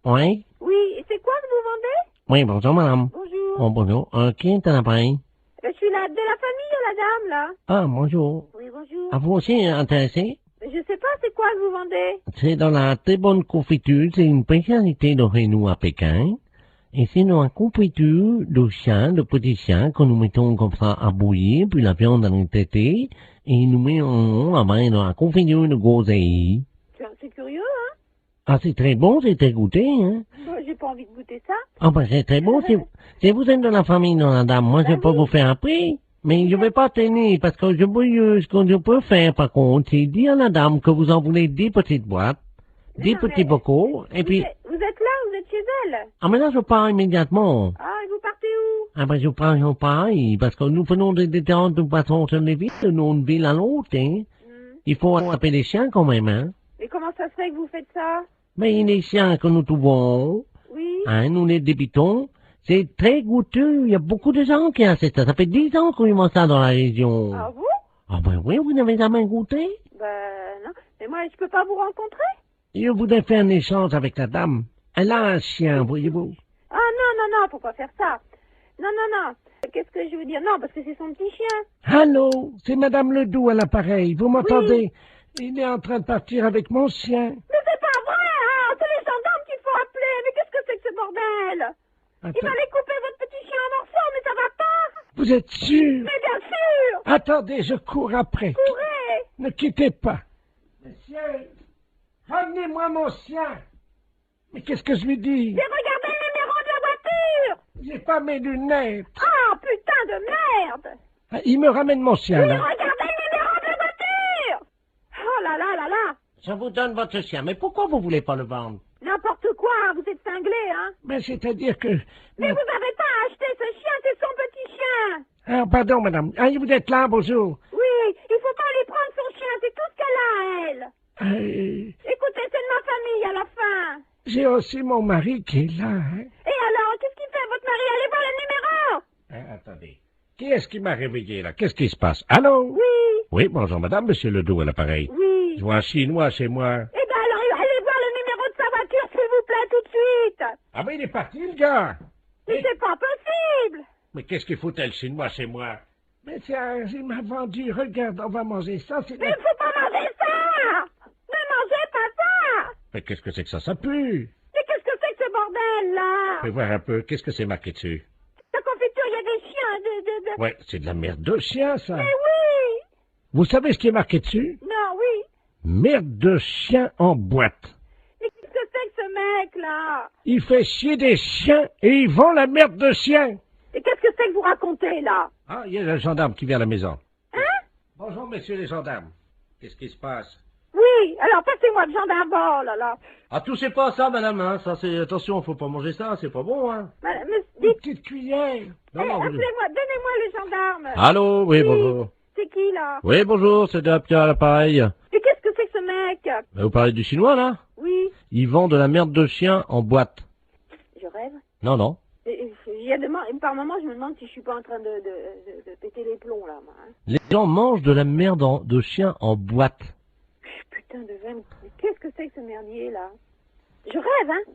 [SPEAKER 2] Oui?
[SPEAKER 13] Oui, et c'est quoi que vous vendez?
[SPEAKER 2] Oui, bonjour, madame.
[SPEAKER 13] Bonjour.
[SPEAKER 2] Oh, bonjour. Qui est à l'appareil?
[SPEAKER 13] Je suis là, de la famille, la dame, là.
[SPEAKER 2] Ah, bonjour.
[SPEAKER 13] Oui, bonjour.
[SPEAKER 2] À vous aussi intéressé?
[SPEAKER 13] Mais je sais pas, c'est quoi que vous vendez?
[SPEAKER 2] C'est dans la très bonne confiture, c'est une spécialité de chez nous à Pékin. Et c'est dans la confiture de chien, de petits chiens, que nous mettons comme ça à bouillir, puis la viande dans les tétés, et nous mettons dans la confiture de groseille.
[SPEAKER 13] C'est curieux, hein?
[SPEAKER 2] Ah, c'est très bon, c'est très goûté, hein?
[SPEAKER 13] Bon, j'ai pas envie de goûter ça.
[SPEAKER 2] Ah, ben, c'est très bon, si vous êtes de la famille de la dame, moi, je peux vous faire un prix. Mais je vais pas tenir, parce que ce que je peux faire, par contre, c'est dire à la dame que vous en voulez 10 petites boîtes, 10 petits bocaux, et puis...
[SPEAKER 13] Vous êtes là, vous êtes chez elle?
[SPEAKER 2] Ah, mais là, je pars immédiatement.
[SPEAKER 13] Ah, et vous partez où?
[SPEAKER 2] Ah, ben, je pars, parce que nous faisons des différentes façons sur les villes, de une ville à l'autre, hein. Il faut attraper les chiens quand même, hein.
[SPEAKER 13] Et comment ça se fait que vous faites ça?
[SPEAKER 2] Mais les chiens que nous trouvons,
[SPEAKER 13] Oui.
[SPEAKER 2] hein, nous les débitons, c'est très goûteux. Il y a beaucoup de gens qui achètent ça. Ça fait 10 ans qu'on y mange ça dans la région.
[SPEAKER 13] Ah bon?
[SPEAKER 2] Ah ben oui, vous n'avez jamais goûté?
[SPEAKER 13] Ben non. Mais moi, je peux pas vous rencontrer?
[SPEAKER 2] Je voudrais faire un échange avec la dame. Elle a un chien, voyez-vous.
[SPEAKER 13] Ah non, faut pas faire ça. Non. Qu'est-ce que je veux dire? Non, parce que c'est son petit chien.
[SPEAKER 4] Allô, c'est Madame Ledoux à l'appareil, vous m'entendez? Il est en train de partir avec mon chien.
[SPEAKER 13] Mais c'est pas vrai, hein! C'est les gendarmes qu'il faut appeler. Mais qu'est-ce que c'est que ce bordel? Il fallait couper votre petit chien en morceaux, mais ça va pas!
[SPEAKER 4] Vous êtes sûr?
[SPEAKER 13] Mais bien sûr!
[SPEAKER 4] Attendez, je cours après.
[SPEAKER 13] Courez!
[SPEAKER 4] Ne quittez pas. Monsieur, ramenez-moi mon chien. Mais qu'est-ce que je lui dis?
[SPEAKER 13] J'ai regardé le numéro de la voiture!
[SPEAKER 4] J'ai pas mes lunettes.
[SPEAKER 13] Ah, putain de merde!
[SPEAKER 4] Ah, il me ramène mon chien,
[SPEAKER 13] Oui,
[SPEAKER 4] là.
[SPEAKER 13] regardez le numéro de la voiture! Oh là là là là!
[SPEAKER 2] Je vous donne votre chien, mais pourquoi vous voulez pas le vendre?
[SPEAKER 13] N'importe quoi, vous êtes cinglé, hein?
[SPEAKER 4] Mais c'est-à-dire que...
[SPEAKER 13] Mais vous n'avez pas acheté ce chien, c'est son petit chien!
[SPEAKER 4] Ah, pardon, madame. Ah, vous êtes là, bonjour.
[SPEAKER 13] Oui, il faut pas aller prendre son chien, c'est tout ce qu'elle a,
[SPEAKER 4] Euh,
[SPEAKER 8] Écoutez, c'est de ma famille à la fin.
[SPEAKER 4] J'ai aussi mon mari qui est là, hein.
[SPEAKER 8] Et alors, qu'est-ce qu'il fait, votre mari? Allez voir le numéro.
[SPEAKER 2] Attendez. Qui est-ce qui m'a réveillé, là? Qu'est-ce qui se passe? Allô?
[SPEAKER 8] Oui.
[SPEAKER 2] Oui, bonjour, madame, monsieur Ledoux à l'appareil.
[SPEAKER 8] Oui.
[SPEAKER 2] Je vois un Chinois chez moi.
[SPEAKER 8] Eh ben alors, allez voir le numéro de sa voiture, s'il vous plaît, tout de suite.
[SPEAKER 2] Ah ben, il est parti, le gars.
[SPEAKER 8] Mais c'est pas possible.
[SPEAKER 2] Mais qu'est-ce qu'il foutait, le Chinois, chez moi?
[SPEAKER 4] Mais tiens, il m'a vendu, regarde, on va manger ça.
[SPEAKER 8] Mais il faut pas manger ça. Ne mangez pas ça.
[SPEAKER 2] Mais qu'est-ce que c'est que ça? Ça pue.
[SPEAKER 8] Mais qu'est-ce que c'est que ce bordel, là?
[SPEAKER 2] Fais voir un peu, qu'est-ce que c'est marqué dessus?
[SPEAKER 8] La confiture, il y a des chiens
[SPEAKER 2] Ouais, c'est de la merde de chien, ça.
[SPEAKER 8] Mais oui.
[SPEAKER 2] Vous savez ce qui est marqué dessus?
[SPEAKER 8] Non, oui.
[SPEAKER 2] Merde de chien en boîte.
[SPEAKER 8] Mais qu'est-ce que c'est que ce mec-là?
[SPEAKER 2] Il fait chier des chiens et il vend la merde de chien.
[SPEAKER 8] Et qu'est-ce que c'est que vous racontez, là?
[SPEAKER 2] Ah, il y a le gendarme qui vient à la maison.
[SPEAKER 8] Hein?
[SPEAKER 2] Bonjour, messieurs les gendarmes. Qu'est-ce qui se passe?
[SPEAKER 8] Oui, alors passez-moi le gendarme, oh là là.
[SPEAKER 15] Ah, touchez pas à ça, madame, hein. Ça, c'est, attention, faut pas manger ça, c'est pas bon, hein.
[SPEAKER 8] Madame,
[SPEAKER 4] Une petite cuillère.
[SPEAKER 2] Non, non,
[SPEAKER 8] appelez-moi, donnez-moi le gendarme.
[SPEAKER 2] Allô, oui, bonjour.
[SPEAKER 8] C'est qui, là?
[SPEAKER 2] Oui, bonjour, c'est Pierre à l'appareil.
[SPEAKER 8] Mais qu'est-ce que c'est que ce mec?
[SPEAKER 2] Vous parlez du chinois, là?
[SPEAKER 8] Oui.
[SPEAKER 2] Il vend de la merde de chien en boîte.
[SPEAKER 8] Je rêve.
[SPEAKER 2] Non, non.
[SPEAKER 8] Il y a par moment, je me demande si je suis pas en train de péter les plombs, là, moi. Hein.
[SPEAKER 2] Les gens mangent de la merde de chien en boîte.
[SPEAKER 8] Putain de veine. Mais qu'est-ce que c'est que ce merdier, là? Je rêve, hein?